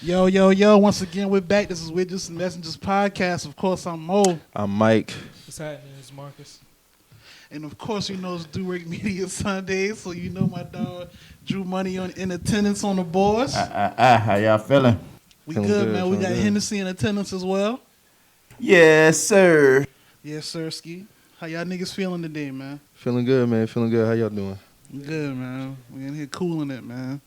Yo. Once again, we're back. This is Widgets and Messengers podcast. Of course, I'm Moe. I'm Mike. What's happening? It's Marcus. And of course, it's Do Work Media Sunday. So my dog Drew Money in attendance on the boards. How y'all feeling? We good, man. We got Hennessy in attendance as well. Yes, sir. Yes, sir, Ski. How y'all niggas feeling today, man? Feeling good, man. Feeling good. How y'all doing? Good, man. We in here cooling it, man.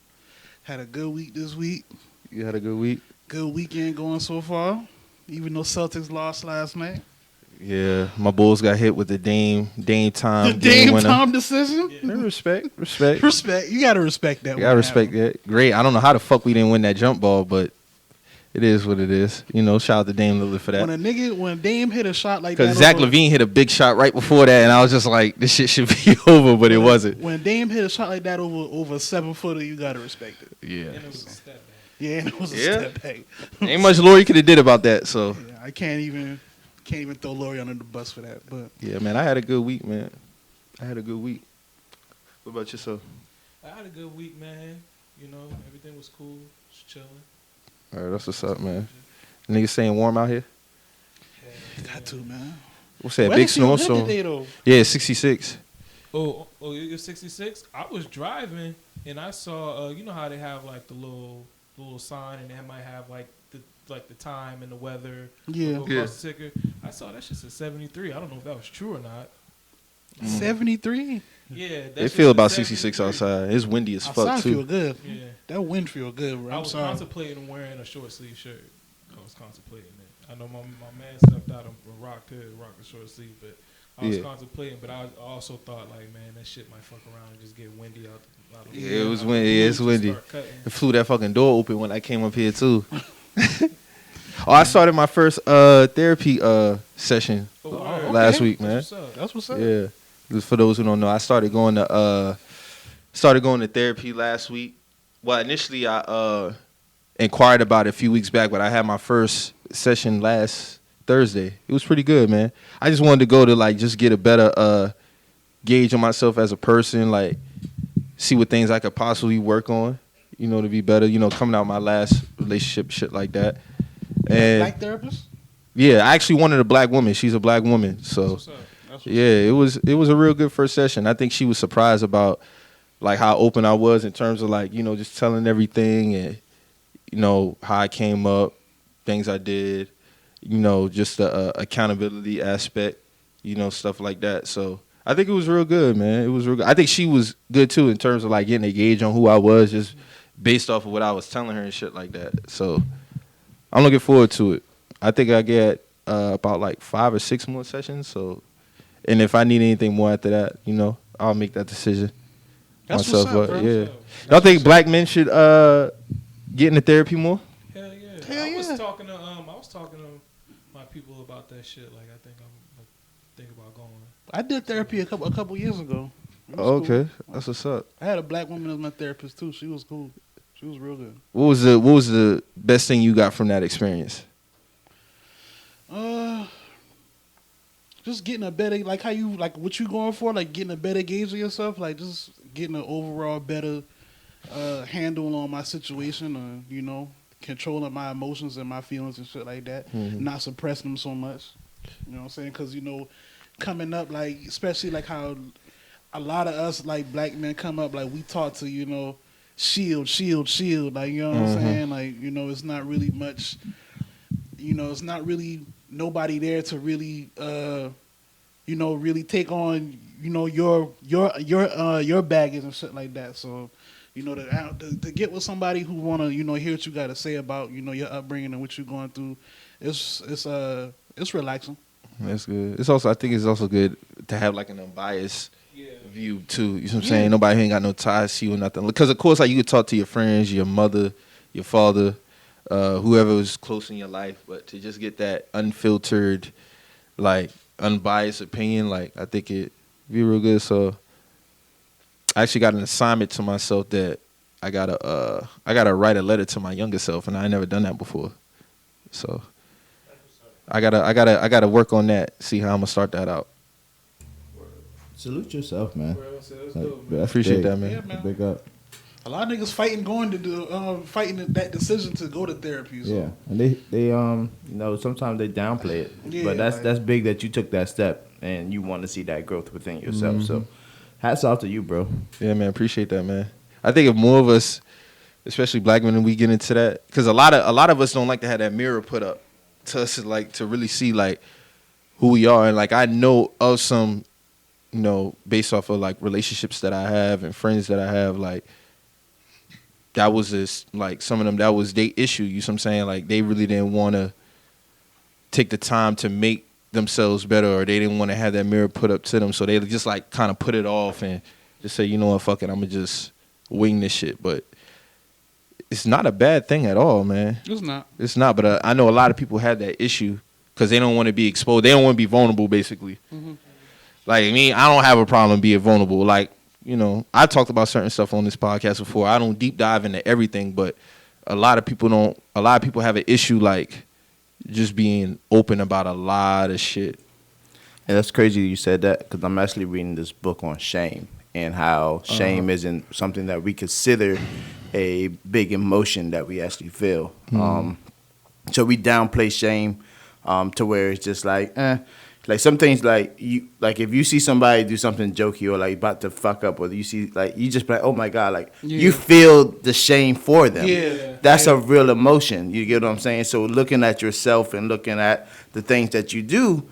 Had a good week this week. You had a good week? Good weekend going so far. Even though Celtics lost last night. Yeah, my Bulls got hit with the Dame time. The Dame time decision? Yeah. Respect. You got to respect that. You got to respect that. Great. I don't know how the fuck we didn't win that jump ball, but it is what it is. Shout out to Dame Lillard for that. When Dame hit a shot like that. Because Zach LaVine hit a big shot right before that, and I was just like, this shit should be over, but it wasn't. When Dame hit a shot like that over a 7-footer, you got to respect it. Yeah. And it was a step back. Yeah, and it was a step back. Ain't much Laurie could have did about that, so. Yeah, I can't even throw Laurie under the bus for that. But yeah, man, I had a good week, man. What about yourself? I had a good week, man. Everything was cool. Just chilling. All right, that's what's up, man. Niggas staying warm out here? Yeah. Got to, man. What's that, big snowstorm? Yeah, 66. Oh, you're 66? I was driving, and I saw, you know how they have, like, the little sign, and they might have, like, the time and the weather. Yeah. The ticker. I saw that shit said 73. I don't know if that was true or not. 73? Yeah. It feel about 66 outside. It's windy as fuck, too. Outside feel good. Yeah. That wind feel good, bro. I was contemplating wearing a short sleeve shirt. I was contemplating it. I know my man stepped out and rocked a short sleeve, but I was contemplating. But I also thought, like, man, that shit might fuck around and just get windy out the it was windy. Yeah, it's windy. It flew that fucking door open when I came up here, too. I started my first therapy session last week, man. That's what's up. Yeah. Just for those who don't know, I started going to therapy last week. Well, initially I inquired about it a few weeks back, but I had my first session last Thursday. It was pretty good, man. I just wanted to go to like just get a better gauge on myself as a person, like see what things I could possibly work on, to be better, coming out my last relationship, shit like that. And black therapist? Yeah, I actually wanted a black woman. She's a black woman, so yeah, it was a real good first session. I think she was surprised about like how open I was in terms of like, just telling everything and, how I came up, things I did, just the accountability aspect, stuff like that. So I think it was real good, man. It was real good. I think she was good too in terms of like getting a gauge on who I was just based off of what I was telling her and shit like that. So I'm looking forward to it. I think I get about like 5 or 6 more sessions. So, and if I need anything more after that, I'll make that decision. That's myself, what's up, but bro. yeah. Y'all think black men should get into therapy more? Hell yeah. Hell yeah. I was talking to my people about that shit. Like I think I'm thinking about going. I did therapy a couple years ago. Oh, okay, that's what's up. I had a black woman as my therapist too. She was cool. She was real good. What was the best thing you got from that experience? Just getting a better, like how you, like what you going for, like getting a better gauge of yourself, like just getting an overall better handle on my situation, or, controlling my emotions and my feelings and shit like that, not suppressing them so much. You know what I'm saying? Because, coming up, like, especially like how a lot of us, like, black men come up, like, we taught to, shield, like, you know what I'm saying? Like, it's not really much, it's not really nobody there to really, really take on, your baggage and shit like that. So, to get with somebody who wanna, hear what you gotta say about, your upbringing and what you're going through, it's relaxing. That's good. I think it's also good to have like an unbiased view too. You know what I'm saying? Nobody who ain't got no ties to you or nothing. Because of course, like you could talk to your friends, your mother, your father, whoever was close in your life, but to just get that unfiltered, like unbiased opinion, like I think it'd be real good. So I actually got an assignment to myself that I gotta write a letter to my younger self, and I ain't never done that before. So I gotta work on that. See how I'm gonna start that out. Salute yourself, man. Let's go, man. I appreciate that, man. Yeah, man. Big up. A lot of niggas fighting that decision to go to therapy. So. Yeah, and they sometimes they downplay it, Yeah, but that's big that you took that step and you want to see that growth within yourself. So, hats off to you, bro. Yeah, man, appreciate that, man. I think if more of us, especially black men, we get into that, because a lot of us don't like to have that mirror put up to us, like to really see like who we are, and like I know of some, based off of like relationships that I have and friends that I have, like. That was this, like, some of them, that was their issue, you know what I'm saying? Like, they really didn't want to take the time to make themselves better, or they didn't want to have that mirror put up to them, so they just, like, kind of put it off and just say, you know what, fuck it, I'm going to just wing this shit. But it's not a bad thing at all, man. It's not. It's not, but I know a lot of people have that issue because they don't want to be exposed. They don't want to be vulnerable, basically. Mm-hmm. Like, I don't have a problem being vulnerable. Like, I talked about certain stuff on this podcast before. I don't deep dive into everything, but a lot of people don't. A lot of people have an issue like just being open about a lot of shit. And that's crazy you said that, because I'm actually reading this book on shame and how shame isn't something that we consider a big emotion that we actually feel. So we downplay shame to where it's just like, Like some things, like if you see somebody do something jokey or like about to fuck up, or you see like you just be like, oh my god, like you feel the shame for them. Yeah, that's a real emotion. You get what I'm saying? So looking at yourself and looking at the things that you do,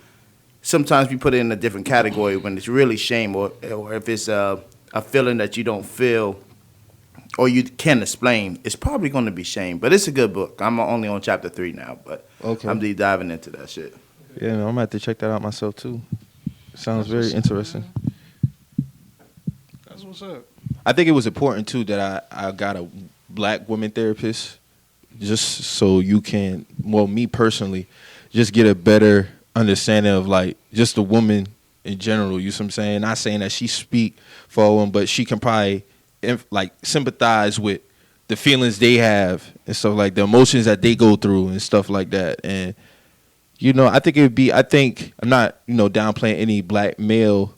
sometimes we put it in a different category when it's really shame, or if it's a feeling that you don't feel or you can't explain, it's probably going to be shame. But it's a good book. I'm only on chapter 3 now, but I'm deep diving into that shit. Yeah, I'm going to have to check that out myself, too. Sounds very interesting. That's what's up. I think it was important, too, that I got a black woman therapist just so you can, well, me personally, just get a better understanding of, like, just the woman in general, you know what I'm saying? Not saying that she speak for a woman, but she can probably, like, sympathize with the feelings they have and stuff, like the emotions that they go through and stuff like that. And I think I'm not, downplaying any black male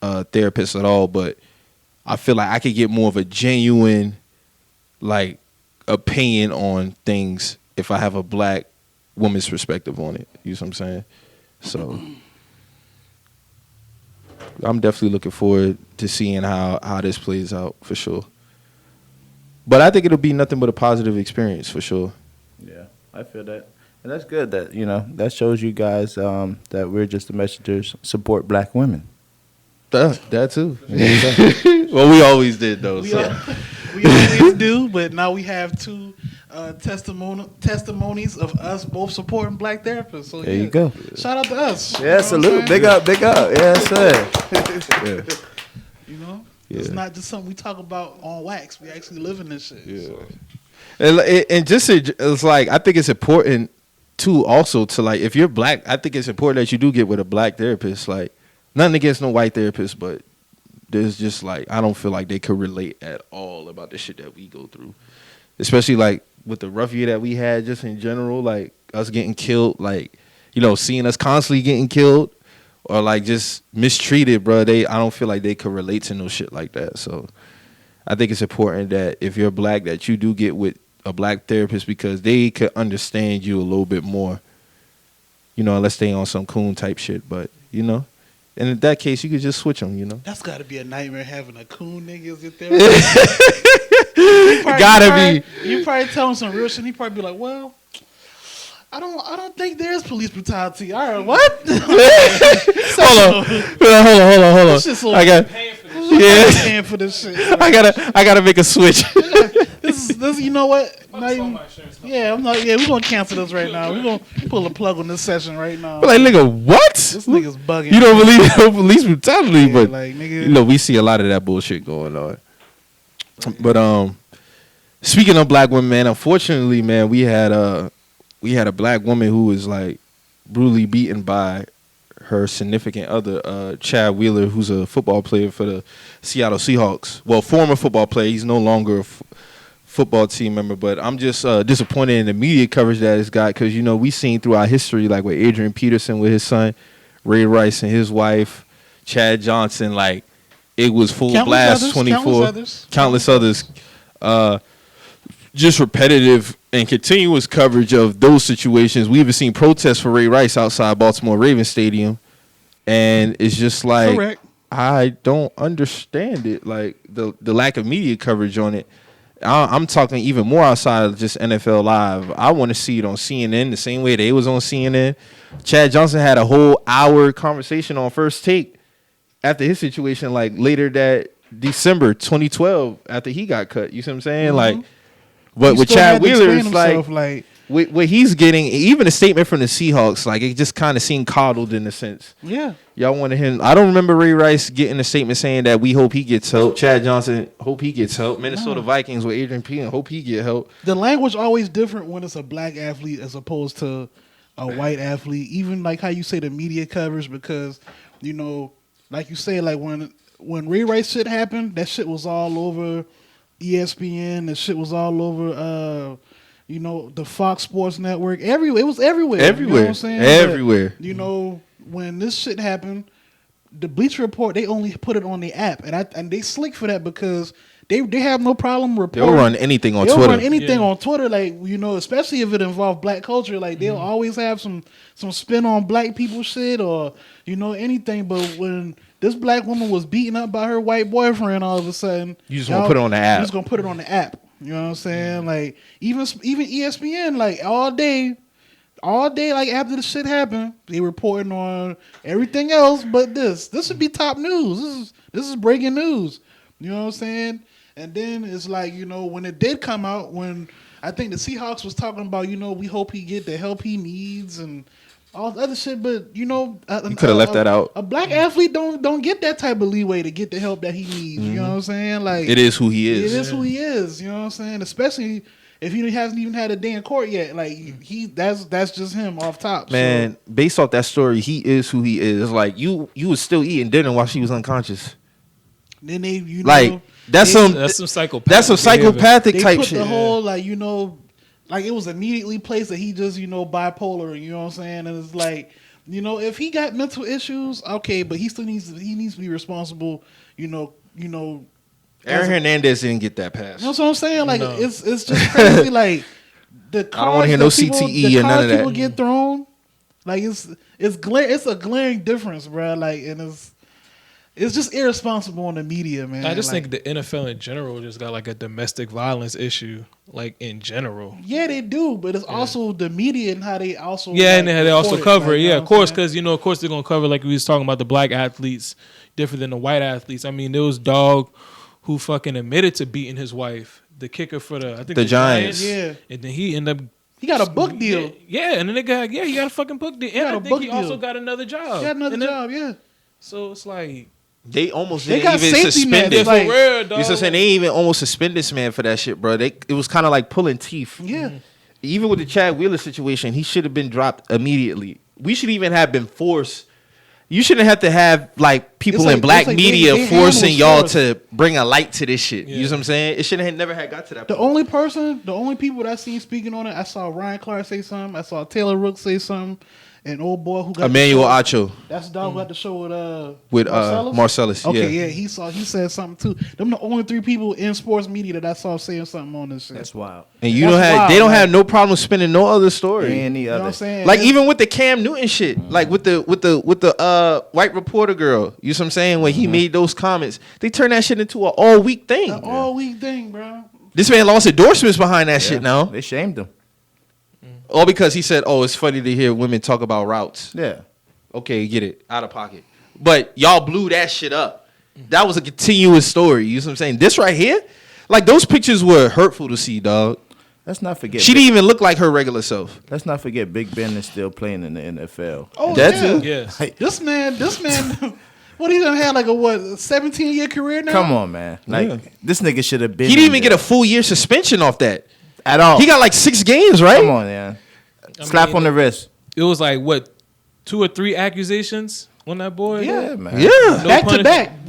therapists at all, but I feel like I could get more of a genuine, like, opinion on things if I have a black woman's perspective on it. You know what I'm saying? So I'm definitely looking forward to seeing how this plays out for sure. But I think it'll be nothing but a positive experience for sure. Yeah, I feel that. And that's good that, that shows you guys that we're just the messengers, support black women. That too. Well, we always did, though. We always do, but now we have 2 testimonies of us both supporting black therapists. So there you go. Shout out to us. Yeah, salute. Big up. Yes, sir. It's not just something we talk about on wax. We actually live in this shit. Yeah. So. And just it's like, I think it's important too, also, to, like, if you're black, I think it's important that you do get with a black therapist. Like, nothing against no white therapist, but there's just, like, I don't feel like they could relate at all about the shit that we go through. Especially, like, with the rough year that we had just in general, like, us getting killed, like, seeing us constantly getting killed or, like, just mistreated, bro. I don't feel like they could relate to no shit like that. So I think it's important that if you're black, that you do get with a black therapist, because they could understand you a little bit more, unless they on some coon type shit. But, and in that case, you could just switch them, That's got to be a nightmare, having a coon nigga as your therapist. You probably tell him some real shit, and he probably be like, well, I don't think there's police brutality. All right, what? Hold on. Paying for this shit. I gotta make a switch. This, you know what? I'm not. Yeah, we're gonna cancel this right now. We're gonna pull a plug on this session right now. But, like, nigga, what? This nigga's bugging. You don't believe in police brutality, but like, nigga, we see a lot of that bullshit going on. But speaking of black women, man, unfortunately, man, we had a black woman who was, like, brutally beaten by her significant other, Chad Wheeler, who's a football player for the Seattle Seahawks. Well, former football player. He's no longer a football team member, but I'm just disappointed in the media coverage that it's got, because, we seen throughout history, like, with Adrian Peterson with his son, Ray Rice and his wife, Chad Johnson, like, it was full blast, 24, countless others. just repetitive and continuous coverage of those situations. We even seen protests for Ray Rice outside Baltimore Ravens Stadium, and it's just like Correct. I don't understand it. Like the lack of media coverage on it. I'm talking even more outside of just NFL Live. I want to see it on CNN the same way they was on CNN. Chad Johnson had a whole hour conversation on First Take after his situation, like later that December 2012 after he got cut. You see what I'm saying? Mm-hmm. Like, but He with still had Chad to Wheeler, explain it's himself, like what he's getting, even a statement from the Seahawks, like it just kind of seemed coddled in a sense. yeah. Y'all wanted him. I don't remember Ray Rice getting a statement saying that we hope he gets help. Chad Johnson, hope he gets help. Minnesota Vikings with Adrian Peterson, hope he get help. The language always different when it's a black athlete as opposed to a white athlete. Even like how you say the media covers, because you know, like you say, like when Ray Rice shit happened, that shit was all over ESPN. That shit was all over. You know, the Fox Sports Network. Everywhere, it was everywhere. Everywhere, you know what I'm saying? everywhere. But, you know, when this shit happened, the Bleacher Report, they only put it on the app, and they slick for that because they have no problem reporting. They'll run anything on They'll Twitter. run anything on Twitter, like, you know, especially if it involves black culture. Like they'll always have some spin on black people shit or you know anything. But when this black woman was beaten up by her white boyfriend, all of a sudden You just gonna put it on the app. You just gonna put it on the app. You know what I'm saying? Like even ESPN, like all day, like after the shit happened, they reporting on everything else but this. This would be top news. This is breaking news. You know what I'm saying? And then it's like, you know, when it did come out, when I think the Seahawks was talking about, you know, we hope he get the help he needs and all the other shit, but you know, You could have left that out. A black athlete don't get that type of leeway to get the help that he needs. You know what I'm saying? Like It is who he is. It is who he is. You know what I'm saying? Especially if he hasn't even had a day in court yet. Like that's just him off top. Man, based off that story, he is who he is. Like you was still eating dinner while she was unconscious. Then they, you know, Like that's some psychopathic. That's some psychopathic they type put shit. the whole like, you know, like it was immediately placed that he just, you know, bipolar. You know what I'm saying? And it's like, you know, if he got mental issues, okay, but he still needs to be responsible. You know. Aaron Hernandez didn't get that pass. You know what I'm saying? Like it's just crazy. Like the cards, I don't want to hear no CTE or none of that. People get thrown. Like it's a glaring difference, bro. Like and it's just irresponsible on the media, man. I just like, think the NFL in general just got like a domestic violence issue, like in general. yeah, they do, but it's also the media and how they also and they also cover it. you know Of course, because of course they're gonna cover like we was talking about the black athletes different than the white athletes. I mean, there was dog who fucking admitted to beating his wife, the kicker for the Giants. Yeah, and then he ended up. He got a book deal. Yeah, and then he got a fucking book deal. And I think he also got another job. He got another job, yeah. So it's like They almost They didn't got even safety suspend nets, it. like- for real, dog. You know what I'm saying? They even almost suspended this man for that shit, bro. It was kind of like pulling teeth. Yeah. Even with the Chad Wheeler situation, he should have been dropped immediately. We should even have been forced. You shouldn't have to have like people It's like- in black it's like media they forcing handle y'all first. to bring a light to this shit. You know Yeah. what I'm saying? It shouldn't have never had got to that The point. only people that I seen speaking on it, I saw Ryan Clark say something. I saw Taylor Rooks say something. And old boy who got Emmanuel the show, Acho that's the dog who got the show with Marcellus? Marcellus. Okay, yeah. he said something too. Them the only three people in sports media that I saw saying something on this shit. That's wild. And you That's don't have wild, they don't man. have no problem spinning no other story. Any You know what other. I'm saying? Like even with the Cam Newton shit, like with the white reporter girl, you know what I'm saying? When he made those comments, they turned that shit into an all week thing. An all week thing, bro. This man lost endorsements behind that shit now, They shamed him. all because he said, "Oh, it's funny to hear women talk about routes." Yeah. Okay, get it out of pocket, but y'all blew that shit up. That was a continuous story. You know what I'm saying? This right here, like those pictures were hurtful to see, dog. Let's not forget. She didn't even look like her regular self. Let's not forget Big Ben is still playing in the NFL. Oh, That yeah. too? yes. Like, This man, what he done had like a 17-year career now? come on, man. Like Yeah. this nigga should have been. He didn't in even get a there full year suspension off that. at all. He got like 6 games, right? Come on, man. Slap mean, on the wrist. It was like what 2 or 3 accusations on that boy? Yeah, man. Yeah. No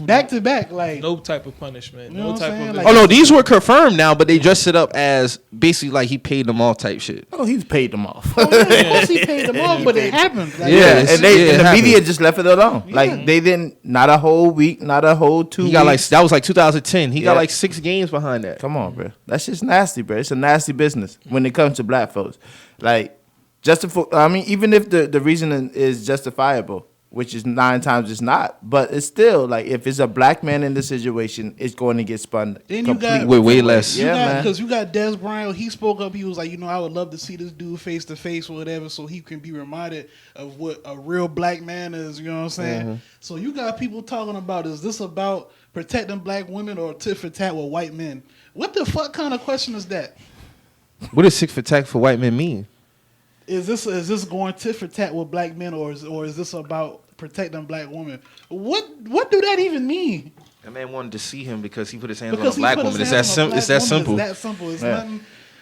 back to back, like no type of punishment, You know no what type I'm saying? of. Like- Oh no, these were confirmed now, but they dressed it up as basically like he paid them off type shit. Oh, he's paid them off. of course he paid them off, but it happened. Like, Yeah, and it the happened. media just left it alone. Yeah. Like they didn't, not a whole week, not a whole 2 He weeks. got like that was like 2010. He got Yeah. like 6 games behind that. Come on, bro. That's just nasty, bro. It's a nasty business when it comes to black folks. Like, I mean, even if the reasoning is justifiable, which is 9 times it's not, but it's still like if it's a black man in the situation, it's going to get spun. Then you got With way less. Yeah, man. Because you got Des Bryant. He spoke up. He was like, I would love to see this dude face to face or whatever, so he can be reminded of what a real black man is. You know what I'm saying? Mm-hmm. So you got people talking about, is this about protecting black women or tit for tat with white men? What the fuck kind of question is that? What does 6 for tat for white men mean? Is this going tit for tat with black men, or is this about protecting black women? What do that even mean? That man wanted to see him because he put his hands Because on a black he put woman. his It's that hands on a simple. It's that black simple. woman. It's that simple. It's Yeah. nothing.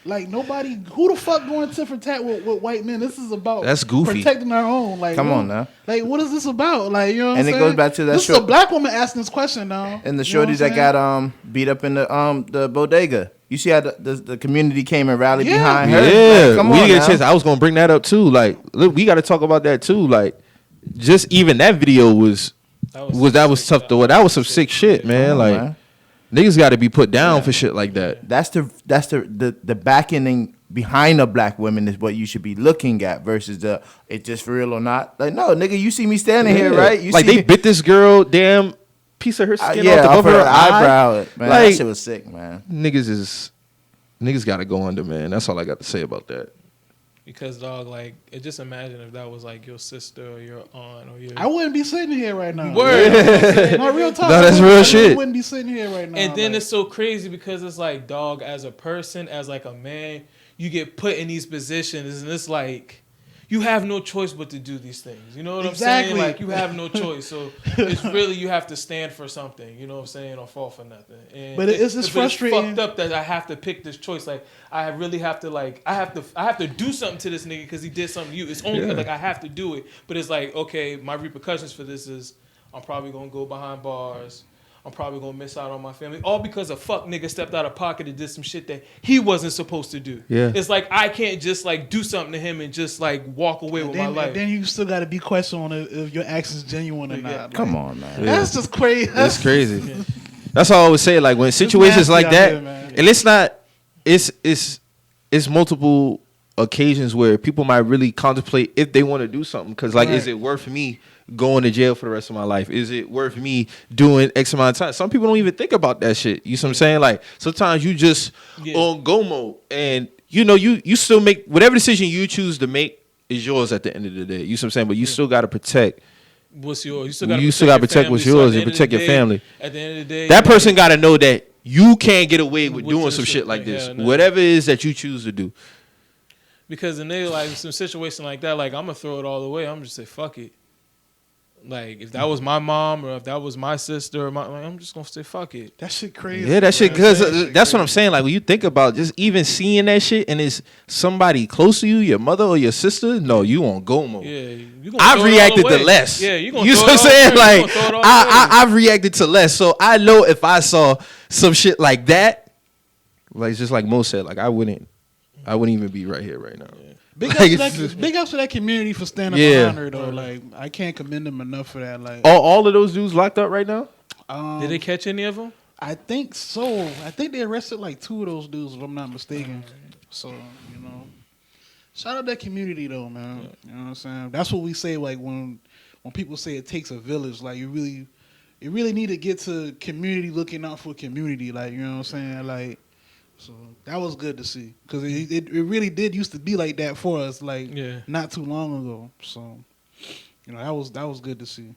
Like nobody, who the fuck going tit for tat with white men? This is about That's goofy. protecting our own. Like, Come what- on now. Like, what is this about? Like, you know what And I'm it saying? goes back to that This is short- a black woman asking this question now. And the You know what shorties I'm that saying? got beat up in the bodega. You see how the community came and rallied Yeah. behind her? Yeah, Like, come we on get now. a chance. I was gonna bring that up too. Like, look, we got to talk about that too. Like, just even that video was tough to watch. That was some sick shit, man. Come on, Like, man. niggas got to be put down for shit like that. That's the backing behind a black woman is what you should be looking at versus it just for real or not. Like, no, nigga, you see me standing here, Yeah. right? You like see they me, bit this girl damn piece of her skin yeah, off her eyebrow. Man, Like- that shit was sick, man. Niggas got to go under, man. That's all I got to say about that. Because dog, like, just imagine if that was like your sister or your aunt or your. I wouldn't be sitting here right now. Word. No, real talk. No, that's I real really shit. wouldn't be sitting here right now. And then like, it's so crazy because it's like, dog, as a person, as like a man, you get put in these positions, and it's like you have no choice but to do these things. You know what Exactly. I'm saying? Like, you have no choice. So it's really, you have to stand for something. You know what I'm saying? Or fall for nothing. And But it's but frustrating. It's fucked up that I have to pick this choice. Like, I really have to, like, I have to do something to this nigga because he did something to you. It's only like I have to do it. But it's like, okay, my repercussions for this is I'm probably gonna go behind bars. I'm probably gonna miss out on my family, all because a fuck nigga stepped out of pocket and did some shit that he wasn't supposed to do. Yeah. It's like I can't just like do something to him and just like walk away with my life. Then you still got to be questioned on if your actions genuine or not. Come Like, on, man. That's just crazy. It's crazy. That's all I always say. Like when situations nasty like out that, here, man. and it's not, it's multiple occasions where people might really contemplate if they want to do something. Because like, is Right. it worth me going to jail for the rest of my life? Is it worth me doing X amount of time? Some people don't even think about that shit. You see what I'm saying? Like sometimes you just on go mode, and you still make whatever decision you choose to make is yours at the end of the day. You see what I'm saying? But you still got to protect. What's yours? You still gotta protect what's yours and protect your family. At the end of the day, That person got to know that you can't get away with With doing this some shit, shit like like, this. hell no. Whatever it is that you choose to do. because in they like some situation like that, like I'm gonna throw it all away. I'm just say fuck it. Like if that was my mom or if that was my sister, I'm just gonna say fuck it. That shit crazy. Yeah, that shit. bro. Because That shit that's what I'm crazy. saying. Like when you think about just even seeing that shit, and it's somebody close to you, your mother or your sister. No, you on go mode. Yeah, you gonna I've throw it all reacted away. to less. Yeah, you gonna. You know throw what I'm it all saying? away. You Like gonna throw it all I've reacted to less, so I know if I saw some shit like that, like just like Mo said, like I wouldn't even be right here right now. Big Like, ups to that community for standing Yeah. behind her though. Like I can't commend them enough for that. Like all of those dudes locked up right now. Did they catch any of them? I think so. I think they arrested like 2 of those dudes, if I'm not mistaken. So, shout out that community though, man. You know what I'm saying? That's what we say. Like when people say it takes a village, like you really need to get to community looking out for community. Like you know what I'm saying? Like so that was good to see because it really did used to be like that for us. Like not too long ago. So that was good to see.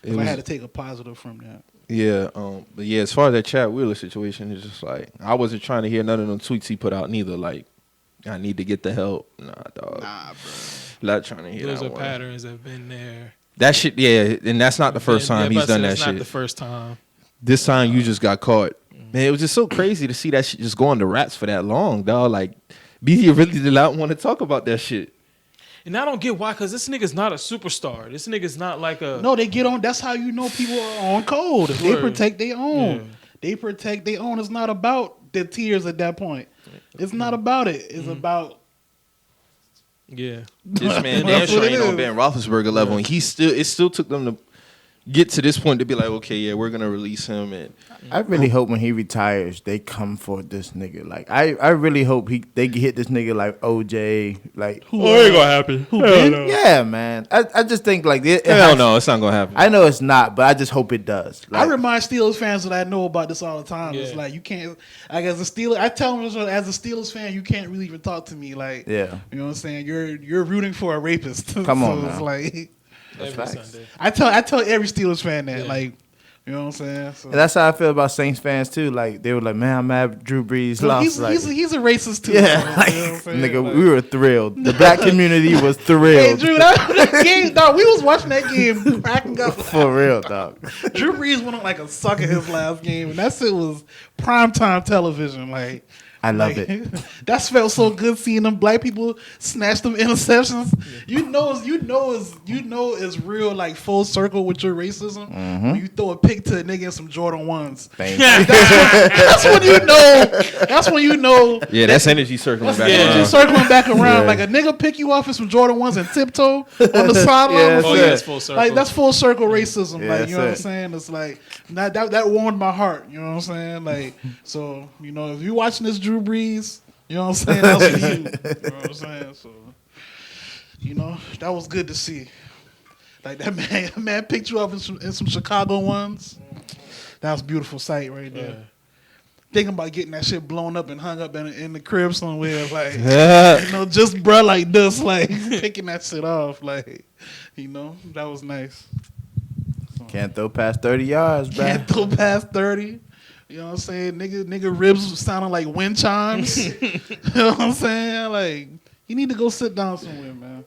I had to take a positive from that. Yeah, but yeah, as far as that Chad Wheeler situation, it's just like I wasn't trying to hear none of them tweets he put out neither. Like, I need to get the help. Nah, dog. Nah, bro. Not trying to hear Those that are one. patterns that have been there. That shit, yeah, and that's not the first time he's done that That's shit. not the first time. This time you just got caught. Man, it was just so crazy to see that shit just go on the raps for that long, dog. Like, BT really did not want to talk about that shit. And I don't get why, because this nigga's not a superstar. This nigga's not like a... No, they get on. That's how you know people are on code. They Word. protect their own. Yeah. They protect their own. It's not about the tears at that point. It's not about it. It's about... Yeah. This man damn That's sure what it ain't on is. Ben Roethlisberger level, and it still took them to get to this point to be like, okay, yeah, we're gonna release him, and I really hope when he retires, they come for this nigga. Like I really hope they hit this nigga like OJ. Like Ain't gonna happen. yeah, man. I just think like hell no, it's not gonna happen. I know it's not, but I just hope it does. I Like, remind Steelers fans that I know about this all the time. Yeah. It's like you can't, like as a Steelers, I tell them as a Steelers fan, you can't really even talk to me. Like, Yeah. you know what I'm saying? You're rooting for a rapist. Come on so it's now. like Every facts. Sunday. I tell every Steelers fan that. Yeah. Like, you know what I'm saying? So, and that's how I feel about Saints fans too. Like they were like, man, I'm mad Drew Brees so lost. he's, like, he's a racist too. yeah, bro, like, you know what I'm saying? nigga, Like, we were thrilled. The black community was hey, thrilled. Drew, that game, dog. We was watching that game cracking up. For real, dog. Drew Brees went on like a sucker his last game, and that shit was primetime television. Like, I love like, it. That felt so good seeing them black people snatch them interceptions. You know it's real like full circle with your racism when you throw a pick to a nigga in some Jordan 1s. Thank you. That's when you know. That's when you know. Yeah, that's energy circling That's back the energy around. circling back around. Yeah. Like a nigga pick you off in some Jordan 1s and tiptoe on the sideline. Yeah, Oh, That's yeah, it. it's full circle. Like that's full circle racism. Yeah, Like you know what I'm that's it. saying? It's like that warmed my heart. You know what I'm saying? Like so you know if you watching this Drew Brees, you know what I'm saying? That's for you. You know what I'm saying? So you know that was good to see. Like that man picked you up in some Chicago 1s. That was a beautiful sight right there. Yeah. Thinking about getting that shit blown up and hung up in the crib somewhere, like Yeah. you know, just bruh like this, like picking that shit off, like you know, that was nice. Can't throw past 30 yards, bro. Can't throw past 30. You know what I'm saying? Nigga ribs sounding like wind chimes. You know what I'm saying? Like he need to go sit down somewhere, man.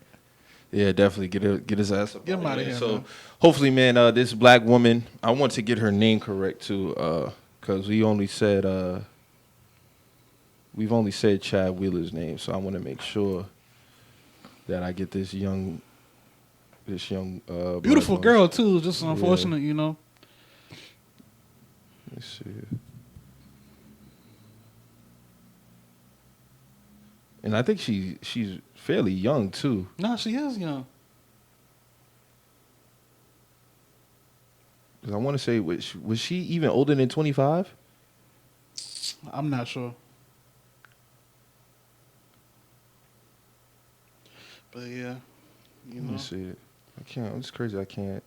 Yeah, definitely get his ass up. Get him out outta of here, So man. hopefully, man, this black woman, I want to get her name correct too, because we've only said Chad Wheeler's name, so I want to make sure that I get this young Beautiful black girl too. Just unfortunate, you know. Let me see. And I think she's fairly young too. No, she is young. 'Cause I want to say, was she even older than 25? I'm not sure. But yeah, you Let know. me see it. I can't. It's crazy. I can't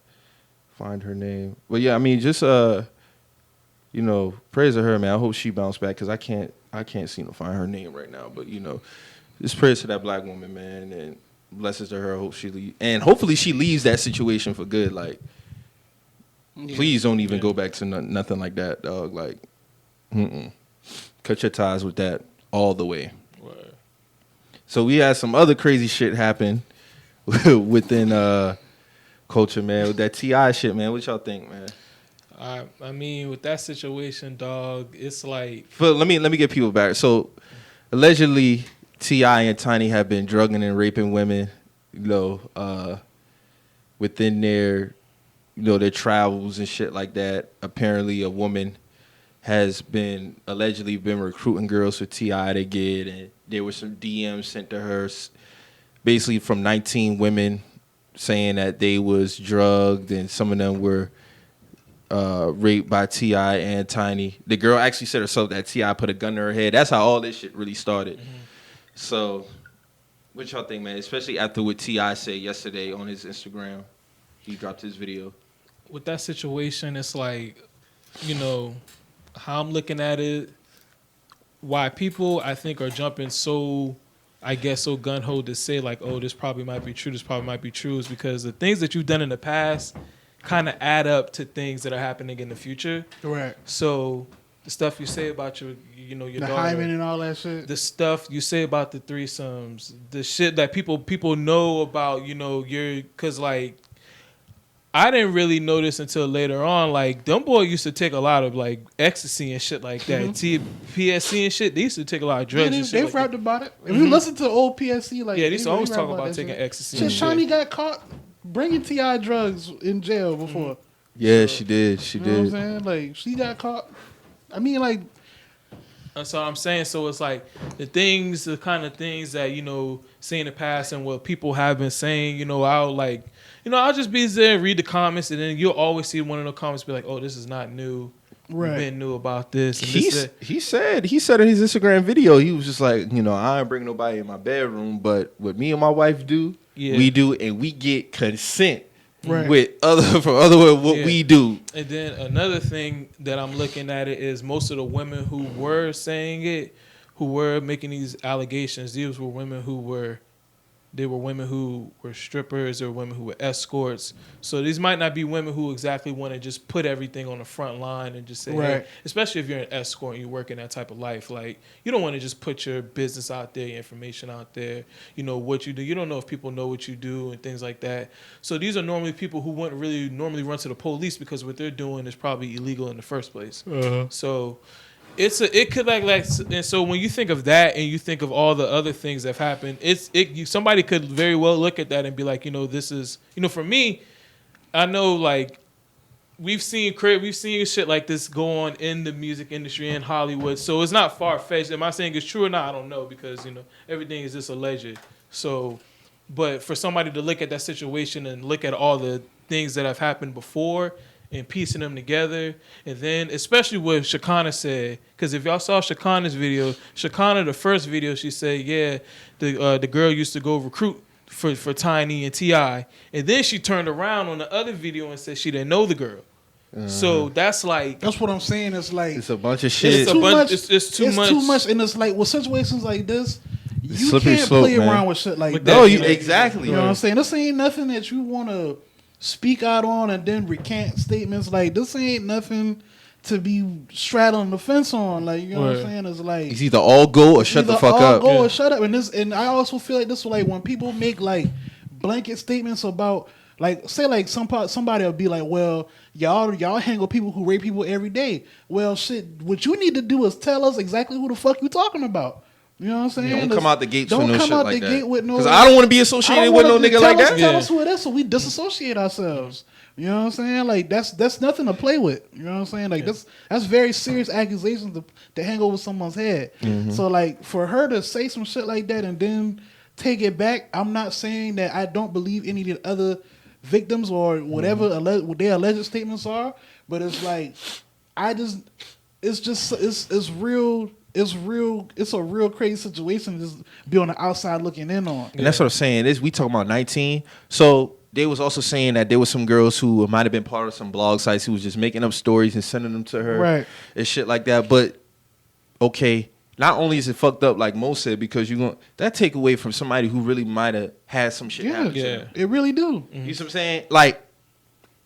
find her name. But yeah, I mean, just you know, praise to her, man. I hope she bounced back because I can't seem to find her name right now. But you know, just praise to that black woman, man, and blessings to her. I hope she and hopefully she leaves that situation for good. Like, Yeah. please don't even go back to nothing like that, dog. Like, cut your ties with that all the way. Word. So we had some other crazy shit happen within culture, man. With that T.I. shit, man. What y'all think, man? I mean, with that situation, dog, it's like But let me get people back. So allegedly, T.I. and Tiny have been drugging and raping women, you know, within their, you know, their travels and shit like that. Apparently, a woman has allegedly been recruiting girls for T.I. to get, and there were some DMs sent to her, basically from 19 women, saying that they was drugged, and some of them were raped by T.I. and Tiny. The girl actually said herself that T.I. put a gun to her head. That's how all this shit really started. So, what y'all think, man? Especially after what T.I. said yesterday on his Instagram. He dropped his video. with that situation, it's like, you know, how I'm looking at it, why people I think are jumping so, I guess, so gun-ho to say like, oh, this probably might be true, this probably might be true, is because the things that you've done in the past kind of add up to things that are happening in the future. Right. So the stuff you say about your The daughter, hymen and all that shit. the stuff you say about the threesomes, the shit that people know about, because like I didn't really notice until later on. Like, them boys used to take a lot of like ecstasy and shit like that. PSC and shit. They used to take a lot of drugs. And shit They've like rapped that. about it. If you listen to old PSC, like Yeah, they used to always rap talk about that taking shit. ecstasy. Shit, and shit. Shawnee got caught bringing T.I. drugs in jail before. Yeah, she did. She You know what I'm did. saying? Like, she got caught. I mean, like, That's what I'm saying. So it's like the kind of things that, you know, see in the past and what people have been saying, you know, I'll just be there, read the comments, and then you'll always see one of the comments be like, oh, this is not new. right. We've been new about this. And He said in his Instagram video, he was just like, you know, I ain't bring nobody in my bedroom, but what me and my wife do, we do, and we get consent Right. with what we do. And then another thing that I'm looking at it is most of the women who were saying it, who were making these allegations, these were women who were strippers or women who were escorts. So these might not be women who exactly want to just put everything on the front line and just say, Right. hey, especially if you're an escort and you work in that type of life. Like, you don't want to just put your business out there, your information out there, you know, what you do. You don't know if people know what you do and things like that. So these are normally people who wouldn't really normally run to the police because what they're doing is probably illegal in the first place. So it could and so when you think of that and you think of all the other things that have happened, somebody could very well look at that and be like, you know, this is, you know, for me, I know like we've seen shit like this go on in the music industry in Hollywood, so it's not far fetched. Am I saying it's true or not? I don't know, because you know everything is just alleged. So, but for somebody to look at that situation and look at all the things that have happened before and piecing them together, and then especially what Shakana said, because if y'all saw Shakana's video, the first video, she said, yeah, the girl used to go recruit for Tiny and T.I., and then she turned around on the other video and said she didn't know the girl. So that's like, That's what I'm saying. It's like It's a bunch of shit. It's too much. It's too much. And it's like with situations like this, you slippery can't slope, play man. around with shit like With that. No, that, exactly. You know what I'm saying? This ain't nothing that you want to speak out on and then recant statements. Like, this ain't nothing to be straddling the fence on. Like, you know what I'm saying? It's like It's either all go or shut the fuck up. Go or shut up. And I also feel like this, like when people make like blanket statements about, like, say like somebody will be like, well, y'all hang with people who rape people every day. Well, shit, what you need to do is tell us exactly who the fuck you talking about. You know what I'm saying? Don't come out the gates with Don't no come shit out like the that. gate with no. Because I don't want to be associated with no nigga like that. Tell us who it is, so we disassociate ourselves. You know what I'm saying? Like that's nothing to play with. You know what I'm saying? Like that's very serious accusations to hang over someone's head. Mm-hmm. So like for her to say some shit like that and then take it back, I'm not saying that I don't believe any of the other victims or whatever what their alleged statements are, but it's like it's real. It's a real crazy situation to just be on the outside looking in on. And that's what I'm saying. We talking about 19. So they was also saying that there was some girls who might have been part of some blog sites who was just making up stories and sending them to her, Right. and shit like that. But okay, not only is it fucked up, like Mo said, because that take away from somebody who really might have had some shit happen to them. It really do. You see what I'm saying? Like,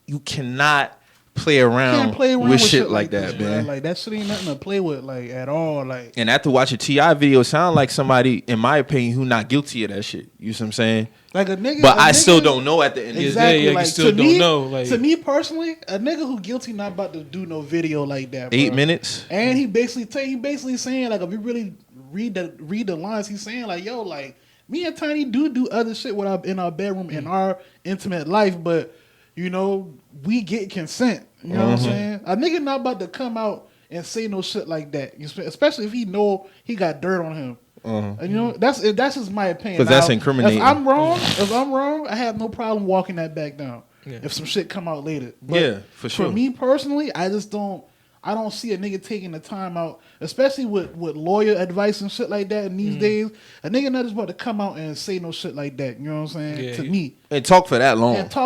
you cannot play around, with shit like that, man. Like that shit ain't nothing to play with, like at all. Like, and after watching T.I. video, it sound like somebody, in my opinion, who not guilty of that shit. You see what I'm saying? like a nigga. But I still don't know at the end. Exactly. Yeah, like, you still to don't me, know. Like, to me personally, a nigga who guilty not about to do no video like that. Bro. 8 minutes. And he basically saying, like, if you really read the lines, he's saying like, yo, like me and Tiny do other shit in our bedroom in our intimate life, but you know we get consent. You know what I'm saying? A nigga not about to come out and say no shit like that, especially if he know he got dirt on him. And you know that's just my opinion. Because that's incriminating. If I'm wrong, I have no problem walking that back down. Yeah. If some shit come out later. But yeah, for sure. For me personally, I don't see a nigga taking the time out, especially with lawyer advice and shit like that in these days. A nigga not just about to come out and say no shit like that. You know what I'm saying? Yeah. To me. And talk for that long. You know what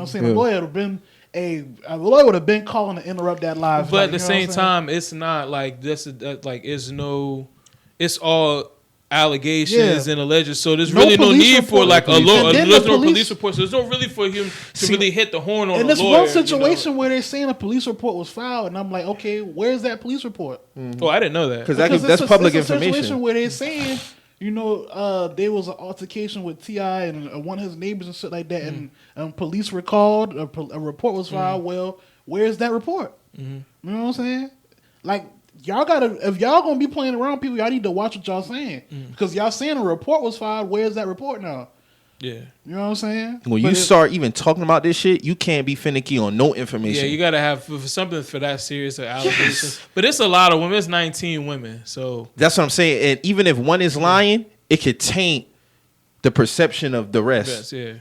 I'm saying? The lawyer would have been calling to interrupt that live. but at the same time, it's not like this. It's all allegations and alleged. So there's really no need for like a police report. So there's no really for him to really hit the horn on. And the this lawyer, one situation where they're saying a police report was filed, and I'm like, okay, where's that police report? Oh, I didn't know that. Because that's public it's a information. situation where they're saying there was an altercation with T.I. and one of his neighbors and shit like that, and police were called, a report was filed. Well, where's that report? You know what I'm saying? Like, y'all gotta, if y'all gonna be playing around people, y'all need to watch what y'all saying. Because y'all saying a report was filed, where's that report now? Yeah. You know what I'm saying? When you start even talking about this shit, you can't be finicky on no information. Yeah, you gotta have for something for that serious an allegation. Yes. But it's a lot of women. It's 19 women. So that's what I'm saying. And even if one is lying, it could taint the perception of the rest. Yes, yeah.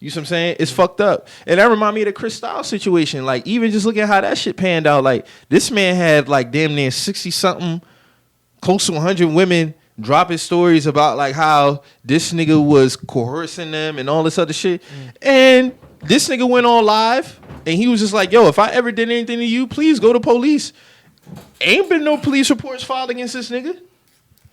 You see what I'm saying? It's fucked up. And that remind me of the Chris Styles situation. Like, even just looking at how that shit panned out. Like, this man had like damn near 60-something, close to 100 women dropping stories about like how this nigga was coercing them and all this other shit. And this nigga went on live and he was just like, yo, if I ever did anything to you, please go to police. Ain't been no police reports filed against this nigga.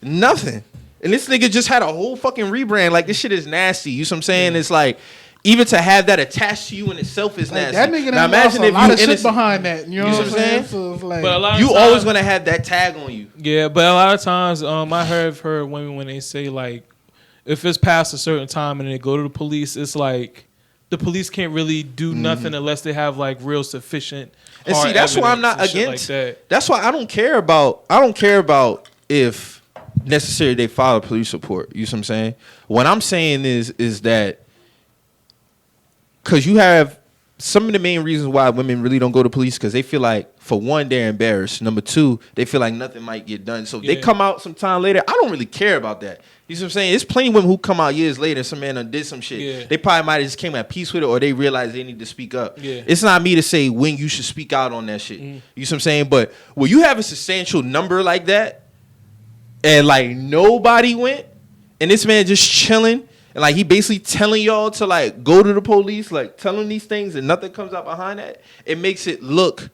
Nothing. And this nigga just had a whole fucking rebrand. Like, this shit is nasty. You see what I'm saying? It's like, even to have that attached to you in itself is nasty. That nigga now imagine if a lot of shit behind that. You know what I'm saying? So like, but a lot of you times, always gonna have that tag on you. Yeah, but a lot of times, I heard women when they say like, if it's past a certain time and they go to the police, it's like the police can't really do nothing unless they have like real sufficient. And see, that's why I'm not against. Like that's why I don't care about if necessary they file a police report. You see what I'm saying? What I'm saying is that. Because you have some of the main reasons why women really don't go to police because they feel like, for one, they're embarrassed. Number two, they feel like nothing might get done. So if they come out sometime later, I don't really care about that. You see what I'm saying? It's plenty of women who come out years later and some man done did some shit. Yeah. They probably might have just came at peace with it or they realize they need to speak up. Yeah. It's not me to say when you should speak out on that shit. You see what I'm saying? But when you have a substantial number like that and like nobody went and this man just chilling, and like he basically telling y'all to like go to the police, like telling these things, and nothing comes out behind that. It makes it look.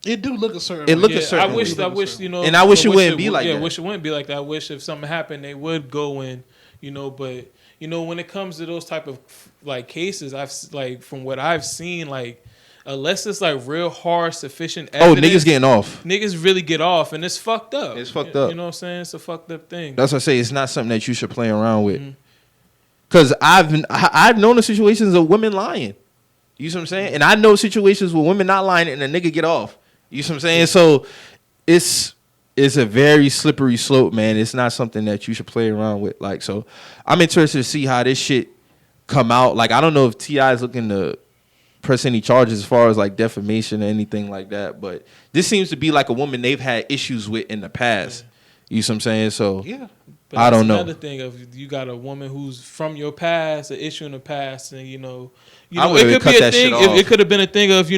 It do look a certain. It look way. a certain. I wish you know. And I wish it wouldn't be like that. Yeah, I wish it wouldn't be like that. I wish if something happened, they would go in. But when it comes to those type of like cases, I've like from what I've seen, like unless it's like real hard, sufficient evidence. Oh, niggas getting off. Niggas really get off, and it's fucked up. It's fucked up. You know what I'm saying? It's a fucked up thing. That's what I say. It's not something that you should play around with. Because I've known the situations of women lying. You see what I'm saying? And I know situations where women not lying and a nigga get off. You see what I'm saying? So it's a very slippery slope, man. It's not something that you should play around with. Like, so I'm interested to see how this shit come out. Like, I don't know if T.I. is looking to press any charges as far as like defamation or anything like that. But this seems to be like a woman they've had issues with in the past. You see what I'm saying? So yeah. But I don't know. Another thing of you got a woman who's from your past, an issue in the past, and I it could cut be a that thing. shit off. It could have been a thing of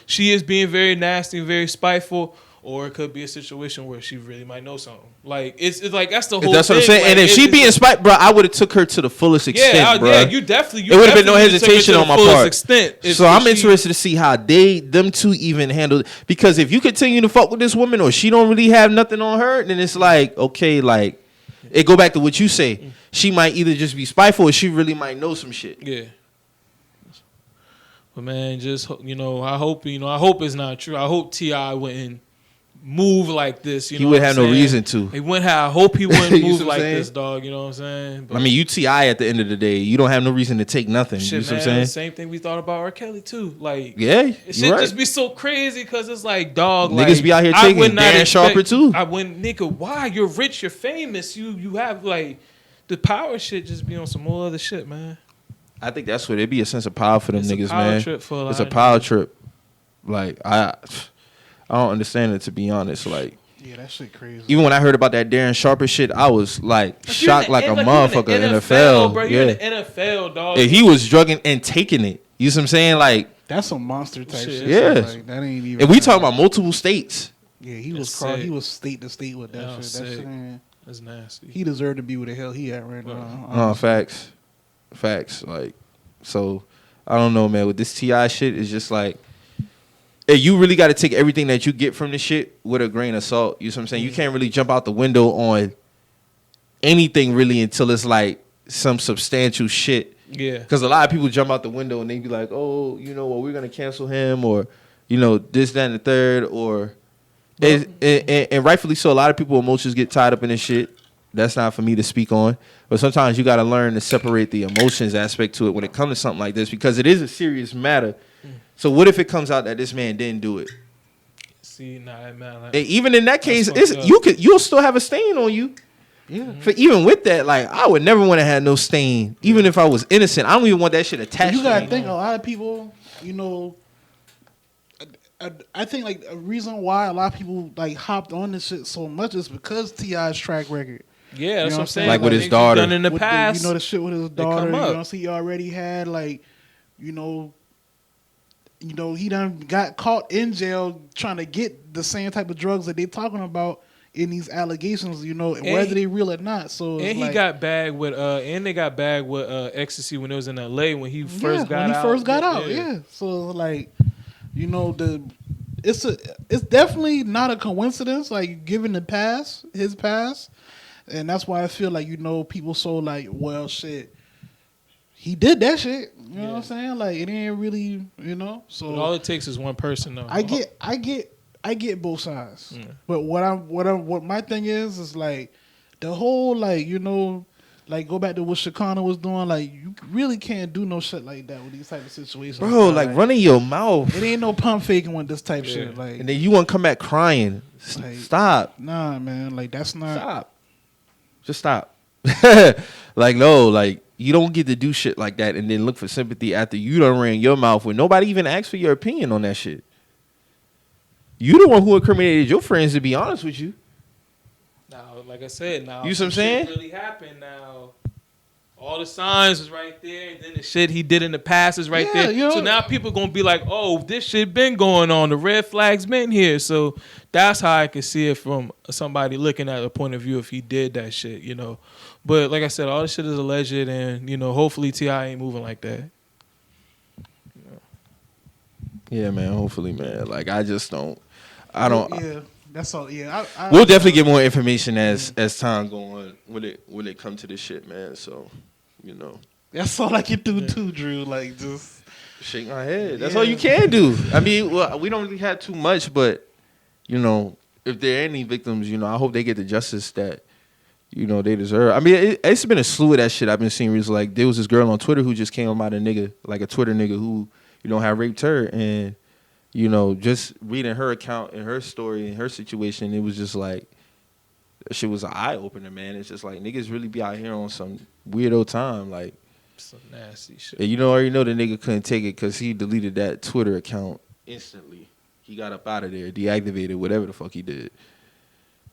she is being very nasty, very spiteful, or it could be a situation where she really might know something. Like it's like that's the whole. That's thing. what I'm saying. Like, and if she being spiteful, bro, I would have took her to the fullest extent, bro. Yeah, you definitely. It would have been no definitely took her hesitation to the on my fullest part. Extent So I'm interested to see how them two even handle it. Because if you continue to fuck with this woman or she don't really have nothing on her, then it's like, okay, like it go back to what you say. She might either just be spiteful or she really might know some shit. Yeah. But man, just I hope it's not true. I hope T.I. wouldn't move like this. He would have no reason to. He wouldn't have. I hope he wouldn't move like saying? this, dog. You know what I'm saying? But I mean, you T.I. at the end of the day, you don't have no reason to take nothing. shit, You know what I'm man, saying? the same thing we thought about R. Kelly too. Like, Yeah, it should right. just be so crazy because it's like, dog. Niggas like, be out here I taking would not Dan Sharper too. I wouldn't, nigga. Why? You're rich. You're famous. You have like the power shit. Just be on some more other shit, man. I think that's what it be, a sense of power for them It's a niggas, power man. trip for a lot It's a of power niggas. trip. Like I don't understand it, to be honest. Like Yeah, that shit crazy. even when I heard about that Darren Sharper shit, I was like You're shocked in like the- a you're in motherfucker. the NFL, bro. You're in the NFL, dog. If he was drugging and taking it, you see what I'm saying? Like, That's some monster type Shit. shit. Yeah. Like, that ain't even. and we talking about multiple states. Yeah, he was That's sick. he was state to state with that That's shit. That sick. shit, man. That's nasty. He deserved to be where the hell he at right now. Facts. Like, so I don't know, man. With this T.I. shit, it's just like, hey, you really got to take everything that you get from this shit with a grain of salt. You know what I'm saying? You can't really jump out the window on anything really until it's like some substantial shit. Yeah. Because a lot of people jump out the window and they be like, oh, we're going to cancel him, or, this, that, and the third, or... And rightfully so, a lot of people emotions get tied up in this shit. That's not for me to speak on. But sometimes you got to learn to separate the emotions aspect to it when it comes to something like this, because it is a serious matter. So what if it comes out that this man didn't do it? See, nah, man. Like, even in that case, fucked up. you'll still have a stain on you. Yeah. For even with that, like, I would never want to have no stain, even if I was innocent. I don't even want that shit attached. You gotta to think a lot of people, you know. I think like a reason why a lot of people like hopped on this shit so much is because T.I.'s track record. Yeah, that's what I'm saying. Like with his daughter. Done in the With past. the shit with his daughter. come You up. know, so he already had like, you know, he done got caught in jail trying to get the same type of drugs that they talking about in these allegations. You know, whether they real or not. So and he got bagged with they got bagged with ecstasy when it was in L.A. when he first got out. Yeah. So like, you know, it's definitely not a coincidence. Like given his past. And that's why I feel like, you know, people so like, well, shit, he did that shit. You know what I'm saying? Like, it ain't really, you know. So but all it takes is one person, though. I get both sides. Yeah. But what my thing is like the whole like, you know, like go back to what Shakana was doing. Like you really can't do no shit like that with these type of situations, bro. Like running your mouth. It ain't no pump faking with this type shit. Like, and then you want to come back crying. Like, stop. Nah, man. Like that's not. Stop. Just stop. Like, no, like, you don't get to do shit like that and then look for sympathy after you done ran your mouth when nobody even asked for your opinion on that shit. You the one who incriminated your friends, to be honest with you. Now, like I said, now you see what I'm saying? Shit really happened now. All the signs is right there, and then the shit he did in the past is right there. You know, so now people gonna be like, "Oh, this shit been going on. The red flags been here." So that's how I can see it from somebody looking at the point of view if he did that shit, you know. But like I said, all this shit is alleged, and you know, hopefully T.I. ain't moving like that. You know? Yeah, man. Hopefully, man. Like I just don't. I don't. Yeah. That's all. Yeah, we'll definitely get more information as time go on when it come to this shit, man. So, you know, that's all I can do too, Drew. Like just shake my head. That's all you can do. I mean, well, we don't really have too much, but you know, if there are any victims, you know, I hope they get the justice that you know they deserve. I mean, it's been a slew of that shit I've been seeing recently. Like there was this girl on Twitter who just came about a nigga, like a Twitter nigga who you know had raped her and. You know, just reading her account and her story and her situation, it was just like, that shit was an eye-opener, man. It's just like, niggas really be out here on some weirdo time. Like, some nasty shit. And you know, already know the nigga couldn't take it because he deleted that Twitter account instantly. He got up out of there, deactivated, whatever the fuck he did.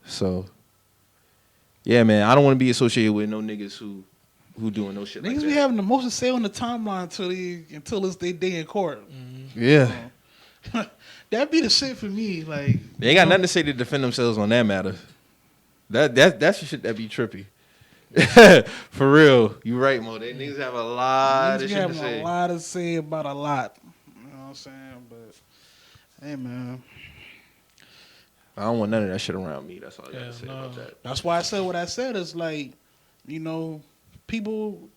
So, yeah, man, I don't want to be associated with no niggas who doing no shit like that. Niggas be having the most to say on the timeline until it's their day in court. Mm-hmm. Yeah. That'd be the shit for me. Like they ain't got nothing to say to defend themselves on that matter. That's the shit that be trippy. For real, you right, Mo. They niggas have a lot of shit to say. A lot to say about a lot. You know what I'm saying? But hey, man, I don't want none of that shit around me. That's all I gotta say about that. That's why I said what I said. Is like, you know, people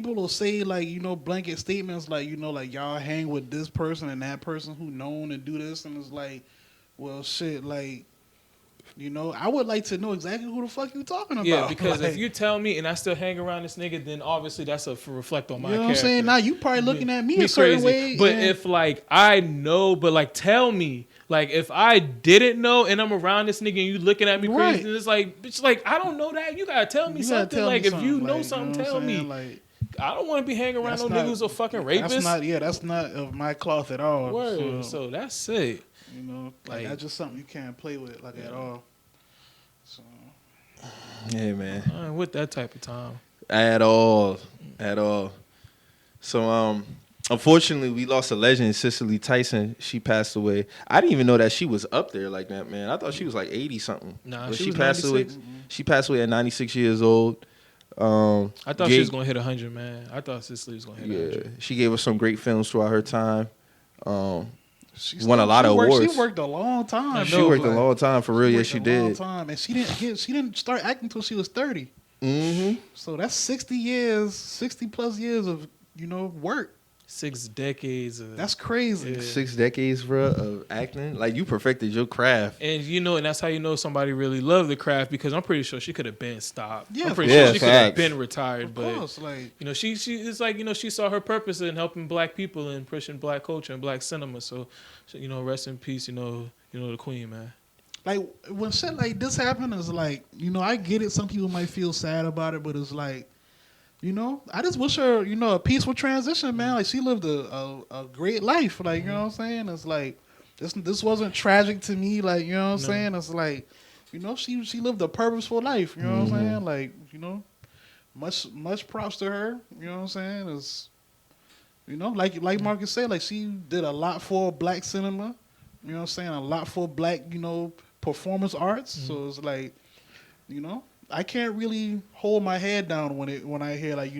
will say like, you know, blanket statements like, you know, like y'all hang with this person and that person who known and do this, and it's like, well, shit, like, you know, I would like to know exactly who the fuck you talking about. Yeah, because like, if you tell me and I still hang around this nigga, then obviously that's a reflect on my character. You know character. what I'm saying? Now you probably looking at me a certain way. But if like I know, but like tell me. Like if I didn't know and I'm around this nigga and you looking at me crazy, and it's like, bitch, like I don't know that. You gotta tell me something. Like if you know something, tell me. Like, I don't want to be hanging around no niggas who's a fucking rapist. That's not of my cloth at all. Word. So that's it. You know, like that's just something you can't play with like at all. So yeah, man. I ain't with that type of time. At all. So unfortunately, we lost a legend, Cicely Tyson. She passed away. I didn't even know that she was up there like that, man. I thought she was like 80 something. Nah, but she passed 96. away. She passed away at 96 years old. I thought she was gonna hit 100, man. I thought Cicely was gonna hit 100. She gave us some great films throughout her time. She won a lot of awards. She worked a long time. She worked a long time for real. Yeah, she did. Long time, and she didn't start acting until she was 30. Mm-hmm. So that's 60 plus years of work. 6 decades of That's crazy. Yeah. 6 decades, bro, of acting. Like, you perfected your craft. And and that's how you know somebody really loved the craft, because I'm pretty sure she could have been stopped. Yeah, I'm pretty yeah, sure she could have facts. been retired, Of but course, like she it's like she saw her purpose in helping black people and pushing black culture and black cinema. So rest in peace, the queen, man. like when shit like this happen, is like, I get it. Some people might feel sad about it, but it's like, I just wish her, a peaceful transition, man. Like, she lived a great life. Like, you know what I'm saying? It's like, this wasn't tragic to me. Like, you know what I'm saying? It's like, she lived a purposeful life. You know what I'm saying? Like, much props to her. You know what I'm saying? It's, like Marcus said, like, she did a lot for black cinema. You know what I'm saying? A lot for black, performance arts. So it's like, I can't really hold my head down when I hear, like,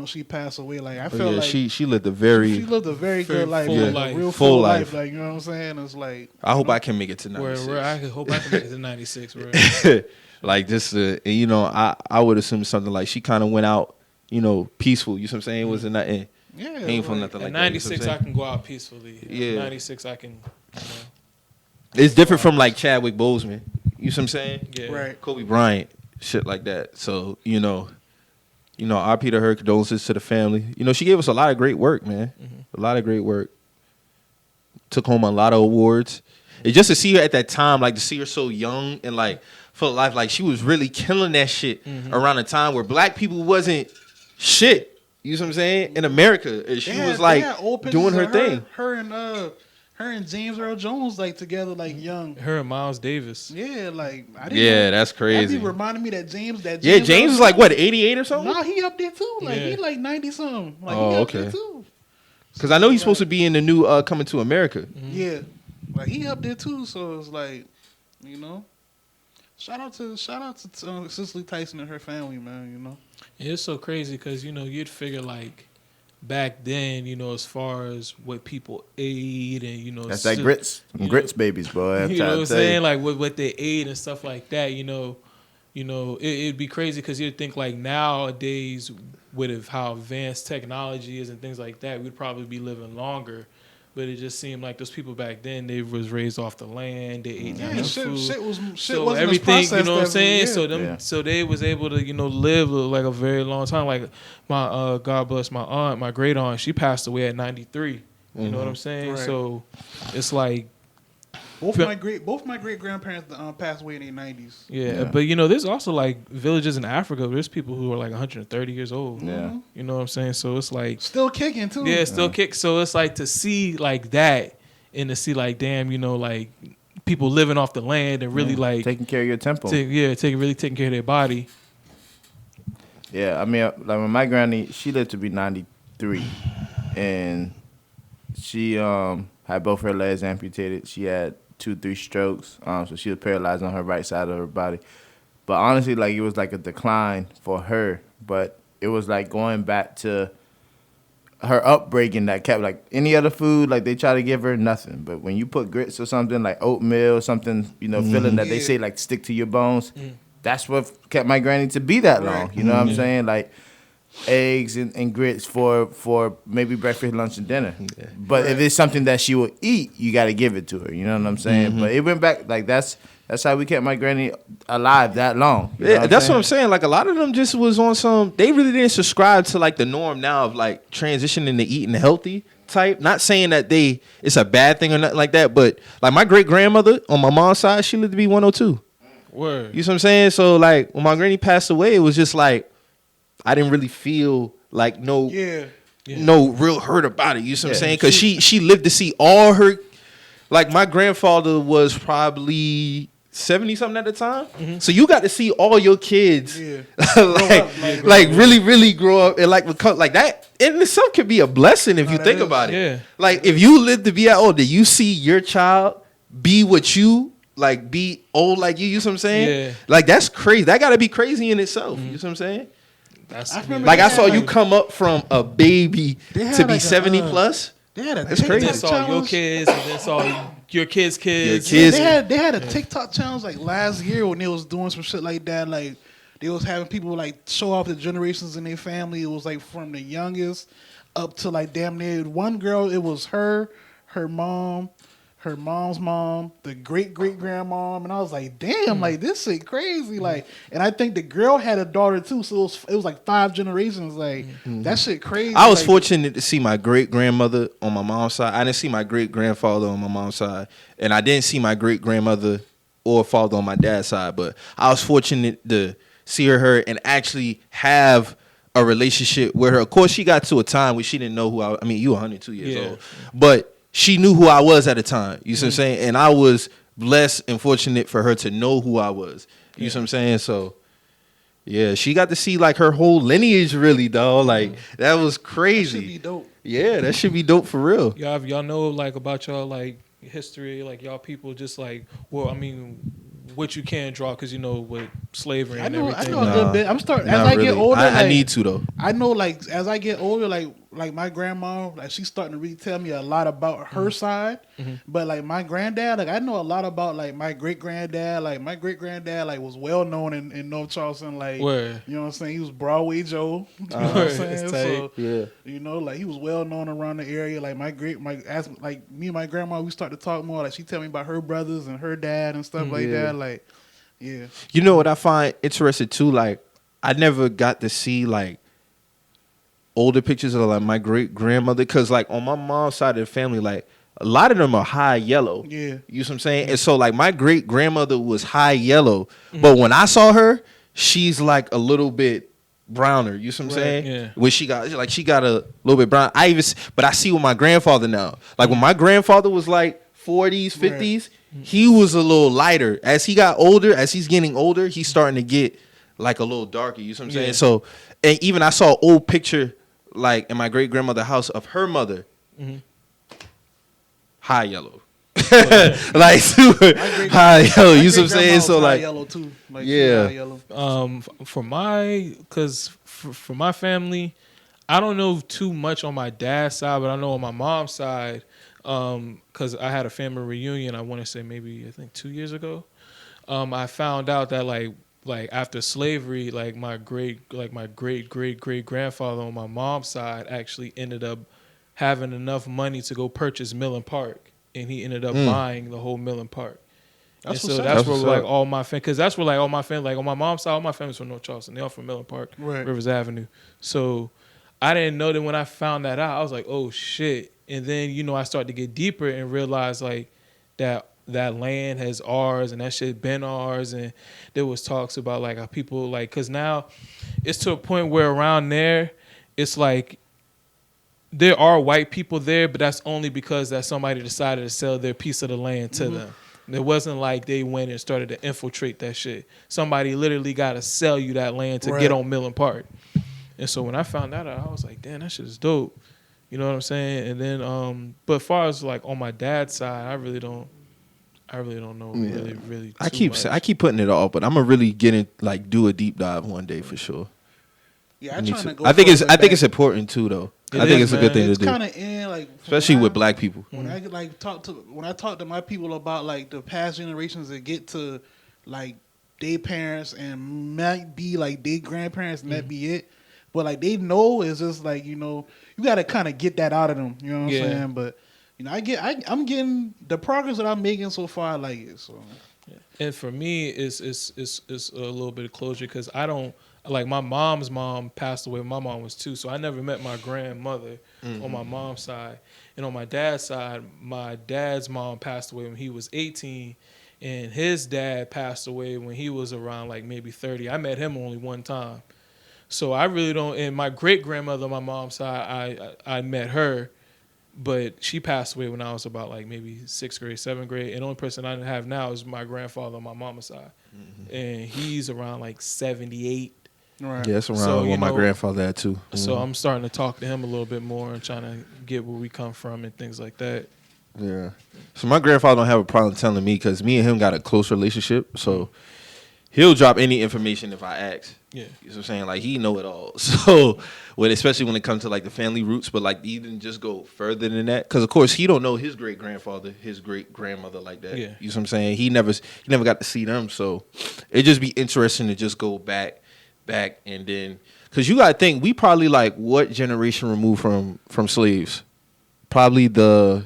she passed away. Like, I feel like she lived a very she lived a very good life, full like, life. a real Full full life. life. Like, you know what I'm saying? It's like, I hope I can make it to 96. Where I hope I can make it to 96. Where Like, just I would assume something like she kind of went out, peaceful. You know what I'm saying? It wasn't nothing yeah, painful, like, nothing at like 96 that. I can go out peacefully. Yeah. 96 I can. It's different from like Chadwick Boseman. You know what I'm saying? Yeah. right. Kobe Bryant, shit like that. So, RP to her, condolences to the family. She gave us a lot of great work, man. A lot of great work. Took home a lot of awards. And just to see her at that time, like to see her so young and like full of life, like she was really killing that shit around a time where black people wasn't shit. You know what I'm saying? In America. And she was like doing her thing. Her and James Earl Jones, like, together, like, young. Her and Miles Davis. Yeah, like, I didn't Yeah, know. that's crazy. That be reminding me that James Yeah, James was like, what, 88 or something? Nah, he up there too. Like, Yeah. he like 90 something. Like, Oh, he up okay. there too. Because I know he's supposed to be in the new Coming to America. Yeah, like, he up there too. So it's like, shout out to Cicely Tyson and her family, man. It's so crazy because you'd figure like back then, as far as what people ate and That's that grits, grits babies, boy. You know what I'm saying? Like what they ate and stuff like that. It'd be crazy because you'd think like nowadays with how advanced technology is and things like that, we'd probably be living longer. But it just seemed like those people back then, they was raised off the land, they ate Yeah, natural food. shit So wasn't everything, as processed what I'm as saying? yeah. So they was able to, live like a very long time. Like my God bless my aunt, my great aunt, she passed away at 93. You know what I'm saying? Right. So it's like both my great grandparents passed away in their 90s. yeah, but there's also like villages in Africa. There's people who are like 130 years old. Yeah. You know what I'm saying? So it's like Still kicking too. yeah, still kick. So it's like to see like that and to see like damn, like people living off the land and really like taking care of your temple. taking care of their body. Yeah, I mean, like when my granny, she lived to be 93, and she had both her legs amputated. She had 2-3 strokes, so she was paralyzed on her right side of her body. But honestly, like it was like a decline for her. But it was like going back to her upbringing that kept like any other food, like they try to give her nothing. But when you put grits or something like oatmeal or something, filling that they say like stick to your bones, that's what kept my granny to be that long. You know what I'm saying? Like eggs and grits for maybe breakfast, lunch, and dinner. Yeah. But if it's something that she will eat, you got to give it to her. You know what I'm saying? But it went back like that's how we kept my granny alive that long. Yeah, that's what I'm saying. Like a lot of them just was on some. They really didn't subscribe to like the norm now of like transitioning to eating healthy type. Not saying that it's a bad thing or nothing like that, but like my great grandmother on my mom's side, she lived to be 102. Word. You know what I'm saying? So like when my granny passed away, it was just like I didn't really feel like no real hurt about it. You know what I'm saying? Because she lived to see all her. Like my grandfather was probably 70 something at the time, so you got to see all your kids like really grow up and like become like that. In itself could be a blessing if you think about it. Yeah. Like if you live to be that old, you see your child be what you like, be old like you. You know what I'm saying? Yeah. Like that's crazy. That got to be crazy in itself. You know what I'm saying? I remember Like I saw had, you come up from a baby to be like 70 plus. They had a That's crazy. Then saw your kids, and then saw your kids' kids. Your kids. They had a TikTok challenge like last year when they was doing some shit like that. Like they was having people like show off the generations in their family. It was like from the youngest up to like damn near one girl. It was her mom, her mom's mom, the great grandmom, and I was like, damn, like this shit crazy. Like, and I think the girl had a daughter too, so it was like 5 generations. Like that shit crazy. I was like, fortunate to see my great grandmother on my mom's side. I didn't see my great grandfather on my mom's side, and I didn't see my great grandmother or father on my dad's side. But I was fortunate to see her and actually have a relationship with her. Of course, she got to a time where she didn't know who I mean, you 102 years old, but she knew who I was at the time. You see what I'm saying? And I was blessed and fortunate for her to know who I was. You see what I'm saying? So, yeah, she got to see like her whole lineage, really, dog. Like that was crazy. That should be dope. Yeah, that should be dope for real. Y'all know like about y'all like history, like y'all people just like, well, I mean, what you can draw because you know with slavery and everything. I know a good bit. I'm starting as Not I get really. older. I like, need to though. I know, like as I get older, like my grandma, like she's starting to really tell me a lot about her side. But like my granddad, like I know a lot about like my great granddad. Like my great granddad, like was well known in North Charleston. Like Word. you know what I'm saying, he was Broadway Joe. You know what I'm saying? It's So tight. Yeah. you know, like he was well known around the area. Like as like me and my grandma, we start to talk more. Like she tell me about her brothers and her dad and stuff like Yeah. that. Like yeah. You know what I find interesting too? Like I never got to see like older pictures of like my great grandmother because like on my mom's side of the family, like a lot of them are high yellow. Yeah. You know what I'm saying? And so like my great grandmother was high yellow, but when I saw her, she's like a little bit browner. You know what I'm saying? Yeah. When she got a little bit brown. But I see with my grandfather now. Like when my grandfather was like 40s, 50s, he was a little lighter. As he got older, as he's getting older, he's starting to get like a little darker. You know what I'm saying? Yeah. So, and even I saw an old picture like in my great grandmother's house of her mother, high yellow. Like super high yellow. You know what I'm saying? So like yellow too. Like yeah. high yellow. For my family, I don't know too much on my dad's side, but I know on my mom's side, because I had a family reunion. I want to say maybe I think 2 years ago. I found out that like after slavery, like my great great grandfather on my mom's side actually ended up having enough money to go purchase Millen Park, and he ended up buying the whole Millen Park. That's and so what's up. that's where That's like what's up. all my family, because that's where like all my family, like on my mom's side, all my family's from North Charleston. They all from Millen Park, Right. Rivers Avenue. So I didn't know that when I found that out, I was like, oh shit. And then, you know, I started to get deeper and realize like that land has ours and that shit been ours. And there was talks about like how people like, cause now it's to a point where around there, it's like there are white people there, but that's only because that somebody decided to sell their piece of the land to them. It wasn't like they went and started to infiltrate that shit. Somebody literally got to sell you that land to get on Millen Park. And so when I found that out, I was like, damn, that shit is dope. You know what I'm saying? And then, but as far as like on my dad's side, I really don't know really. I too keep much. putting it off, but I'm gonna really get in like do a deep dive one day for sure. Yeah, I'm Me trying too. to go. I think further it's back. important too though. It I think is, it's a good man. thing to It's do, kind of in like especially when with I- black people. When I like talk to my people about like the past generations that get to like their parents and might be like their grandparents and that be it, but like they know it's just like, you know, you got to kind of get that out of them. You know what I'm saying? But you know, I'm getting the progress that I'm making so far. I like it. So And for me, it's a little bit of closure because I don't like my mom's mom passed away. My mom was 2, so I never met my grandmother on my mom's side. And on my dad's side, my dad's mom passed away when he was 18, and his dad passed away when he was around like maybe 30. I met him only one time, so I really don't. And my great grandmother on my mom's side, I met her. But she passed away when I was about like maybe 6th grade, 7th grade. And the only person I have now is my grandfather on my mama's side. And he's around like 78. right. Yeah, it's around So, where you my know, grandfather had too. So I'm starting to talk to him a little bit more and trying to get where we come from and things like that. Yeah. So my grandfather don't have a problem telling me because me and him got a close relationship. So he'll drop any information if I ask. Yeah. You know what I'm saying? Like he know it all. So especially when it comes to like the family roots, but like even just go further than that. Because of course he don't know his great grandfather, his great grandmother like that. Yeah. You know what I'm saying? He never got to see them. So it just be interesting to just go back and then Because you gotta think, we probably like what generation removed from slaves? Probably the.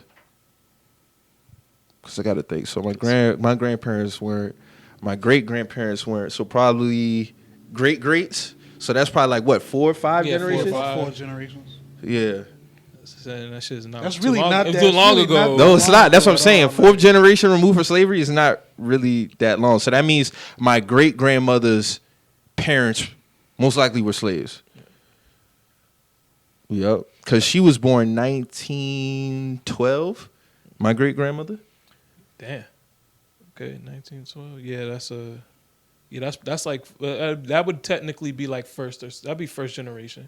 Because I gotta think. So my grandparents weren't. My great grandparents weren't. So probably great greats. So that's probably like what, 4 or 5 generations? 4 generations. Yeah. That shit's not. That's really long, not it was that too long really ago. not No, it's not. That's what I'm saying. All, 4th generation removed from slavery is not really that long. So that means my great grandmother's parents most likely were slaves. Yep. Because she was born 1912. My great grandmother. Damn. Okay, 1912. Yeah, that's like that would technically be like that'd be first generation.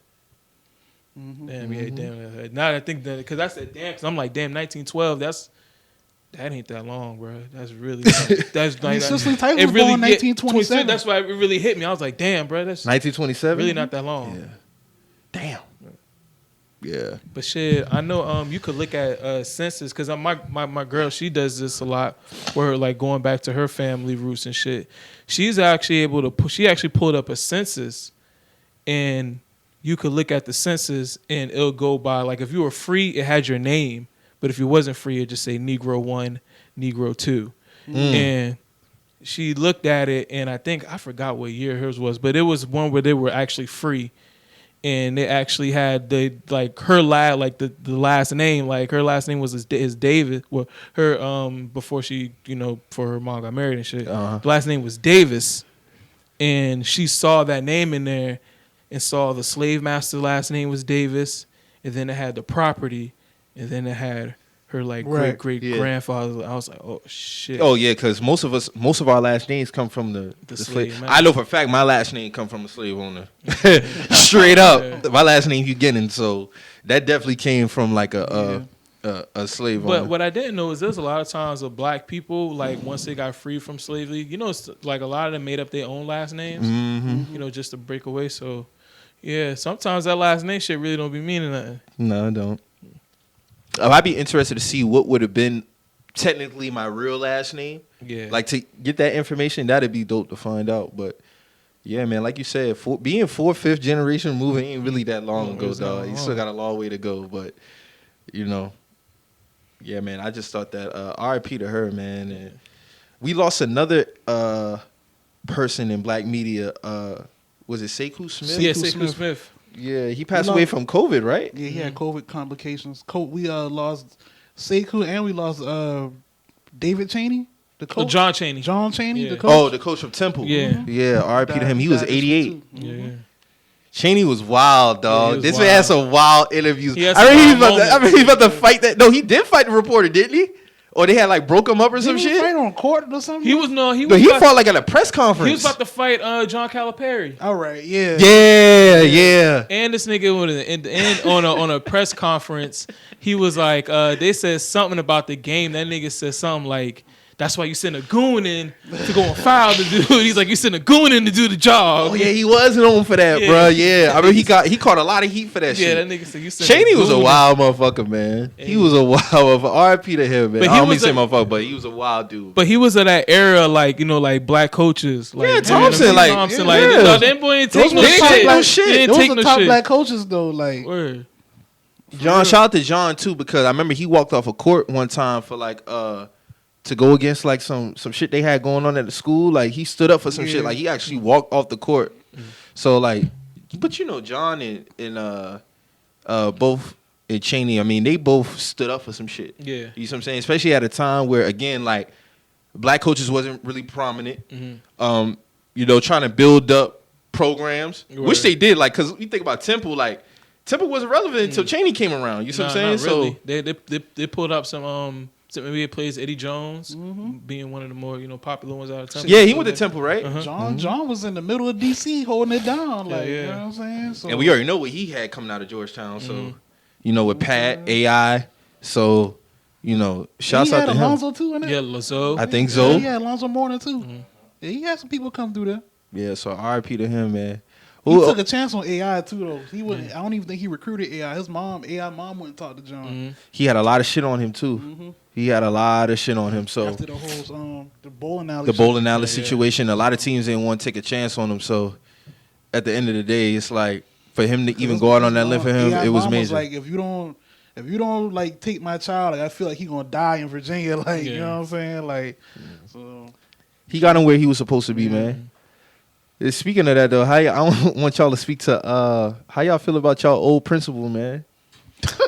Mm-hmm. Damn, yeah, damn. Now I think that because I said damn, because I'm like damn, 1912. That ain't that long, bro. That's really that's I mean, like Cicely Tyson was really born 1927. That's why it really hit me. I was like, damn, bro, that's 1927. really not that long. Yeah. Damn. Yeah. But shit, I know you could look at census because my girl, she does this a lot where like going back to her family roots and shit. She's actually able to she actually pulled up a census, and you could look at the census and it'll go by like if you were free, it had your name, but if you wasn't free, it just say Negro 1, Negro 2, and she looked at it and I forgot what year hers was, but it was one where they were actually free. And they actually had the last name, like her last name was is David. Well, her before she for her mom got married and shit. The last name was Davis, and she saw that name in there, and saw the slave master last name was Davis, and then it had the property, and then it had her like great grandfather. I was like, oh shit. Oh yeah, because most of our last names come from the slave. I know for a fact my last name come from a slave owner. Straight up, my last name Huguenin, so that definitely came from like a slave owner. But what I didn't know is there's a lot of times of black people like once they got free from slavery, it's like a lot of them made up their own last names, just to break away. So yeah, sometimes that last name shit really don't be meaning nothing. No, I don't. I'd be interested to see what would have been technically my real last name. Yeah. Like to get that information, that'd be dope to find out. But yeah, man, like you said, being 4th, 5th generation moving ain't really that long ago, dog. You still got a long way to go. But, yeah, man, I just thought that RIP to her, man. And we lost another person in black media. Was it Sekou Smith? Yeah, Sekou Smith. Yeah, he passed away from COVID, right? Yeah, he had COVID complications. We lost Sekou and we lost David Chaney, the coach. John Chaney. John Chaney, the coach. Oh, the coach from Temple. Yeah. Yeah, RIP to him. He was 88. Yeah. Chaney was wild, dog. This man wild. had some wild interviews. I mean, he's about to fight that. No, he did fight the reporter, didn't he? Or they had like broke him up or some shit. Fight on court or something. He fought like at a press conference. He was about to fight John Calipari. All right, yeah. Yeah. And this nigga on a press conference, he was like, they said something about the game. That nigga said something like, that's why you send a goon in to go and foul the dude. He's like, you send a goon in to do the job. Oh yeah, he was known for that, bro. Yeah, I mean he caught a lot of heat for that shit. Yeah, that nigga said you send. Chaney was a wild motherfucker, man. He was a wild motherfucker. RIP to him, man. I don't mean to say motherfucker, but he was a wild dude. But he was of that era, like like black coaches, like Thompson, them boy ain't take no shit. Those are top black coaches though, like. Word. John, shout out to John too, because I remember he walked off a court one time for like to go against like some shit they had going on at the school. Like he stood up for some shit. Like he actually walked off the court. So like, but John and both and Chaney, I mean, they both stood up for some shit. Yeah. You know what I'm saying? Especially at a time where again, like black coaches wasn't really prominent. Trying to build up programs, which they did. Like, cause you think about Temple, like Temple wasn't relevant until Chaney came around. You know what I'm saying? Really. So they pulled up some maybe it plays Eddie Jones, being one of the more popular ones out of Temple. Yeah, he went to Temple, right? John was in the middle of DC holding it down, like you know what I'm saying. So, and we already know what he had coming out of Georgetown. So with Pat AI, so shouts out to him. Alonzo too in it. Yeah, Lazo. I think so. Yeah, Alonzo Mourning too. Yeah, he had some people come through there. Yeah, so RIP to him, man. He took a chance on AI too, though. He wouldn't. I don't even think he recruited AI. His mom, AI mom, wouldn't talk to John. He had a lot of shit on him too. He had a lot of shit on him. So after the whole the bowling alley, situation, a lot of teams didn't want to take a chance on him. So at the end of the day, it's like for him to even go out on that limb for him, it was major. Like if you don't like take my child, like I feel like he gonna die in Virginia. Like you know what I'm saying? Like so he got him where he was supposed to be, man. Speaking of that though, I want y'all to speak to how y'all feel about y'all old principal, man.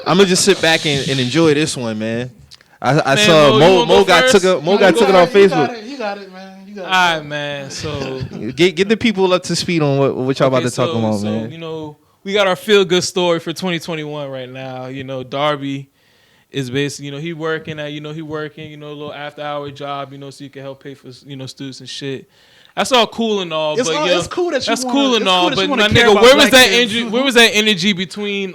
I'm gonna just sit back and enjoy this one, man. I saw Mo got took it on Facebook. You got it, man. All right, man. So get the people up to speed on what y'all about to talk about, man. You know, we got our feel good story for 2021 right now. You know, Darby is basically, he working at, a little after hour job, so you can help pay for, students and shit. That's all cool and all, it's cool that you that's cool and all, but my nigga, where was that energy between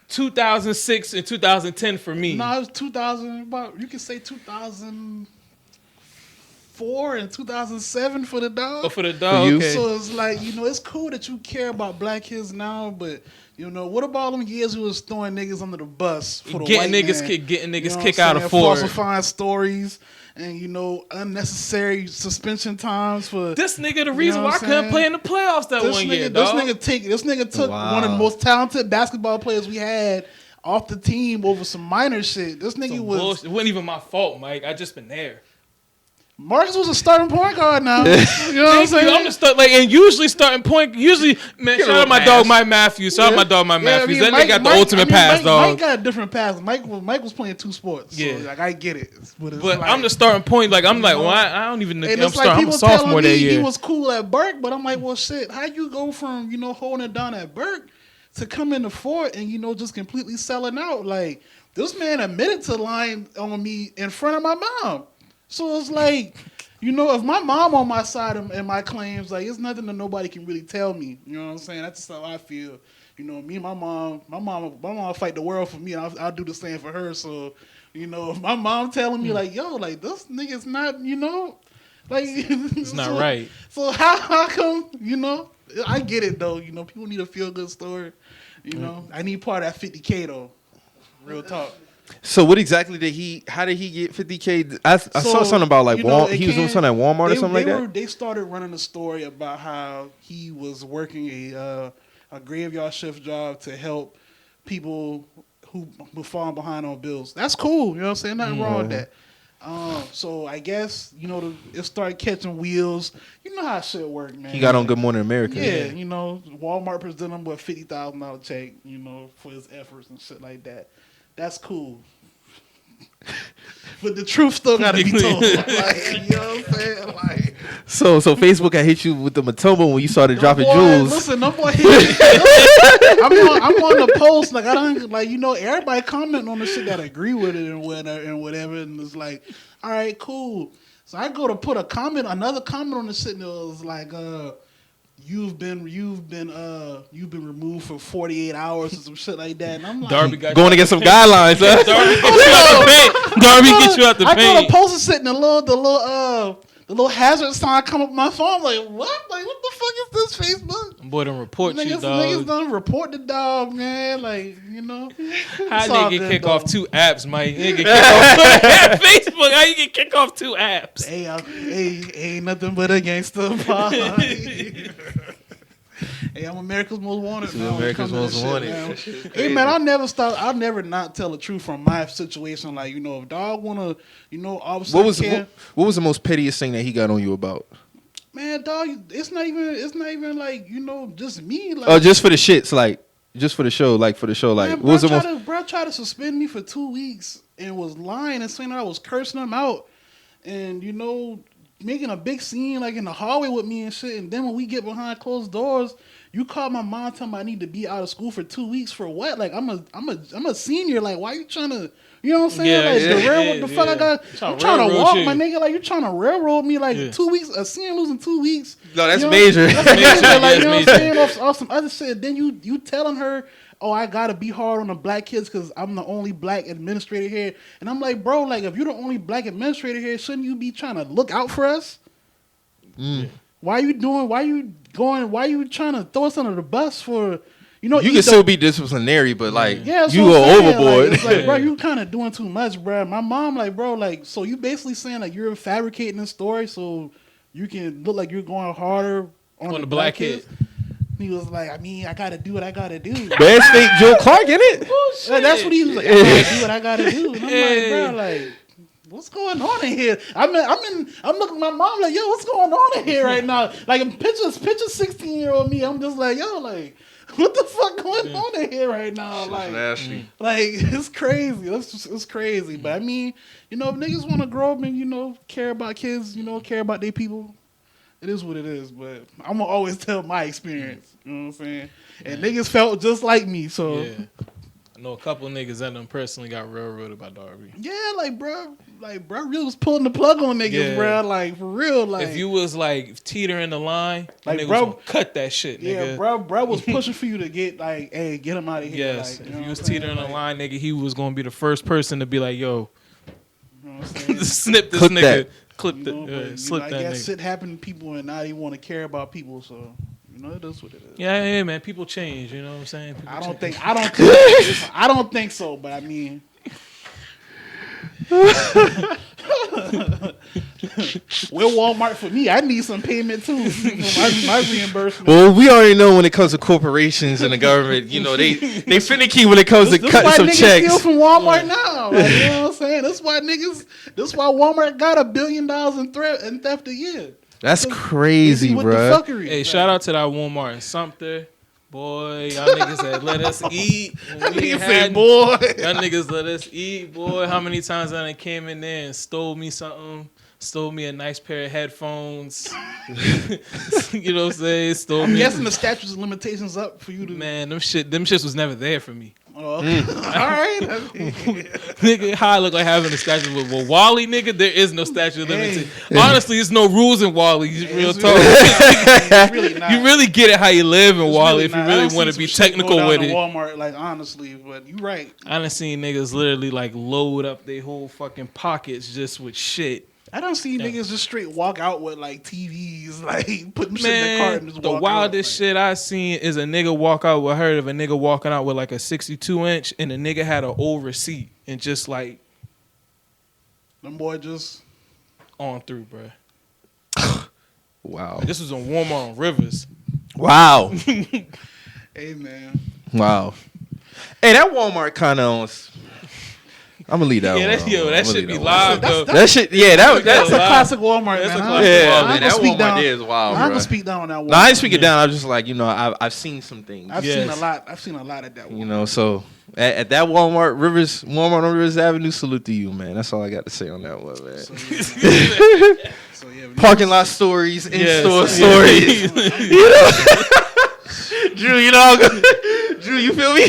2006 and 2010 for me? No, it was 2000. You can say 2004 and 2007 for the dog. Oh, for the dog. Okay. So it's like it's cool that you care about black kids now, but what about them years we was throwing niggas under the bus for the getting white niggas man? Getting niggas kicked out of Ford, falsifying stories. And unnecessary suspension times for this nigga. The reason why I couldn't play in the playoffs that one year, dog. This nigga took one of the most talented basketball players we had off the team over some minor shit. This nigga bullshit. It wasn't even my fault, Mike. I just been there. Marcus was a starting point guard now. You know what I'm saying? I'm the and usually starting point. Usually, man, shout out my dog Mike Matthews. Shout out my dog Mike Matthews. That nigga got the ultimate pass, dog. Mike got a different pass. Mike was playing two sports. So, I get it. But I'm the starting point. Like, I'm like, well, I don't even. I'm I'm a sophomore that year. He was cool at Burke, but I'm like, well, shit. How you go from holding it down at Burke to come into Fort and just completely selling out? Like, this man admitted to lying on me in front of my mom. So it's like. If my mom on my side and my claims, like, it's nothing that nobody can really tell me. You know what I'm saying? That's just how I feel. Me and my mom fight the world for me, and I'll do the same for her. So, if my mom telling me, like, yo, like, this nigga's not, like... It's not right. So how come, I get it, though. People need a feel-good story. I need part of that 50K, though. Real talk. So what exactly how did he get 50K? I saw something about like he was doing something at Walmart or something like that. They started running a story about how he was working a graveyard shift job to help people who were falling behind on bills. That's cool. You know what I'm saying? Nothing wrong with that. So I guess, it started catching wheels. You know how shit work, man. He got on Good Morning America. Yeah, Walmart presented him with a $50,000 check, for his efforts and shit like that. That's cool. But the truth still gotta be told. Like, you know what I'm saying? Like, so Facebook had hit you with the Matumbo when you started dropping jewels. Listen, no boy hit me. I'm on the post, like, I don't, like, everybody commenting on the shit that agree with it and whatever, and it's like, all right, cool. So I go to put another comment on the shit, and it was like, You've been removed for 48 hours or some shit like that. And I'm like, Darby got going to get some guidelines, huh? Darby get you out the paint. I go to post it sitting the little hazard sign come up my phone. I'm like, what? Like, what the fuck is this, Facebook? Boy, done report you, dog. Niggas done report the dog, man. Like, How they get kicked off 2 apps, Mike? They get kicked off Facebook. How you get kicked off 2 apps? Hey, ain't nothing but a gangster party. Hey, I'm America's Most Wanted, man. America's Most Wanted. Hey, man, I'll never not tell the truth from my situation. Like, if dog wanna, all of a sudden what was the most pettiest thing that he got on you about? Man, dog, it's not even like, just me. Like, just for the shits, like, just for the show, like, man, what was the most? Bro tried to suspend me for 2 weeks and was lying and saying that I was cursing him out and, making a big scene, like, in the hallway with me and shit. And then when we get behind closed doors, you call my mom, tell me I need to be out of school for 2 weeks for what? Like, I'm a senior. Like, why you trying to, you know what I'm saying? What the fuck I got? I'm trying to walk, my nigga. Like, you trying to railroad me? Like, 2 weeks, a senior losing 2 weeks. No, that's major. That's major. Like, you know what I'm saying? Off some other shit. Then you telling her, oh, I gotta be hard on the black kids because I'm the only black administrator here. And I'm like, bro, like, if you're the only black administrator here, shouldn't you be trying to look out for us? Why you trying to throw us under the bus for, you can still be disciplinary, but like, you go overboard. Like, it's like, bro, you kind of doing too much, bro. My mom, like, bro, like, so you basically saying like you're fabricating this story so you can look like you're going harder on the black kids? He was like, I mean, I gotta do what I gotta do. Man, State Joe Clark in it. Like, that's what he was like. I gotta do what I gotta do. And I'm like, bro, like, what's going on in here? I'm looking at my mom like, yo, what's going on in here right now? Like, in pictures 16-year-old me. I'm just like, yo, like, what the fuck going on in here right now? Like, it's crazy. It's crazy. But I mean, you know, if niggas want to grow up and, you know, care about kids, you know, care about their people, it is what it is. But I'm gonna always tell my experience. You know what I'm saying? And niggas felt just like me. So Yeah. I know a couple of niggas that done personally got railroaded by Darby. yeah, like bro really was pulling the plug on niggas, Yeah. bro. Like for real, like If you was like teetering the line, Like, like, niggas bro- gonna cut that shit, nigga. yeah, bro was pushing for you to get like, hey, get him out of here. Yes, Like, if know you was what I'm saying? teetering the Like, line, nigga, he was gonna be the first person to be like, yo, you know what I'm saying? snip this Clip nigga, that. clip You the, know, but, slip I that guess nigga. shit happened to people and now they want to care about people. So you know, it is what it is. Yeah, man, people change. You know what I'm saying? People I don't change. think I don't think so. But I mean. Where Walmart for me? I need some payment too. my reimbursement. Well, we already know when it comes to corporations and the government, you know, they finicky when it comes to This cutting why some niggas checks. steal from Walmart now. Like, you know what I'm saying? That's why Walmart got $1 billion in theft a year. That's They crazy, see what bro. the fuckery. Hey, Like, shout out to that Walmart in Sumter. Boy, y'all niggas had let us eat. That when we nigga had- said, boy. Y'all niggas let us eat, boy. How many times I done came in there and stole me something? Stole me a nice pair of headphones. You know what I'm saying? Stole I'm me. guessing the statutes of limitations up for you to. Man, them shits was never there for me. Oh, okay. All right. Nigga, how I look like having a statue of well, Wally, nigga, there is no statute of Hey. limitations. Honestly, there's no rules in Wally. Real It's talk. it's really not. You really get it how you live in It's Wally if you not. I really done want to seen be some shit technical go down with to it. Walmart, like honestly, but you right. I done seen niggas literally like load up their whole fucking pockets just with shit. I don't see niggas just straight walk out with like TVs, like put them shit in the cart Man, and just the walk wildest out. shit I seen is a nigga walk out with her of a nigga walking out with like a 62-inch and the nigga had an old receipt and just like Them boy just on through, bruh. Wow. This was on Walmart on Rivers. Wow. hey man. Wow. Hey, that Walmart kind of. I'm gonna leave that Yeah, one. that, yo, that I'ma shit leave be one. live though. That shit, yeah, that's That's a Wow. classic Walmart, That's man. a I- classic yeah, Walmart. man, that speak Walmart down- there is wild, I'm gonna bro. speak down on that Walmart. No, I didn't speak it down. I was just like, you know, I've seen some things, I've Yes. seen a lot. I've seen a lot of that. you Walmart. know. So at that Walmart on Rivers Avenue, salute to you, man. That's all I got to say on that one, man. So yeah, Parking lot stories, in-store Yes. stories. You know, Drew, you know, Drew, you feel me?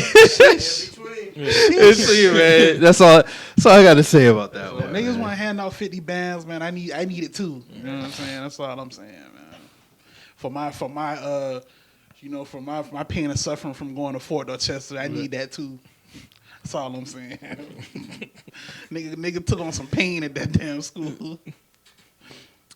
It's you, man. That's all I got to say about that one. niggas man. want to hand out 50 bands, man. I need it too. You know what I'm saying? That's all I'm saying, man. For my you know, for my pain and suffering from going to Fort Dorchester, I need that too. That's all I'm saying. nigga took on some pain at that damn school.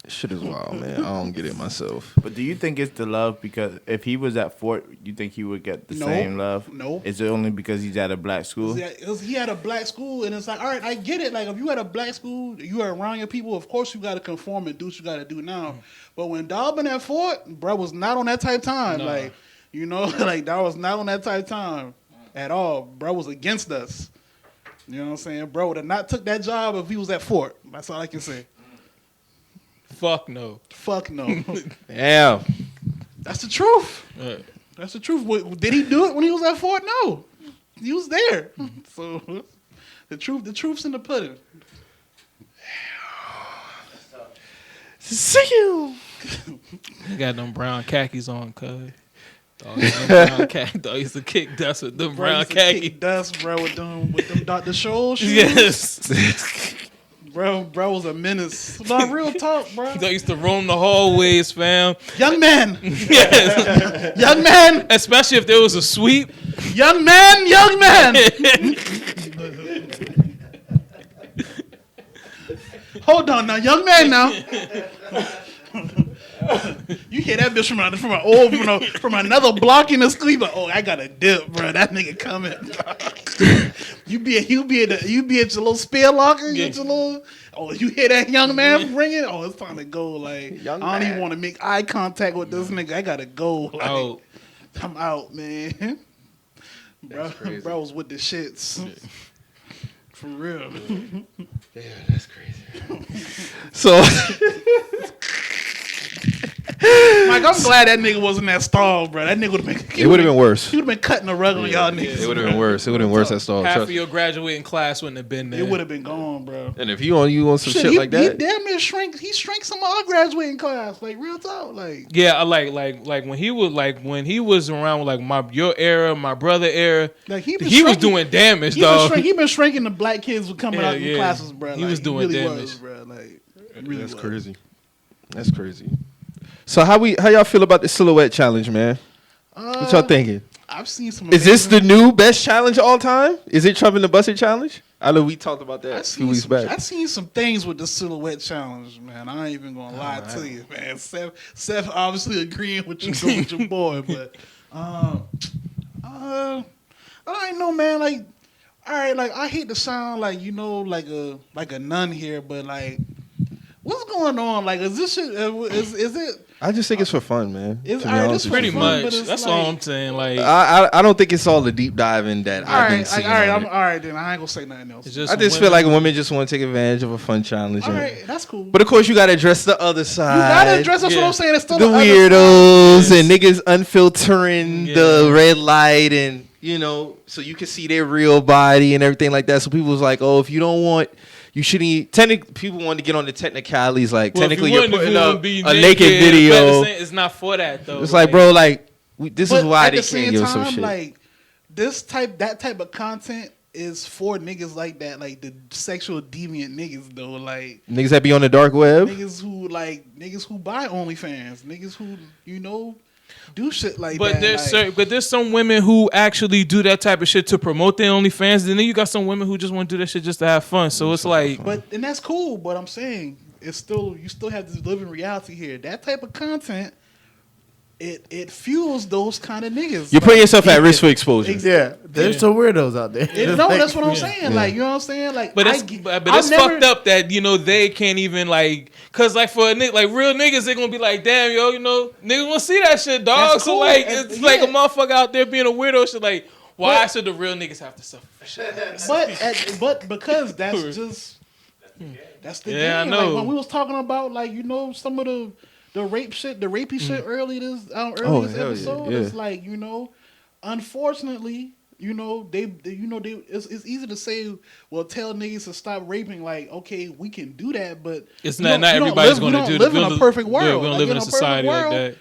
Shit is wild, man. I don't get it myself. But do you think it's the love? Because if he was at Fort, you think he would get the No. same love? No. Is it only because he's at a black school? He had a black school, and it's like, all right, I get it. Like, if you had a black school, you are around your people, of course you got to conform and do what you got to do now. But when Dawg been at Fort, bro was not on that type time. Nah. Like, you know, like, Dawg was not on that type time at all. Bro was against us. You know what I'm saying? Bro would have not took that job if he was at Fort. That's all I can say. Fuck no. Fuck no. Yeah. That's the truth. Right. That's the truth. Did he do it when he was at Fort? No. He was there. So the truth's in the pudding. See you. He got them brown khakis on, cuz. Dog used to kick dust with them Bro brown used to khakis. kick dust, bro, with them Dr. Scholl shoes. Yes. Bro was a menace. No, real talk, bro. Dog used to roam the hallways, fam. Young man. Yes. Young man. Especially if there was a sweep. Young man. Young man. Hold on now. Young man now. You hear that bitch from another block in the school. You like, oh, I got a dip, bro. That nigga coming. you be at your little spare locker. Yeah. Get your little. Oh, you hear that young man ringing? Oh, it's time to go. Like, Young I don't man. even want to make eye contact with this nigga. I gotta go. Like, Oh, I'm out, man. That's crazy. Bro was with the shits. For real. Yeah, that's crazy. So, Mike, I'm glad that nigga wasn't that stall, bro. That nigga would have been. it would have been worse. He would have been cutting the rug on y'all niggas. It would have been worse. It would have been worse at stall. Half of your graduating class wouldn't have been there. It would have been gone, bro. And if you on some shit like He that, damn near shrank. He shrank some of our graduating class. Like real talk. Like Yeah, I like when he was around with like your era, my brother era. Like he was doing damage, dog. He been shrinking the black kids who coming out in Yeah. classes, bro. He like, was doing really damage. was, bro. Like really that's was. crazy. That's crazy. So how y'all feel about the silhouette challenge, man? What y'all thinking? I've seen some. Is this the new best challenge of all time? Is it Trump and the Busted challenge? I know we talked about that a few weeks back. I seen some things with the silhouette challenge, man. I ain't even gonna lie to you, man. Seth obviously agreeing with you, with your boy, but I don't know, man. Like, all right, like I hate to sound like like a nun here, but like, what's going on? Like, is this shit? Is it? I just think it's for fun, man. It's to be all right, honest it's with Pretty you. fun, much. but it's That's like- all I'm saying. Like, I don't think it's all the deep dive in that All I've been right, seeing. all right, on all it. right. Then I ain't gonna say nothing else. it's just I some just feel women- like women just want to take advantage of a fun challenge. All and- right, that's cool. But of course, you got to address the other side. You gotta address. That's what Yeah. I'm saying. It's still the other weirdos side. and niggas unfiltering the red light, and so you can see their real body and everything like that. So people was like, oh, if you don't want, you shouldn't. People want to get on the technicalities, like Well, if technically you you're want putting to up be a naked but video. at the same- it's not for that though. It's like, bro, like this is But why at they the can't same give us some time, shit. like that type of content is for niggas like that, like the sexual deviant niggas though, like Niggas that be on the dark web. niggas who buy OnlyFans, niggas who do shit like But that. there's some women who actually do that type of shit to promote their OnlyFans. And then you got some women who just want to do that shit just to have fun. So it's like, and that's cool. But I'm saying you still have to live in reality here. That type of content, it fuels those kind of niggas. You're putting yourself at risk for exposure. Yeah, there's some weirdos out there. That's what I'm saying. Like, you know what I'm saying? Like, but it's fucked up that they can't even like, cause like for a nigga, like real niggas, they gonna be like, damn, yo, niggas wanna see that shit, dog. That's So cool. like, And- it's like a motherfucker out there being a weirdo. Shit, like, why should the real niggas have to suffer for shit? But because that's the game. Yeah, I know. Like when we was talking about like some of the rapey shit early this hell episode, yeah. it's like unfortunately. It's easy to say, well, tell niggas to stop raping. Like, okay, we can do that, but It's not everybody's gonna do. We don't live in a perfect world. Yeah, we don't live in a perfect society world, like that.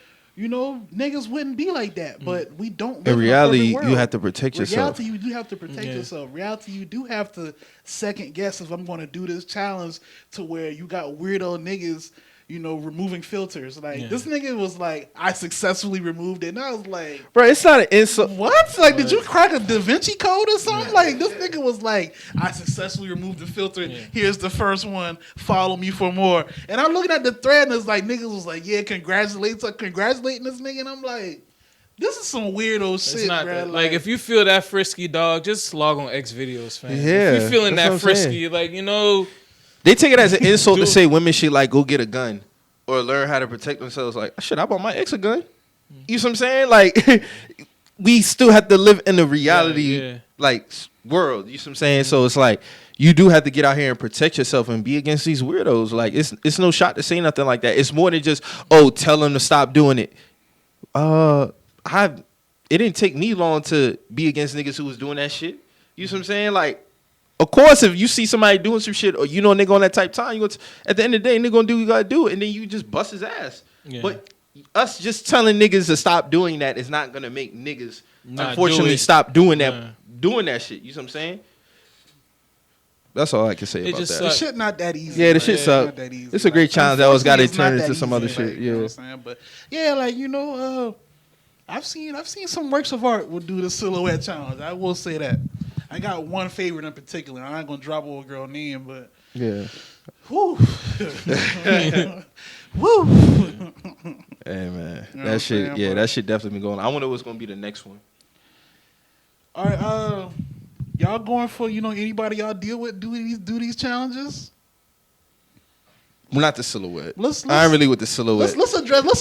Niggas wouldn't be like that, but we don't. Live In reality, in a perfect world. you have to protect yourself. Reality, you do have to protect yourself. Reality, you do have to second guess if I'm going to do this challenge to where you got weirdo niggas, removing filters. Like this nigga was like, I successfully removed it, and I was like, Bro, it's not an insult. what? Like, did you crack a Da Vinci Code or something? Like, this nigga was like, I successfully removed the filter. Here's the first one. Follow me for more. And I'm looking at the thread, and it's like, niggas was like, yeah, congratulating this nigga. And I'm like, this is some weirdo It's shit, not bro. that. Like, if you feel that frisky, dog, just log on X videos, fam. Yeah, if you feeling that's that what I'm saying. frisky, like, They take it as an insult to Dude. say women should like go get a gun or learn how to protect themselves. Like, shit, I bought my ex a gun. You see what I'm saying? Like, we still have to live in the reality world. You see what I'm saying? So it's like you do have to get out here and protect yourself and be against these weirdos. Like, it's no shot to say nothing like that. It's more than just, tell them to stop doing it. It didn't take me long to be against niggas who was doing that shit. You see what I'm saying? Like, of course, if you see somebody doing some shit or nigga on that type of time, at the end of the day, nigga gonna do what you gotta do, and then you just bust his ass. Yeah. But us just telling niggas to stop doing that is not gonna make niggas Not unfortunately do it. stop doing that Yeah. doing that shit. You see what I'm saying? That's all I can say It about just that. the sucks. shit not that easy. Yeah, the like, shit it's suck. not that easy. It's a great challenge. That always got to Unfortunately, turn it's into not that some other easy, shit. like, you know what Yeah. I'm saying? But yeah, like I've seen some works of art will do the silhouette challenge. I will say that. I got one favorite in particular. I'm not gonna drop a girl name, but Yeah. whoo, woo. Hey man, You know what I'm that shit. saying? Yeah, But- that shit definitely been going. I wonder what's gonna be the next one. All right, y'all going for anybody y'all deal with do these challenges? Well, not the silhouette. Let's- I ain't really with the silhouette. Let's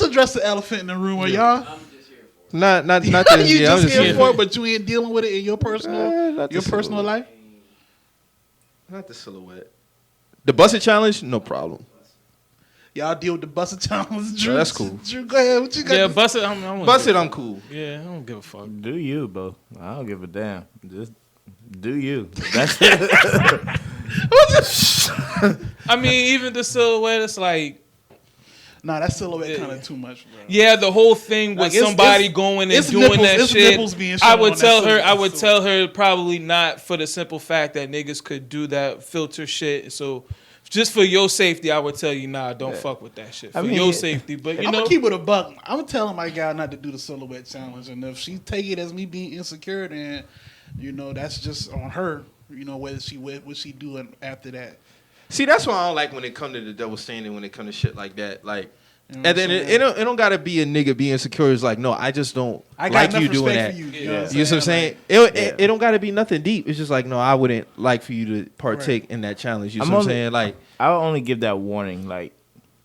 address the elephant in the room, y'all. I'm just here Not you the, just I'm here for it, but you ain't dealing with it in your personal silhouette. life. Not the silhouette. The busted challenge, no problem. Y'all deal with the busted challenge. Drew, that's cool. Drew, go ahead. What you got? Yeah, busted. I'm Busted, I'm cool. Yeah, I don't give a fuck. Do you, bro? I don't give a damn. Just do you. That's I mean, even the silhouette, it's like. Nah, that silhouette kind of too much, bro. Yeah, the whole thing with Like, it's- somebody it's- going and it's doing nipples- that it's shit. nipples being I shown would on tell that her. silhouette, I would so- tell her probably not for the simple fact that niggas could do that filter shit. So. Just for your safety, I would tell you, nah, don't fuck with that shit. For your safety, but you I'm know, gonna keep it a buck. I'm telling my gal not to do the silhouette challenge, and if she take it as me being insecure, then you know that's just on her. You know what she doing after that. See, that's why I don't like when it come to the double standard. When it come to shit like that, like. You know And then it don't gotta be a nigga being insecure. It's like, no, I just don't I got like enough you doing respect that. for you. You know what I'm saying? It don't gotta be nothing deep. It's just like, no, I wouldn't like for you to partake in that challenge. You know what I'm saying? Like, I'll only give that warning, like,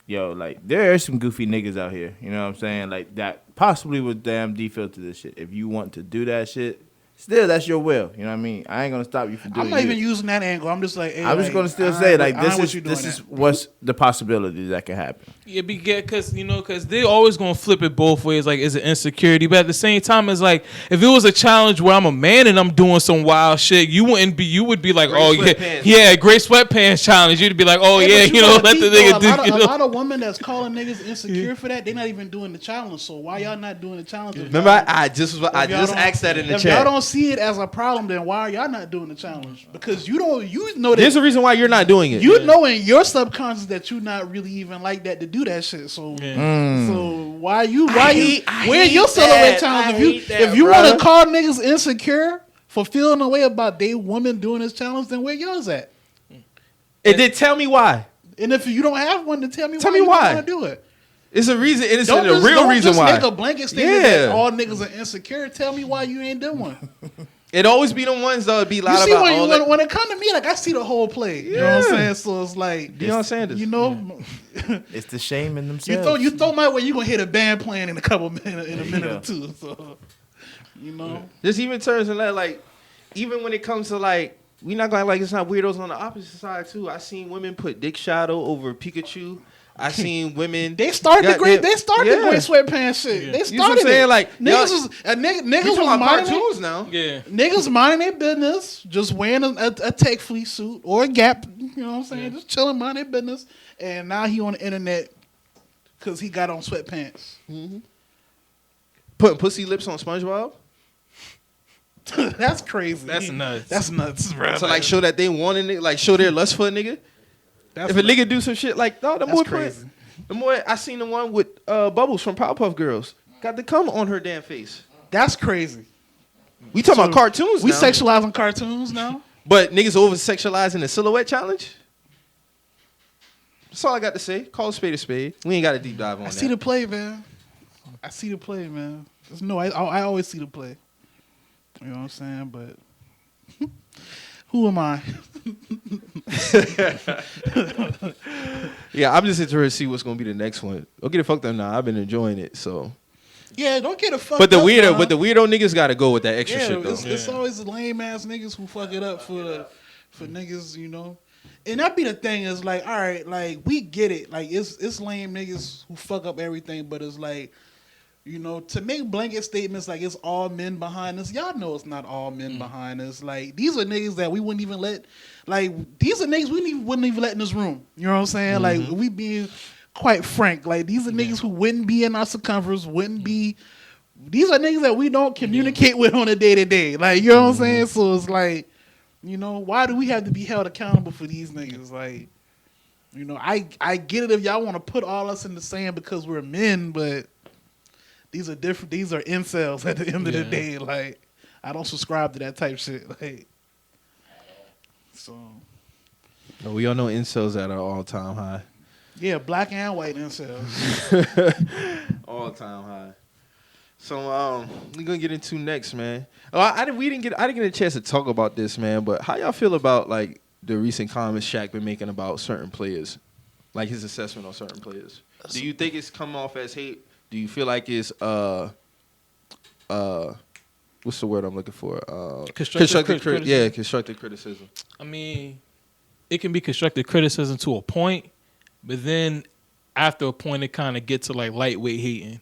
yo, like, there are some goofy niggas out here, you know what I'm saying? Like, that possibly would damn defilter this shit. If you want to do that shit, still, that's your will, you know what I mean? I ain't gonna stop you from doing it. I'm not even using that angle. I'm just like, hey, I'm just gonna still say, like, this is what's the possibility that can happen. yeah, because they always gonna flip it both ways. Like, is it insecurity? But at the same time, it's like if it was a challenge where I'm a man and I'm doing some wild shit, you would be like, Gray oh sweatpants. yeah, great sweatpants challenge. You'd be like, oh yeah, but let gotta the think, nigga though, do. A lot of women that's calling niggas insecure for that, they not even doing the challenge. So why y'all not doing the challenge? remember, I just If y'all don't- asked that in the if chat. y'all don't see it as a problem, then why are y'all not doing the challenge? Because you know There's that a reason why you're not doing it. you know in your subconscious that you're not really even like that to do that shit. So so why where your silhouette challenge? If you want to call niggas insecure for feeling a way about they woman doing this challenge, then where yours at? And then tell me why. And if you don't have one, then tell me Tell why me you why. don't want to do it. It's a reason. It's Don't a real reason just why. make a blanket statement Yeah. that all niggas are insecure. Tell me why you ain't done one. It always be the ones that be You loud see, about all that. when it come to me, like I see the whole play. You know what I'm saying? So it's like Deion Sanders. You know, It's the shame in themselves. you throw my way, you gonna hit a band playing in a minute or two. So you know, Just even turns in that, like, even when it comes to like, we not gonna like it's not weirdos on the opposite side too. I seen women put Dick Shadow over Pikachu. I seen women. they started the great. goddamn- They started Yeah. the great sweatpants shit. They You see what I'm started saying? it. Like, niggas y'all- was niggas We was talking about minding cartoons now. Yeah. niggas minding their business, just wearing a Tech Fleet suit or a Gap. You know what I'm saying? Just chilling, minding their business. And now he on the internet because he got on sweatpants. Putting pussy lips on SpongeBob. That's crazy. That's nuts. That's nuts, bro. To like show that they wanted it, like show their lust for a nigga. That's If a nigga do some shit like, no, the That's more crazy. The more I seen the one with Bubbles from Powerpuff Girls got the cum on her damn face. That's crazy. We talking So, about cartoons We now, sexualizing cartoons now. but niggas over sexualizing the silhouette challenge. That's all I got to say. Call a spade a spade. We ain't got a deep dive on I that. see the play, man. I see the play, man. I always see the play. You know what I'm saying? But who am I? Yeah, I'm just interested to see what's gonna be the next one. Don't get it fucked up now. I've been enjoying it, so. Yeah, don't get a fuck. But the up, weirdo, man. but the weirdo niggas got to go with that extra yeah, shit though. it's always the lame ass niggas who fuck it up for niggas, you know. And that be the thing is like, all right, like we get it, like it's lame niggas who fuck up everything, but it's like, you know, to make blanket statements like it's all men behind us, y'all know it's not all men behind us. Like these are niggas that we wouldn't even let, like these are niggas we wouldn't even let in this room. You know what I'm saying? Like we being quite frank, like these are niggas who wouldn't be in our circumference, wouldn't be. These are niggas that we don't communicate with on a day to day. Like, you know what I'm saying? So it's like, you know, why do we have to be held accountable for these niggas? Like, you know, I get it if y'all want to put all us in the sand because we're men, but these are different. These are incels at the end of the day. Like, I don't subscribe to that type shit. Like, so. We all know incels at our all-time high. Yeah, black and white incels. All-time high. So we're gonna get into next, man. I didn't get a chance to talk about this, man. But how y'all feel about like the recent comments Shaq been making about certain players, like his assessment on certain players? Do you think it's come off as hate? Do you feel like it's what's the word I'm looking for? Constructive criticism. Yeah, constructive criticism. I mean, it can be constructive criticism to a point, but then after a point, it kind of gets to like lightweight hating.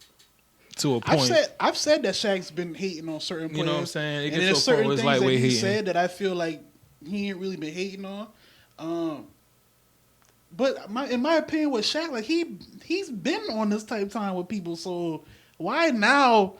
To a point. I've said that Shaq's been hating on certain players. You know what I'm saying? It and gets there's to a point certain where it's things that lightweight he hating. said that I feel like he ain't really been hating on. But in my opinion, with Shaq, like he's been on this type of time with people. So why now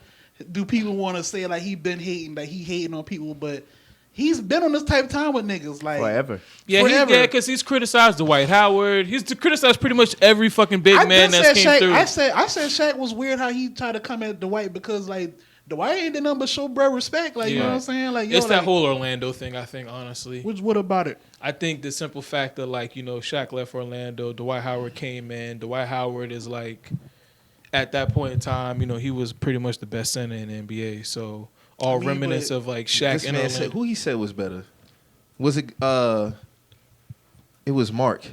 do people want to say like he been hating, like he hating on people? But he's been on this type of time with niggas like forever. Yeah, because he's criticized Dwight Howard. He's criticized pretty much every fucking big man that's came Shaq, through. I said Shaq was weird how he tried to come at Dwight because like Dwight ain't did nothing but show bro respect. Like you know what I'm saying? Like it's that whole Orlando thing. I think honestly. What about it? I think the simple fact that like Shaq left for Orlando, Dwight Howard came in. Dwight Howard is like at that point in time, he was pretty much the best center in the NBA. So. All remnants of like Shaq and Orlando. Who he said was better? Was it? It was Mark.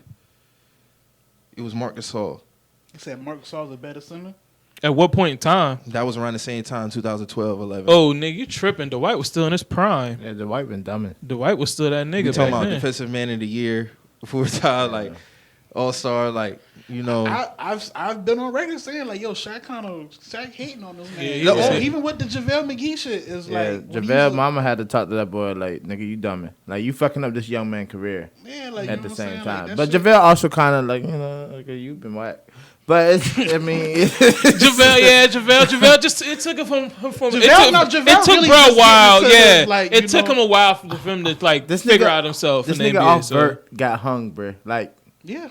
It was Marc Gasol. He said Marc Gasol's a better center. At what point in time? That was around the same time, 2012, 11. Oh, nigga, you tripping? Dwight was still in his prime. Yeah, Dwight been dumbing. Dwight was still that nigga. You talking back about then. defensive man of the year, full time, like all-star, like I've been on record saying like, yo, Shaq hating on this man. Yeah, even with the JaVale McGee shit is like JaVale mama had to talk to that boy like, nigga, you dumbing. Like you fucking up this young man's career. Yeah, like at the same time. Like, but JaVale also kind of like, okay, you've been whack. But I mean, JaVale just it took him from JaVale it took really bro a while. Yeah, like, it took him a while for him to like figure out himself. This in the nigga NBA, off so. Bert got hung, bro. Like yeah.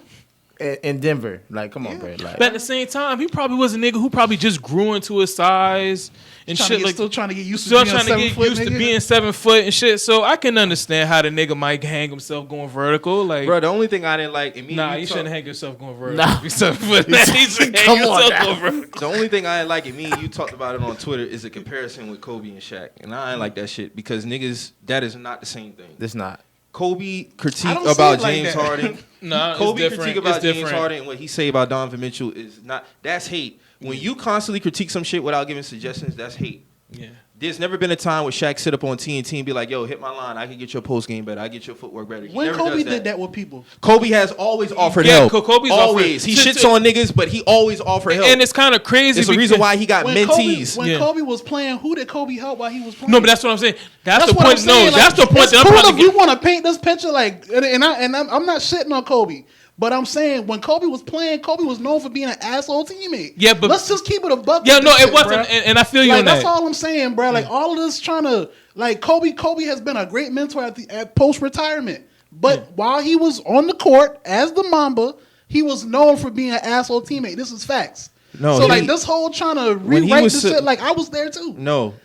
In Denver, like, come on, bro. Like, but at the same time, he probably was a nigga who probably just grew into his size and shit. Like still trying to get used to being 7 foot and shit. So I can understand how the nigga might hang himself going vertical. Like, bro, the only thing I didn't like, you shouldn't hang yourself going vertical. Be 7 foot. Come on, the only thing I didn't like, and you talked about it on Twitter, is a comparison with Kobe and Shaq, and I ain't like that shit because niggas, that is not the same thing. It's not. Kobe critique about James like Harden. Nah, Kobe critique about James Harden and what he say about Donovan Mitchell is not. That's hate. When you constantly critique some shit without giving suggestions, that's hate. Yeah. There's never been a time where Shaq sit up on TNT and be like, yo, hit my line. I can get your post game better. I get your footwork better. When Kobe did that with people. Kobe has always offered help. Kobe's always. He shits on niggas, but he always offered help. And it's kind of crazy. It's the reason why he got mentees. When Kobe was playing, who did Kobe help while he was playing? No, but that's what I'm saying. That's the what point. I'm saying. No, that's the point. It's cool if you want to paint this picture, like, and I'm not shitting on Kobe. But I'm saying when Kobe was playing, Kobe was known for being an asshole teammate. Yeah, but let's just keep it a buck. Yeah, no, it wasn't, and I feel you on that. That's all I'm saying, bro. Like all of this trying to like Kobe has been a great mentor at post retirement. But while he was on the court as the Mamba, he was known for being an asshole teammate. This is facts. No, so like this whole trying to rewrite this shit, like I was there too. No,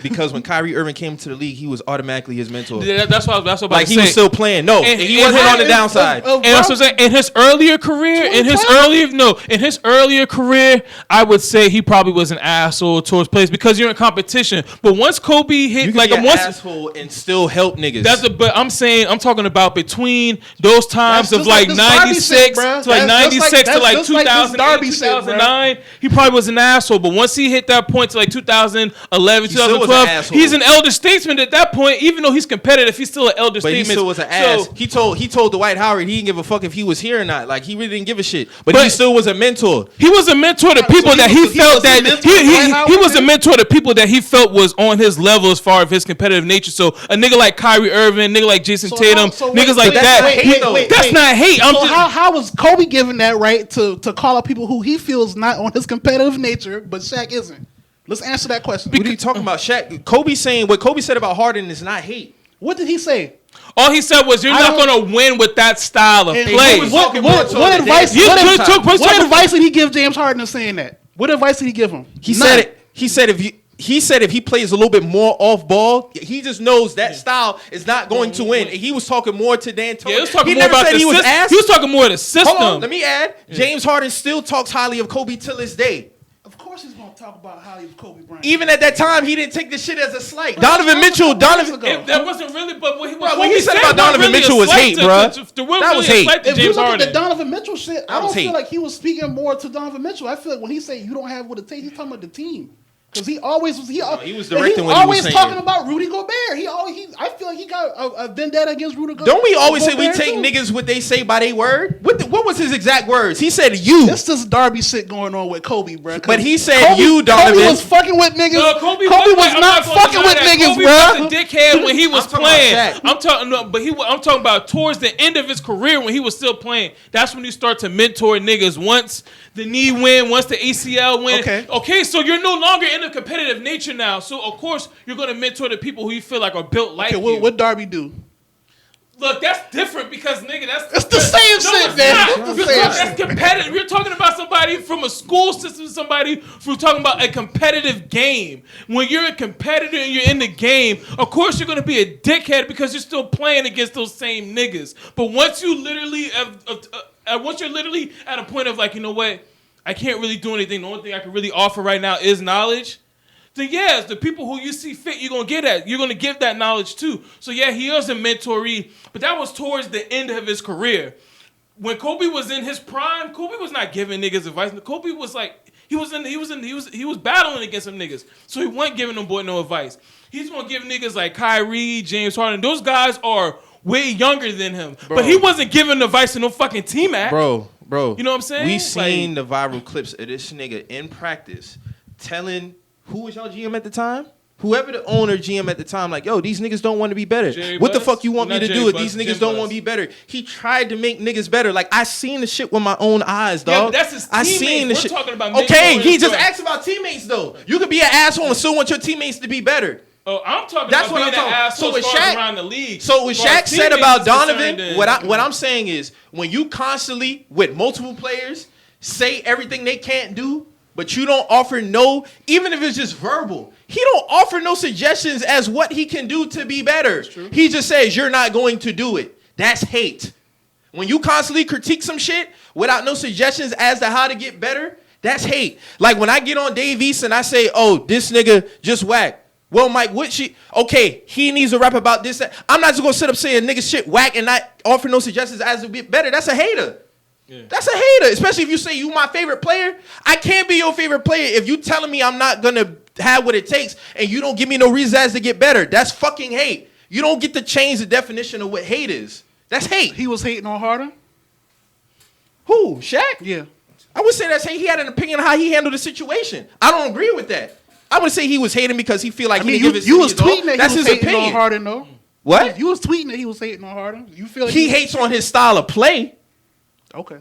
because when Kyrie Irving came to the league, he was automatically his mentor. Yeah, that's what I was about like to he say. was still playing. No, and he wasn't on the downside. And that's what I'm saying. In his earlier career, in his earlier career, I would say he probably was an asshole towards players because you're in competition. But once Kobe hit, you can like be an once asshole and still help niggas. But I'm talking about between those times of like 96 to like 96 to like 2008, 2009. He probably was an asshole, but once he hit that point to like 2011, 2012, he's an elder statesman at that point. Even though he's competitive, he's still an elder statesman. He still was an ass. He told Dwight Howard he didn't give a fuck if he was here or not. Like he really didn't give a shit. But he still was a mentor. He was a mentor to people that he felt that he was a mentor to people that he felt was on his level as far as his competitive nature. So a nigga like Kyrie Irving, nigga like Jason Tatum, niggas like that. That's not hate. So how was Kobe given that right to call out people who he feels not on his competitive nature, but Shaq isn't? Let's answer that question. What are you talking about, Shaq? Kobe saying what Kobe said about Harden is not hate. What did he say? All he said was, "You're not going to win with that style of play." What advice? What advice did he give James Harden in saying that? What advice did he give him? He said if he plays a little bit more off ball, he just knows that style is not going to win. And he was talking more to D'Antoni. Yeah, he was talking more about the system. He was talking more of the system. Hold on, let me add. James Harden still talks highly of Kobe till this day. Of course he's going to talk about highly of Kobe Bryant. Even at that time, he didn't take this shit as a slight. But Donovan Mitchell. That wasn't really, but what he said about Donovan Mitchell was hate, bro. That was hate. If you look at the Donovan Mitchell shit, I don't feel like he was speaking more to Donovan Mitchell. I feel like when he said you don't have what it takes, he's talking about the team. Because he always was. He was directing what he was always saying. talking about Rudy Gobert. I feel like he got a vendetta against Rudy Gobert. Don't we always say we Gobert take too. niggas what they say by their word? What was his exact words? He said you. This Darby shit going on with Kobe, bro. But he said you, Donovan. Kobe was fucking with niggas. No, Kobe was not fucking with niggas, Kobe bro. was a dickhead when he was talking playing. about Shaq. I'm talking about towards the end of his career when he was still playing. That's when you start to mentor niggas. Once the knee win, once the ACL win. Okay, so you're no longer in a competitive nature now. So of course you're gonna mentor the people who you feel like are built like you. What Darby do? Look, that's different because nigga, it's the same shit, man. That's competitive. You're talking about somebody from a school system, somebody who's talking about a competitive game. When you're a competitor and you're in the game, of course you're gonna be a dickhead because you're still playing against those same niggas. But once you literally, once you're literally at a point of like, you know what, I can't really do anything. The only thing I can really offer right now is knowledge. Then yes, the people who you see fit, you're gonna give that knowledge too. So yeah, he is a mentoree, but that was towards the end of his career. When Kobe was in his prime, Kobe was not giving niggas advice. Kobe was like he was battling against some niggas, so he wasn't giving them boy no advice. He's gonna give niggas like Kyrie, James Harden. Those guys are way younger than him, but he wasn't giving advice to no fucking T-Mac. Bro. You know what I'm saying? We seen the viral clips of this nigga in practice telling. Who was y'all GM at the time? Whoever the owner GM at the time, like, yo, these niggas don't want to be better. What the fuck you want me to do if these niggas don't want to be better? He tried to make niggas better. Like, I seen the shit with my own eyes, dog. Yeah, but that's his teammates. I seen the We're shit. talking about okay, he just asked about teammates, though. You could be an asshole and still want your teammates to be better. Oh, I'm talking That's about what being I'm an talking. asshole So with as far as Shaq, around the league. so what As far Shaq as said teammates about is Donovan, concerned, what I'm saying is, when you constantly, with multiple players, say everything they can't do, but you don't offer no, even if it's just verbal, he don't offer no suggestions as what he can do to be better. He just says, you're not going to do it. That's hate. When you constantly critique some shit without no suggestions as to how to get better, that's hate. Like when I get on Dave East and I say, oh, this nigga just whack. Well, Mike, okay, he needs to rap about this. That. I'm not just going to sit up saying nigga shit whack and not offer no suggestions as to be better. That's a hater. Yeah. That's a hater, especially if you say you my favorite player. I can't be your favorite player if you telling me I'm not gonna have what it takes and you don't give me no reasons to get better. That's fucking hate. You don't get to change the definition of what hate is. That's hate. He was hating on Harden? Who? Shaq? Yeah. I would say that's hate. He had an opinion on how he handled the situation. I don't agree with that. I would say he was hating because he feel like he didn't give his you was tweeting that that's he was his hating opinion. on Harden, though. What? You was tweeting that he was hating on Harden. You feel like he hates on his style of play. Okay.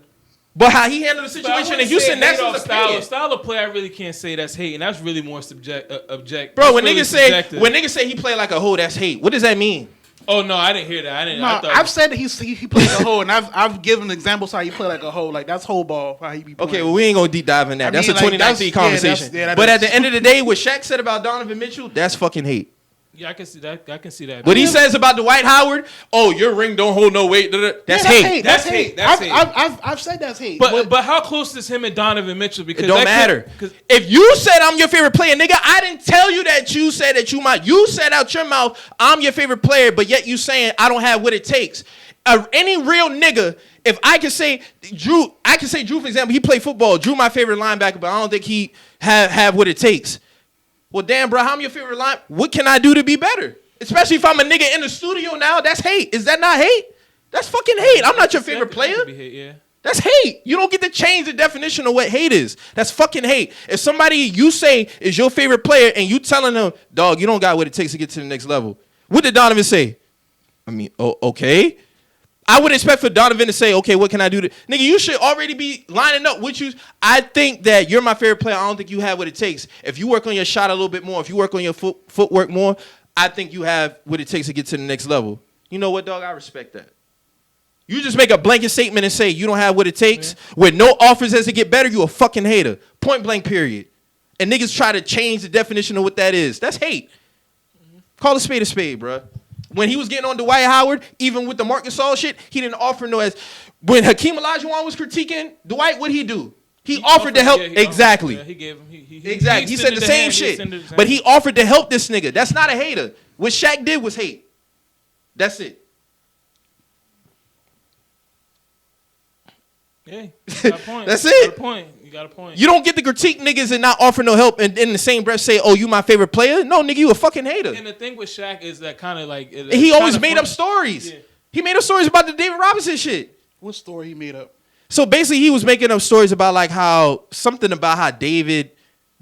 But how he handled the situation in Houston, that's his opinion. Style of play, I really can't say that's hate, and that's really more objective. Bro, when niggas say he played like a hoe, that's hate. What does that mean? Oh no, I didn't hear that. I've said that he played a hoe, and I've given examples how he play like a hoe. Like that's hoe ball how he be playing. Okay, well we ain't gonna deep dive in that. That's a 2019 conversation. But at the end of the day, what Shaq said about Donovan Mitchell, that's fucking hate. Yeah, I can see that. What he says about Dwight Howard, oh, your ring don't hold no weight. That's hate. That's hate. I've said that's hate. But how close is him and Donovan Mitchell? Because it don't matter. If you said I'm your favorite player, nigga, I didn't tell you that you said that you might. You said out your mouth, I'm your favorite player, but yet you saying I don't have what it takes. Any real nigga, if I can say Drew, for example, he played football. Drew, my favorite linebacker, but I don't think he have what it takes. Well, damn, bro, I'm your favorite line. What can I do to be better? Especially if I'm a nigga in the studio now. That's hate. Is that not hate? That's fucking hate. I'm not your favorite player. That's hate. You don't get to change the definition of what hate is. That's fucking hate. If somebody you say is your favorite player and you telling them, dog, you don't got what it takes to get to the next level. What did Donovan say? I mean, okay. I would expect for Donovan to say, okay, what can I do to... Nigga, you should already be lining up with you. I think that you're my favorite player. I don't think you have what it takes. If you work on your shot a little bit more, if you work on your footwork more, I think you have what it takes to get to the next level. You know what, dog? I respect that. You just make a blanket statement and say you don't have what it takes with no offers as to get better, you a fucking hater. Point blank, period. And niggas try to change the definition of what that is. That's hate. Call a spade, bro. When he was getting on Dwight Howard, even with the Marcus All shit, he didn't offer no as. When Hakeem Olajuwon was critiquing Dwight, what'd he do? He offered to help. Exactly. He gave him. Exactly. He said the same shit. But he offered to help this nigga. That's not a hater. What Shaq did was hate. That's it. Yeah, you got a point. That's You it. got a point. You got a point. You don't get to critique niggas and not offer no help, and in the same breath say, "Oh, you my favorite player." No, nigga, you a fucking hater. And the thing with Shaq is that kind of like He always made up stories. Yeah. He made up stories about the David Robinson shit. What story he made up? So basically, he was making up stories about like how David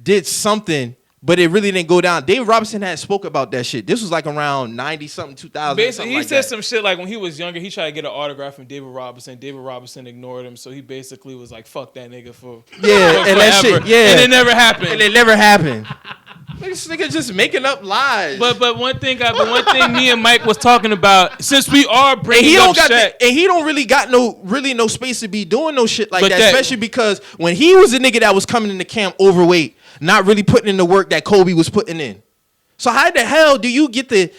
did something, but it really didn't go down. David Robinson had spoke about that shit. This was like around 90-something, 2000. Basically, he like said that. some shit like when he was younger, he tried to get an autograph from David Robinson. David Robinson ignored him, so he basically was like, "Fuck that nigga for and that shit, yeah, and it never happened. And it never happened. This nigga just making up lies. But one thing me and Mike was talking about, since we are bringing up Shaq, and he don't really got no space to be doing no shit like But that, that- especially because when he was a nigga that was coming into camp overweight, not really putting in the work that Kobe was putting in. So how the hell do you get to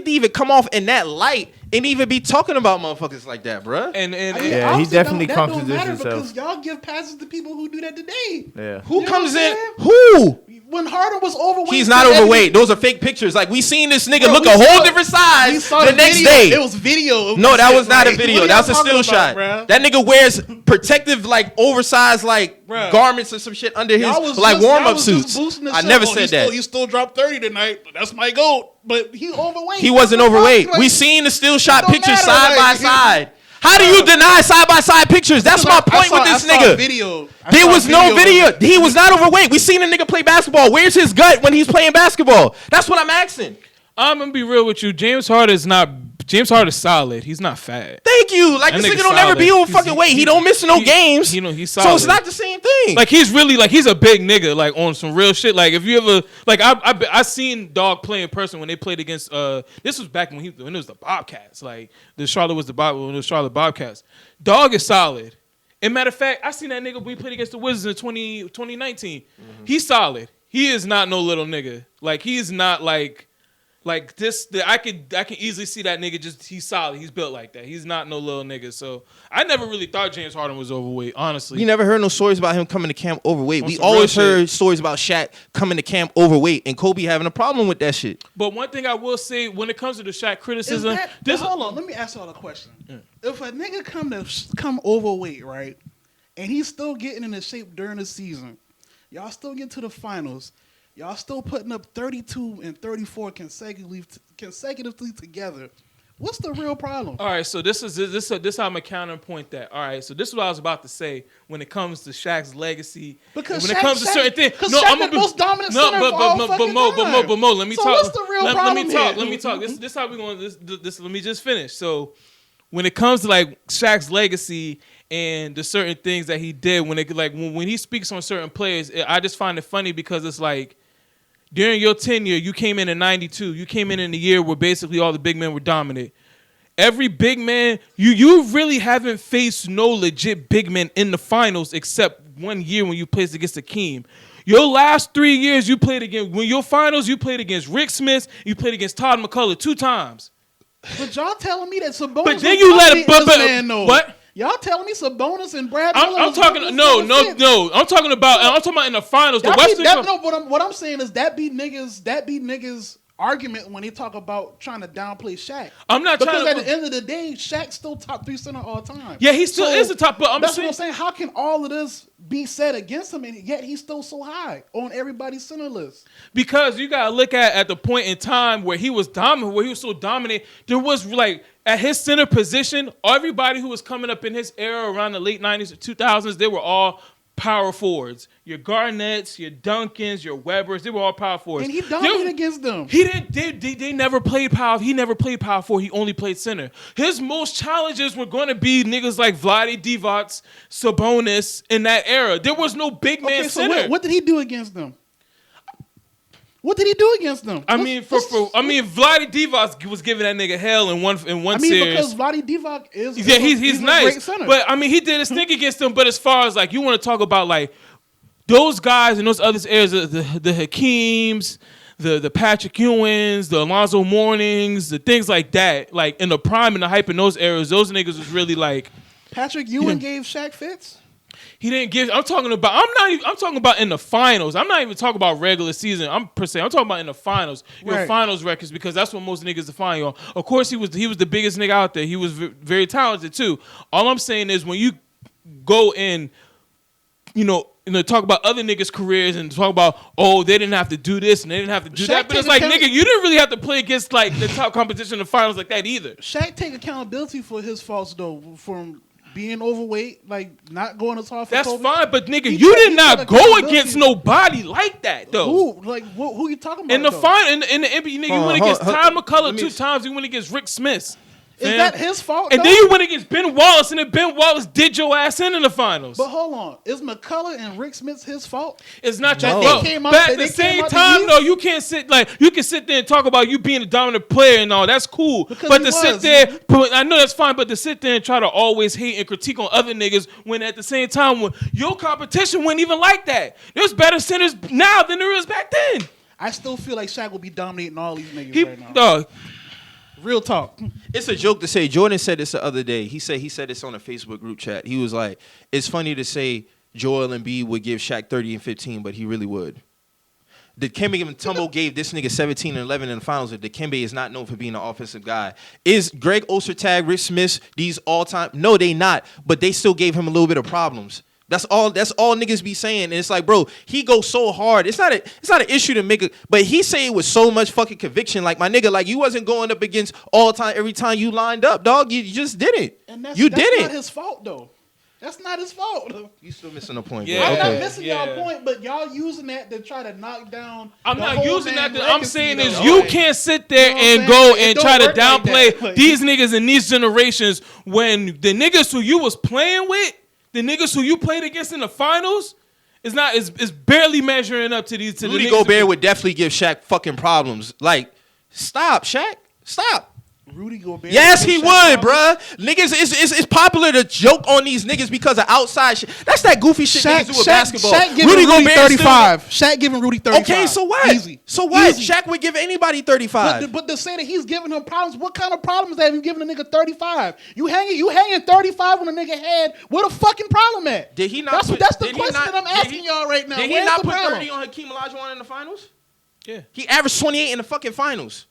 even come off in that light and even be talking about motherfuckers like that, bruh? and Yeah, he obviously definitely that don't contradicts matter himself. because y'all give passes to people who do that today. Yeah. Who You know comes what I'm in? saying? Who? When Harden was overweight, He's not overweight. Those are fake pictures. Like we seen this nigga Bro, look we a whole saw- different we size saw the the next video. day. It was video. No, that was not a Like, video. what That was a y'all still talking shot. about, bruh? That nigga wears protective, like oversized, like Bruh. garments or some shit under his Y'all was like just- warm y'all up was just suits. boosting the I show. never Oh, said that. He still dropped 30 tonight. That's my goat. But he overweight. He wasn't What the fuck? overweight. Like, We seen the still shot don't pictures matter, side by like- side. How do you deny side by side pictures? That's my point with this I saw nigga. Video. I There saw was no video. He was not overweight. We seen a nigga play basketball. Where's his gut when he's playing basketball? That's what I'm asking. I'm gonna be real with you. James Harden is solid. He's not fat. Thank you. Like That this nigga nigga don't never be solid. over fucking weight. He don't miss no games. He's so solid. it's not the same thing. Like he's really like he's a big nigga like on some real shit. Like if you ever like I seen Dog play in person when they played against this was back when it was the Bobcats. Like when it was Charlotte Bobcats. Dog is solid. And matter of fact, I seen that nigga when we played against the Wizards in 2019. Mm-hmm. He's solid. He is not no little nigga. Like he's not like this. I can easily see that nigga he's solid. He's built like that. He's not no little nigga. So I never really thought James Harden was overweight, honestly. We never heard no stories about him coming to camp overweight. On We some always real heard shit. stories about Shaq coming to camp overweight and Kobe having a problem with that shit. But one thing I will say when it comes to the Shaq Is criticism, that, hold on, let me ask y'all a question. If a nigga come overweight, right, and he's still getting into shape during the season, y'all still get to the finals, y'all still putting up 32 and 34 consecutively together. What's the real problem? all right, so this how I'm gonna counterpoint that. All right, so this is what I was about to say when it comes to Shaq's legacy. Because when it comes to certain things, because Shaq the most dominant center of all fucking time. but Mo, let me So talk. what's the real problem here? Let me talk. This how we going. This. Let me just finish. So, when it comes to like Shaq's legacy and the certain things that he did, when he speaks on certain players, I just find it funny because it's like during your tenure, you came in '92. You came in the year where basically all the big men were dominant. Every big man, you really haven't faced no legit big men in the finals except one year when you played against Akeem. Your last 3 years, you played against you played against Rick Smith, you played against Todd McCullough 2 times. But y'all telling me that Sabonis But then you let it. this man know. What? Y'all telling me Sabonis and Brad Miller I'm was talking. this No. nigga fit? I'm talking about in the finals. The Y'all Western. what I'm saying is that be niggas argument when they talk about trying to downplay Shaq. I'm not because trying to. at the end of the day, Shaq's still top 3 center all time. Yeah, he still is the top. But That's what I'm saying. How can all of this be said against him, and yet he's still so high on everybody's center list? Because you gotta look at the point in time where he was dominant, where he was so dominant. There was like at his center position, everybody who was coming up in his era around the late '90s or 2000s, they were all power forwards. Your Garnetts, your Duncans, your Webbers, they were all power forwards. And he dominated against them. He didn't. They never played power. He never played power forward. He only played center. His most challenges were going to be niggas like Vlade Divac, Sabonis in that era. There was no big man So center. what did he do against them? What did he do against them? Vlade Divac was giving that nigga hell in one series. Because Vlade Divac is he's a nice. great center. But I mean, he did his thing against them. But as far as like you want to talk about like those guys in those other areas, the Hakeems, the Patrick Ewings, the Alonzo Mournings, the things like that, like in the prime and the hype in those eras, those niggas was really like Patrick Ewing gave Shaq fits. He didn't give. I'm talking about in the finals. I'm not even talking about regular season. I'm talking about in the finals. Your Right. finals records, because that's what most niggas define you on. Of course, he was the biggest nigga out there. He was very talented too. All I'm saying is when go and talk about other niggas' careers and talk about, oh, they didn't have to do this and they didn't have to do that. But it's like, nigga, you didn't really have to play against like the top competition in the finals like that either. Shaq take accountability for his faults though, from being overweight, like not going as hard for That's Kobe. fine, but nigga, you did not go against nobody like that though. Who? Like who you talking about? In the final, in the NBA, nigga, you went against Ty McCullough 2 times. You went against Rick Smith. Is that his fault? And then you went against Ben Wallace, and then Ben Wallace did your ass in the finals. But hold on, is McCullough and Rick Smith his fault? It's not your No. fault. They came But out- at they the came same out the time, East? though, you can't you can sit there and talk about you being a dominant player and all. That's cool. Because But he to sit was. there, I know that's fine. But to sit there and try to always hate and critique on other niggas when at the same time when your competition wasn't even like that. There's better centers now than there is back then. I still feel like Shaq will be dominating all these niggas right now. Dog, Real talk. It's a joke to say. Jordan said this the other day. He said this on a Facebook group chat. He was like, it's funny to say Joel Embiid would give Shaq 30 and 15, but he really would. Dikembe Mutombo gave this nigga 17 and 11 in the finals, but Dikembe is not known for being an offensive guy. Is Greg Ostertag, Rick Smith, these all-time? No, they not, but they still gave him a little bit of problems. That's all niggas be saying. And it's like, bro, he goes so hard. It's not an issue to make it, but he say it with so much fucking conviction. Like, my nigga, like, you wasn't going up against all time every time you lined up, dog. You just didn't. And that's didn't. not his fault though. That's not his fault. You still missing a point, Yeah. bro. I'm Okay. not missing y'all point, but y'all using that to try to knock down. I'm the not whole using that. damn I'm legacy, saying though. is you can't sit there You know what and I'm go saying? It and don't try to work like downplay that. Like- these niggas in these generations when the niggas who you was playing with, the niggas who you played against in the finals, is barely measuring up to these. To Rudy the niggas Gobert would definitely give Shaq fucking problems. Like, stop, Shaq. Stop. Rudy Gobert. Yes, he Shaq would, Thomas. bruh. Niggas, it's popular to joke on these niggas because of outside shit. That's that goofy shit niggas do with basketball. Shaq giving Rudy Gobert 35. Shaq giving Rudy 35. Okay, so what? Easy. So what? Easy. Shaq would give anybody 35. But to say that he's giving him problems, what kind of problems have you given a nigga 35? You hanging 35 when a nigga had, what a fucking problem at? Did he not? That's the did he question not- that I'm did asking y'all right now. Did he Where's not the put problem? 30 on Hakeem Olajuwon in the finals? Yeah. He averaged 28 in the fucking finals.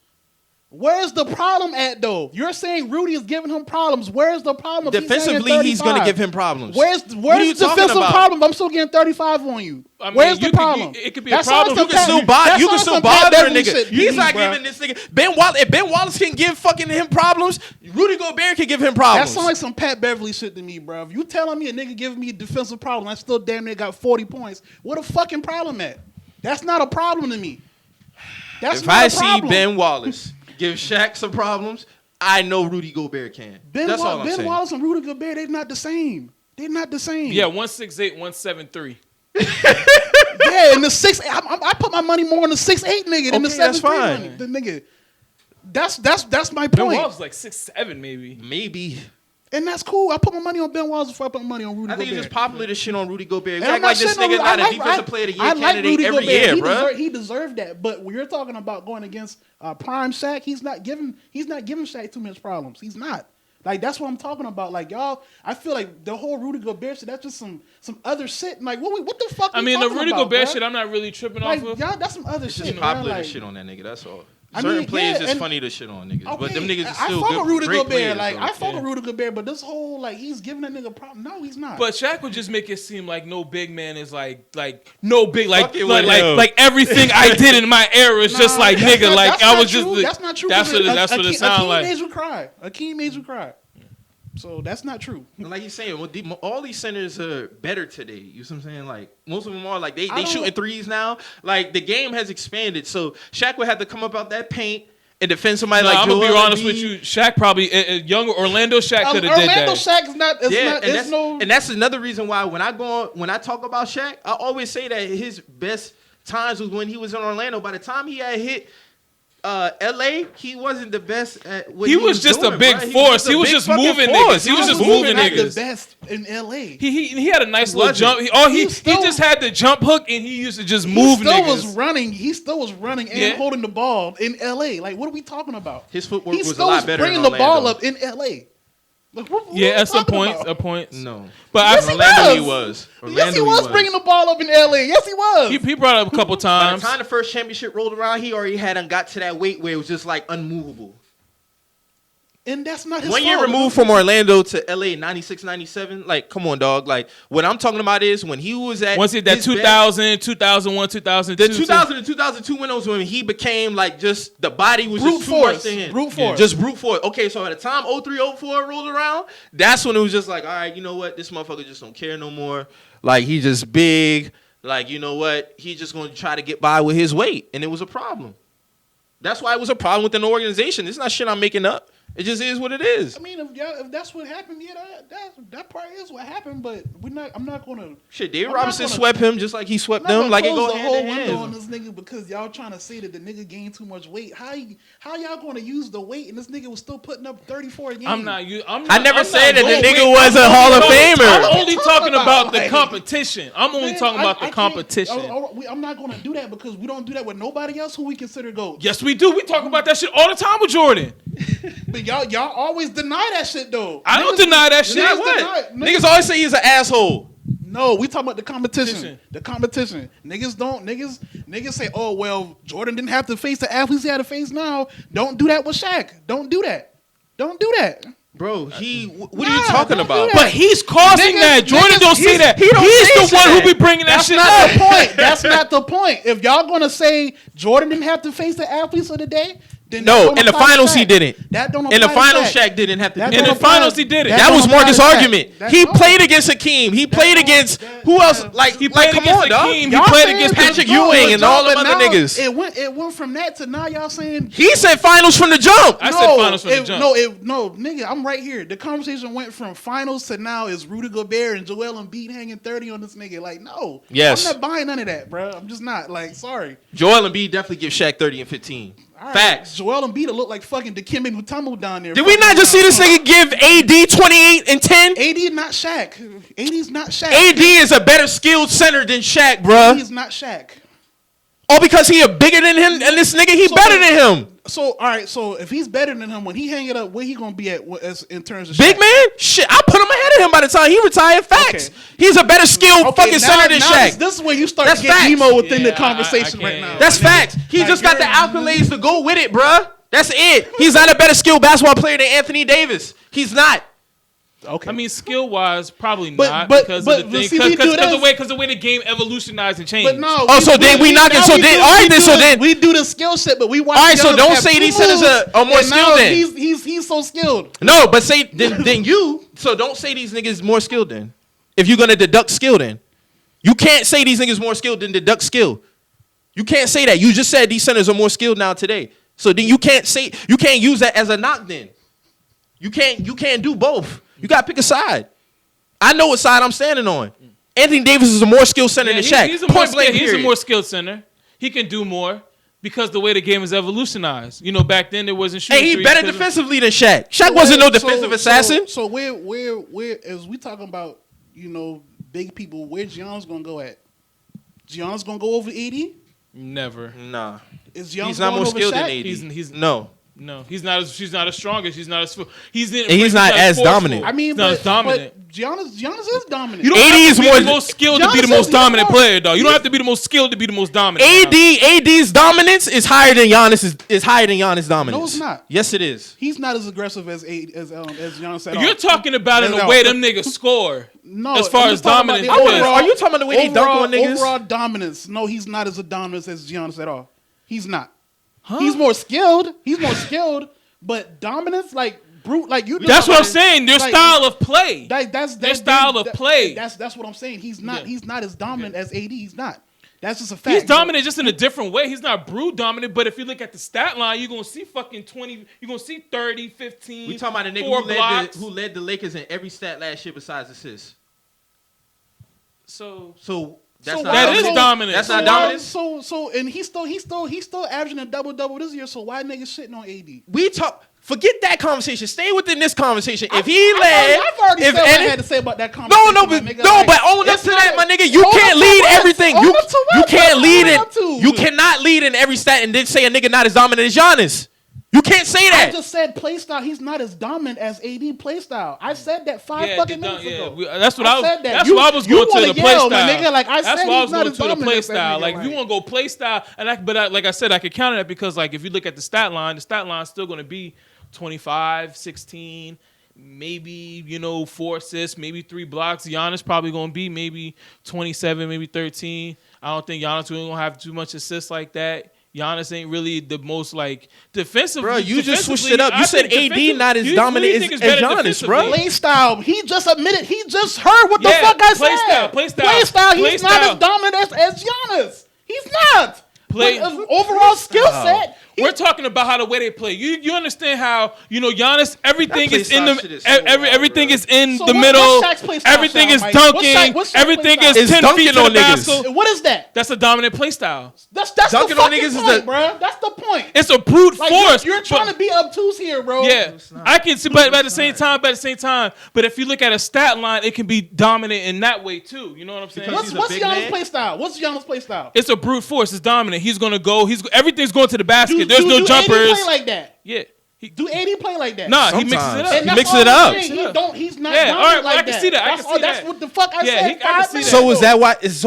Where's the problem at though? You're saying Rudy is giving him problems. Where's the problem? if Defensively, he's going to give him problems. Where's What are the you talking defensive about? problem? I'm still getting 35 on you. I mean, Where's the you could- problem? it could be a That's problem. all You can still Pat- bother. that's You all can still some Pat bother a Beverly nigga. shit to He's me, not bruh. giving this nigga Ben Wallace. If Ben Wallace can give fucking him problems, Rudy Gobert can give him That problems. sounds like some Pat Beverly shit to me, bro. If you telling me a nigga giving me a defensive problem, I still damn near got 40 points. What a fucking problem at? That's not a problem to me. That's If not I a problem. see Ben Wallace give Shaq some problems, I know Rudy Gobert can. That's all I'm Ben saying. Wallace and Rudy Gobert, they're not the same. They're not the same. Yeah, 168, 173. Yeah, in the 6'8", I put my money more on the 6'8" nigga than the Okay, that's 7'3" fine. money. The nigga. That's my Ben point. Wallace like 6'7" maybe. Maybe. And that's cool. I put my money on Ben Wallace before I put my money on Rudy I think Gobert. it's just popular to shit on Rudy Gobert. And Act I'm not like this shitting on nigga Rudy. not I a like- defensive player of the I year like candidate Rudy every Gobert. year, bro. He deserved that. But when you're talking about going against prime Shaq, he's not giving Shaq too much problems. He's not. Like, that's what I'm talking about. Like, y'all, I feel like the whole Rudy Gobert shit, that's just some other shit. Like, what the fuck I we mean, the talking Rudy about, Gobert bruh? shit, I'm not really tripping Like, off of. y'all, that's some other It's shit. just bruh. popular Like, to shit on that nigga. That's all. I Certain mean, players yeah, just and- funny to shit on niggas, but Okay, them niggas is I still fuck good, with Rudy great Gobert. players. Like, though. I fuck with Rudy Gobert, but this whole, like, he's giving that nigga a problem. No, he's not. But Shaq would just make it seem like no big man is like no big Fuck it with him. like everything I did in my era is just Nah, like that's nigga not- like that's I not was true. just That's not true. That's what it sounds Akeem like. made you cry. Akeem made you cry. So that's not true. And like you're saying, all these centers are better today. You see what I'm saying? Like, most of them are like they don't- shooting threes now. Like, the game has expanded. So Shaq would have to come up out that paint and defend somebody No, like I'm gonna be Joel honest Embiid. with you. Shaq probably young Orlando Shaq could have did Orlando that. Shaq is not. It's Yeah, not. and It's no. that's another reason why when I talk about Shaq, I always say that his best times was when he was in Orlando. By the time he had hit LA, he wasn't the best at what He was just doing, a big bruh. force. a He was big just fucking moving force. niggas. He was just He was moving not the niggas. best in LA. He had a nice little wasn't. jump. He still- just had the jump hook and he used to just He move still niggas. was running. He still was running and Yeah. holding the ball in LA. Like, what are we talking about? His footwork He was a still lot was better bringing in the ball Orlando. up in LA. Like, what are Yeah, we at some talking points, about? at points. No. But Yes, I, he Orlando was. he was. Yes, Orlando he was bringing the ball up in LA. Yes, he was. he brought it up a couple By times. the time the first championship rolled around, he already hadn't got to that weight where it was just like unmovable. And that's not his 1 year fault. removed from Orlando to LA 96, 97. Like, come on, dog. Like, what I'm talking about is when he was at once it that 2000, 2001, 2002. The 2000 and 2002 windows when he became like just the body was brute just force. too much to him. Brute force. Just brute force. Okay, so at the time 03, 04 rolled around, that's when it was just like, all right, you know what? This motherfucker just don't care no more. Like, he just big. Like, you know what? He's just going to try to get by with his weight. And it was a problem. That's why it was a problem within the organization. It's not shit I'm making up. It just is what it is. I mean, if that's what happened, yeah, that part is what happened. But I'm not gonna. Shit, David Robinson swept him just like he swept them. Like it go hand in hand. On this nigga because y'all trying to say that the nigga gained too much weight. How y'all gonna use the weight and this nigga was still putting up 34 games? I never said that the nigga was a Hall of Famer. I'm only talking about the competition. I'm only talking about the competition. I'm not gonna do that because we don't do that with nobody else who we consider GOAT. Yes, we do. We talk about that shit all the time with Jordan. But y'all always deny that shit though. I don't deny that shit. Niggas always say he's an asshole. No, we talking about the competition. The competition. Niggas say, oh well, Jordan didn't have to face the athletes he had to face now. Don't do that with Shaq. Don't do that. Bro, what are you talking about? But he's causing that. Jordan don't say that. He's the one who be bringing that shit up. The point. That's not the point. If y'all gonna say Jordan didn't have to face the athletes of the day, then no, in the finals he didn't. That don't in the finals, Shaq didn't have to. In the finals he did it. That was Marcus' argument. He played against Hakeem. He played against who else? Like he played against Hakeem. He played against Patrick Ewing and all them other niggas. It went from that to now y'all saying he said finals from the jump. I said finals from the jump. No, nigga, I'm right here. The conversation went from finals to now is Rudy Gobert and Joel Embiid hanging 30 on this nigga. Like, no. Yes. I'm not buying none of that, bro. I'm just not. Like, sorry. Joel Embiid definitely give Shaq 30 and 15. Right. Facts. Joel Embiid look like fucking Dikembe Mutombo down there. Did we not just see this nigga give AD 28 and 10? AD not Shaq. AD's not Shaq. AD is a better skilled center than Shaq, bruh. He's not Shaq. Oh, because he a bigger than him, and this nigga, he better than him. So, all right, so if he's better than him, when he hang it up, where he gonna be at in terms of Shaq? Big man? Shit, I put him ahead of him by the time he retired. Facts. Okay. He's a better skilled fucking center than Shaq. This is where you start to get emo within the conversation right now. That's facts. He just got the accolades to go with it, bruh. That's it. He's not a better skilled basketball player than Anthony Davis. He's not. Okay. I mean, skill wise, probably not because of the thing, because the way the game evolutionized and changed. But no. Oh, so then we knocking. So then, all right, then. So then we do the skill shit, but we watch. All right, so don't say these centers are more skilled. Then he's so skilled. No, but say then you. So don't say these niggas more skilled. Then if you're gonna deduct skill, then you can't say these niggas more skilled than deduct skill. You can't say that. You just said these centers are more skilled now today. So then you can't use that as a knock. Then you can't do both. You got to pick a side. I know what side I'm standing on. Anthony Davis is a more skilled center than Shaq. He's a more skilled center. He can do more because the way the game is evolutionized. You know, back then there wasn't shooting. Hey, he better defensively than Shaq. Shaq wasn't no defensive assassin. So where as we talking about, you know, big people, where Giannis gonna go at? Giannis gonna go over 80? Never. Nah. Is Giannis he's not more skilled than 80. He's no. No, she's not as strong as he's not as he's not as dominant. I mean, not as dominant. But Giannis is dominant. You don't have to be the most skilled to be the most dominant player, though. You don't have to be the most skilled to be the most dominant. AD's dominance is higher than Giannis' dominance. No, it's not. Yes, it is. He's not as aggressive as Giannis at all. You're talking about in the way them niggas score. No, as far as dominance. Are you talking about the way they dunk on niggas? Overall dominance. No, he's not as dominant as Giannis at all. He's not. Huh? He's more skilled, but dominance, like brute, like you. That's what I'm saying. Their style of play. That's their style of play. That's what I'm saying. He's not. Yeah. He's not as dominant as AD. He's not. That's just a fact. He's dominant just in a different way. He's not brute dominant, but if you look at the stat line, you're gonna see fucking 20. You're gonna see 30, 15. We talking about a nigga who led the Lakers in every stat last year besides assists. So. That is dominant. That's not dominant. So and he's still averaging a double this year. So why niggas shitting on AD? Forget that conversation. Stay within this conversation. If he led, I've already said what I had to say about that conversation. But own up to that, my nigga. You can't lead everything. You can't lead it. You cannot lead in every stat and then say a nigga not as dominant as Giannis. You can't say that. I just said play style. He's not as dominant as AD play style. I said that five fucking minutes ago. That's what I said. That's what I was going to the play style. Nigga, like I said, he's not as dominant as style. Like if you want to go play style, like I said, I could counter that because like if you look at the stat line, still going to be 25, 16, maybe, 4 assists, maybe 3 blocks. Giannis probably going to be maybe 27, maybe 13. I don't think Giannis really going to have too much assists like that. Giannis ain't really the most defensive. Bro, you just switched it up. You said AD not as dominant as Giannis, bro. Play style. He just admitted. He just heard what the fuck I said. Play style. He's not as dominant as Giannis. He's not. Overall skill set. We're talking about how the way they play. You understand how Giannis, everything is in the everything is in the middle. Everything is dunking. Everything is 10 feet to the basket. What is that? That's a dominant play style. That's the fucking point, bro. That's the point. It's a brute force. You're trying to be obtuse here, bro. Yeah, I can see, but at the same time, but if you look at a stat line, it can be dominant in that way too. You know what I'm saying? What's Giannis' play style? What's Giannis' play style? It's a brute force. It's dominant. He's gonna go. Everything's going to the basket. There's no jumpers. AD play like that? Yeah. Do AD play like that? Nah, he mixes it up. And he mixes it up. He's not all right, like I can see that. That's what the fuck I said. I can see that. So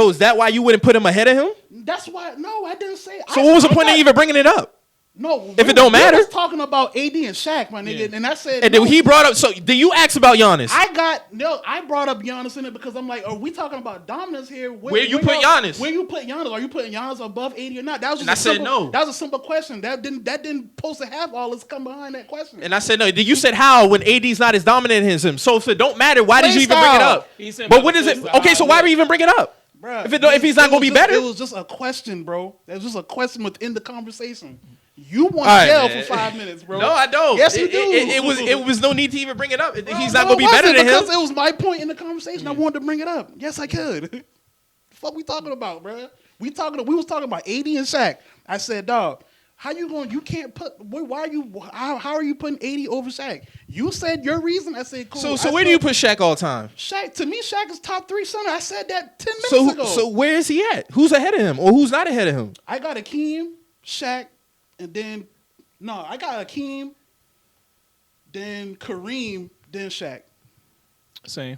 is that why you wouldn't put him ahead of him? That's why. No, I didn't say. So what was the point of even bringing it up? No, if it don't matter. I was talking about AD and Shaq, my nigga, and I said. And then he brought up. So did you ask about Giannis? I brought up Giannis in it because I'm like, are we talking about dominance here? Where you put Giannis? Where you put Giannis? Are you putting Giannis above AD or not? That was just I said no. That was a simple question. That didn't supposed to have all this come behind that question. And I said no. You said how when AD's not as dominant as him. So if it don't matter, why did you even bring it up? But what is it? Okay, so why we even bring it up? Bruh, if he's not gonna be better, it was just a question, bro. It was just a question within the conversation. You want to yell for 5 minutes, bro. No, I don't. Yes, you do. It was no need to even bring it up. He's not going to be better than him. Because it was my point in the conversation. I wanted to bring it up. Yes, I could. The fuck we talking about, bro? We was talking about AD and Shaq. I said, dog, how you going? You can't put. Why are you? How are you putting AD over Shaq? You said your reason. I said, cool. So where do you put Shaq all the time? Shaq, to me, Shaq is top 3 center. I said that 10 minutes ago. So where is he at? Who's ahead of him or who's not ahead of him? I got Akeem, Shaq, and then. No, I got Akeem, then Kareem, then Shaq. Same.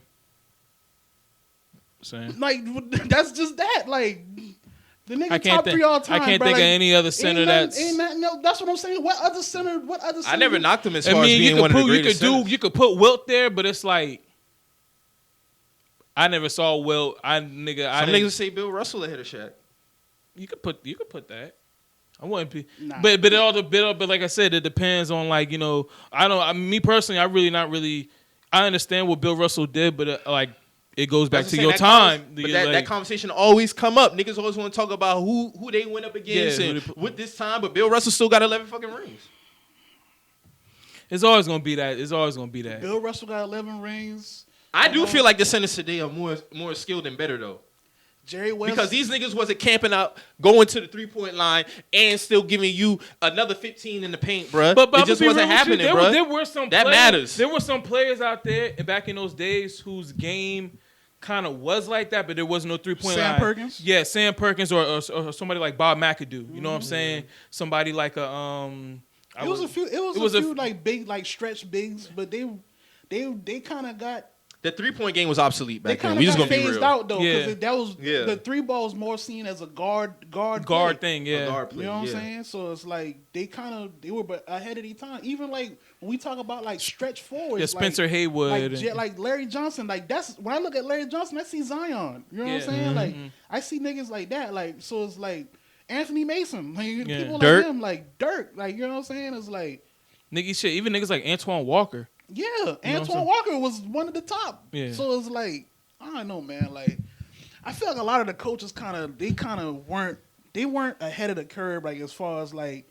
Like, that's just that. Like, the nigga top 3 all time. I can't think of any other center that's what I'm saying. What other center? I never knocked him as far as being one of the greatest centers. You could put Wilt there, but it's like I never saw Wilt. Some niggas say Bill Russell ahead of Shaq. You could put that. I wouldn't be, but it all but like I said, it depends on me personally, I understand what Bill Russell did, but it goes back to your time. But that conversation always come up. Niggas always want to talk about who they went up against and with this time, but Bill Russell still got 11 fucking rings. It's always gonna be that. Bill Russell got 11 rings. I do feel like the centers today are more skilled and better though. Jerry West. Because these niggas wasn't camping out, going to the 3-point line, and still giving you another 15 in the paint, bruh. But it just wasn't happening, bruh. There were some that players, matters. There were some players out there back in those days whose game kind of was like that, but there was no 3-point line. Sam Perkins? Yeah, Sam Perkins or somebody like Bob McAdoo. You know what I'm saying? Somebody like a It was a few like big, like stretch bigs, but they kind of got. The 3-point game was obsolete back then. We just got gonna be phased real. out though, because that was the 3 ball was more seen as a guard thing. Yeah, guard play, you know what I'm saying? So it's like they were ahead of their time. Even like when we talk about like stretch forwards, yeah, Spencer Haywood, like Larry Johnson. Like that's when I look at Larry Johnson, I see Zion. You know what I'm saying? Mm-hmm. Like I see niggas like that. Like so it's like Anthony Mason, like people Dirk. like him, like Dirk. Like you know what I'm saying? It's like even niggas like Antoine Walker. Yeah, Antoine Walker was one of the top. Yeah. So it's like, I don't know, man. Like, I feel like a lot of the coaches weren't ahead of the curve, like as far as like.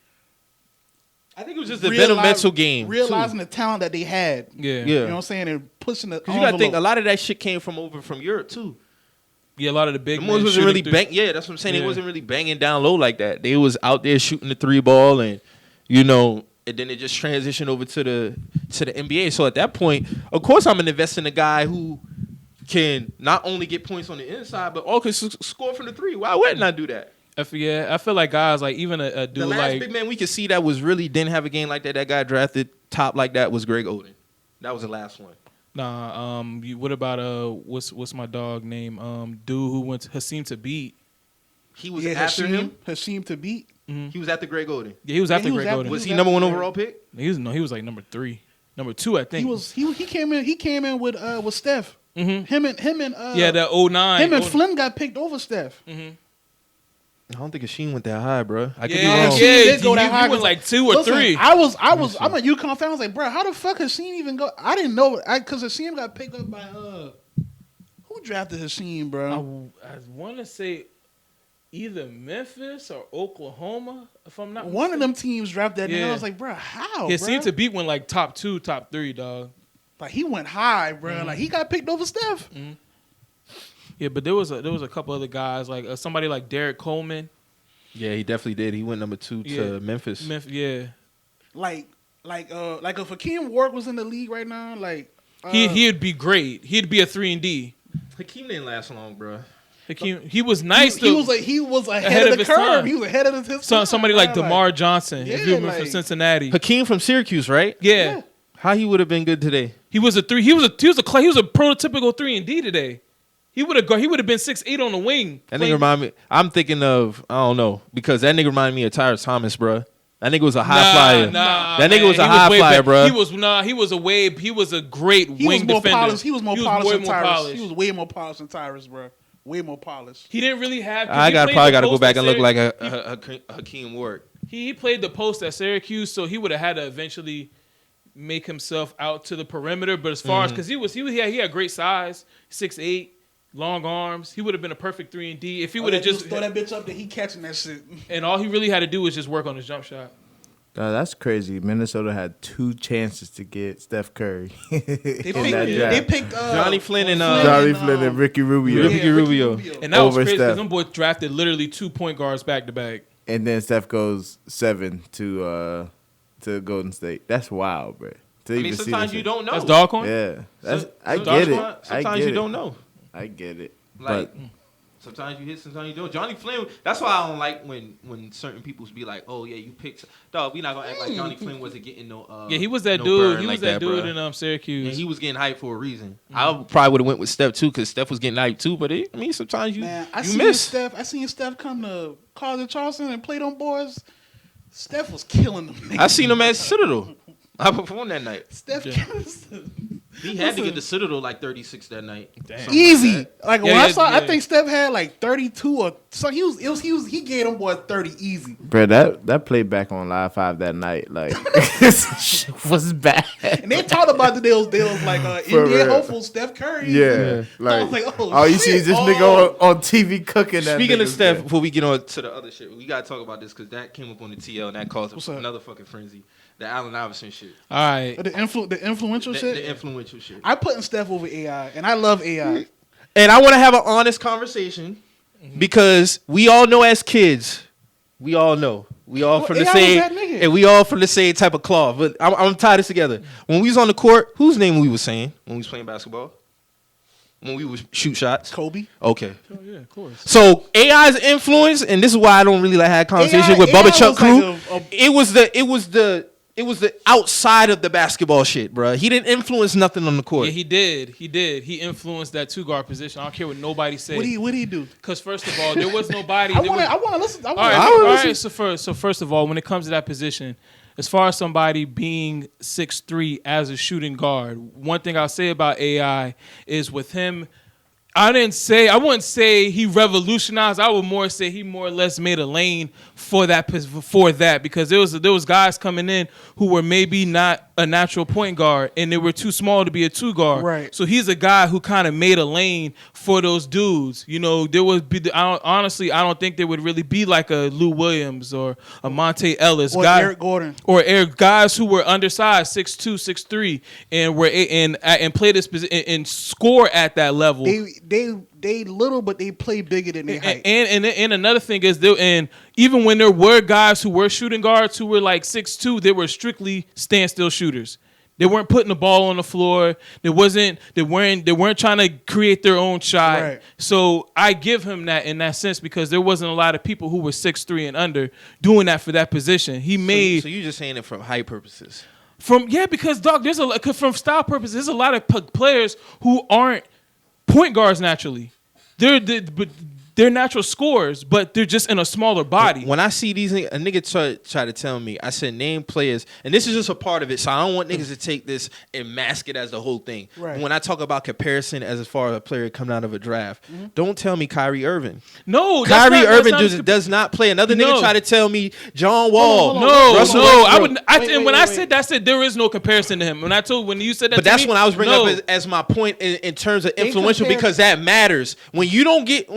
I think it was just the developmental game, realizing the talent that they had. Yeah, you know what I'm saying, and pushing the. Because you got to think a lot of that shit came from Europe too. Yeah, a lot of the big ones wasn't really Yeah, that's what I'm saying. They wasn't really banging down low like that. They was out there shooting the 3 ball and and then it just transitioned over to the NBA. So at that point, of course, I'm gonna invest in a guy who can not only get points on the inside, but also can score from the 3. Why wouldn't I do that? I feel like guys like even a dude the last big man we could see that was really didn't have a game like that. That guy drafted top like that was Greg Oden. That was the last one. Nah. What about what's my dog name? Dude who went to Hakeem to beat. He was after him. Hakeem to beat. He was after Greg Oden. Yeah, he was after Greg Oden. Was he number 1 overall pick? He was like number 3, number 2, I think. He came in with Steph. Mm-hmm. Him and that 09. Him and Flynn got picked over Steph. Mm-hmm. I don't think Hasheem went that high, bro. I could be Yeah, wrong. did go that high. He went like 2 or 3. I'm a UConn fan. I was like, bro, how the fuck Hasheem even go? I didn't know because Hasheem got picked up by who drafted Hasheem, bro? I want to say either Memphis or Oklahoma, if I'm not One mistaken. of them teams drafted that nigga. I was like, bro, how? It seemed to beat one like top 2, top 3, dog. Like he went high, bro. Mm-hmm. Like he got picked over Steph. Mm-hmm. Yeah, but there was a couple other guys like somebody like Derek Coleman. Yeah, he definitely did. He went number 2 to Memphis. Yeah. Like if Hakeem Ward was in the league right now, like he'd be great. He'd be a 3-and-D. Hakeem didn't last long, bro. Hakeem, he was nice. He was ahead of the his curve. time. He was ahead of his time. Somebody like DeMar Johnson, Yeah, if you remember from Cincinnati. Hakeem from Syracuse, right? Yeah. How he would have been good today? He was a 3. He was a prototypical 3-and-D today. He would have been 6'8" on the wing. That nigga remind me. I'm thinking of, I don't know, because that nigga reminded me of Tyrus Thomas, bro. That nigga was a high flyer. That nigga was a high flyer, bro. He was a great wing defender. He was more polished than Tyrus. He was way more polished than Tyrus, bro. Way more polished. He didn't really have. I probably got to go back and look like a Hakeem Ward. He played the post at Syracuse, so he would have had to eventually make himself out to the perimeter. But as far as because he had great size, 6'8", long arms, he would have been a perfect 3-and-D if he would have just throw that bitch up there. He catching that shit, and all he really had to do was just work on his jump shot. That's crazy. Minnesota had 2 chances to get Steph Curry. They picked Johnny Flynn and Ricky Rubio. Ricky Rubio. And that was crazy because Steph. them boys drafted literally 2 point guards back to back. And then Steph goes 7 to Golden State. That's wild, bro. I mean, sometimes you don't know. That's dog coin? Yeah. I get it. Sometimes you don't know. I get it. Like, sometimes you hit, sometimes you don't. Johnny Flynn, that's why I don't like when certain people be like, oh, yeah, you picked. Dog, we not going to act like Johnny Flynn wasn't getting no Yeah, he was that no dude. He was like that dude bro. in Syracuse. And he was getting hyped for a reason. I probably would have went with Steph, too, because Steph was getting hyped, too. But, sometimes you miss. I seen Steph come to College of Charleston and play them boys. Steph was killing them. I seen him at Citadel. I performed that night. Steph He had to get the Citadel like 36 that night. easy. Like when I saw, yeah. I think Steph had like 32 or so. He gave them boys 30 easy. Bro, that played back on Live 5 that night, like shit was bad. And they talked about they was like NBA hopeful Steph Curry. Yeah, I was like, all you see is this nigga on TV cooking. That Speaking of Steph, bad. before we get on to the other shit, we gotta talk about this because that came up on the TL and that caused another fucking frenzy. The Allen Iverson shit. All right. The influential shit. The influential shit. I putting Steph over AI, and I love AI. And I want to have an honest conversation because we all know as kids, we all know. We all from the AI same, was that nigga. and we all from the same type of cloth. But I'm tie this together. When we was on the court, whose name we was saying when we was playing basketball? When we would shoot shots? Kobe. Okay. Oh, yeah, of course. So AI's influence, and this is why I don't really like have conversation with Bubba Chuck Crew. It was the outside of the basketball shit, bro. He didn't influence nothing on the court. Yeah, he did. He influenced that 2-guard position. I don't care what nobody said. What did he do? Because first of all, there was nobody. I want to listen. All right. So first of all, when it comes to that position, as far as somebody being 6'3" as a shooting guard, one thing I'll say about AI is with him, I wouldn't say he revolutionized. I would more say he more or less made a lane for that because there was guys coming in who were maybe not a natural point guard and they were too small to be a 2-guard. Right. So he's a guy who kind of made a lane for those dudes. You know, honestly, I don't think there would really be like a Lou Williams or a Monte Ellis Or guy, Eric Gordon. or guys who were undersized, 6'2", 6'3", and were and play this position and score at that level. They little, but they play bigger than they height. And another thing is, even when there were guys who were shooting guards who were like 6'2", they were strictly standstill shooters. They weren't putting the ball on the floor. They weren't trying to create their own shot. Right. So I give him that in that sense because there wasn't a lot of people who were 6'3" and under doing that for that position. He made. So you're just saying it from height purposes. Because dog, from style purposes, there's a lot of players who aren't point guards naturally. But they're natural scorers, but they're just in a smaller body. When I see these, a nigga try to tell me, I said name players, and this is just a part of it, so I don't want niggas to take this and mask it as the whole thing. Right. When I talk about comparison as far as a player coming out of a draft, don't tell me Kyrie Irving. No, Kyrie Irving does not play. Another nigga try to tell me John Wall. Russell Westbrook. When I said that, I said there is no comparison to him. When you said that, but that's when I was bringing up as my point in terms of influential, because that matters. When you don't get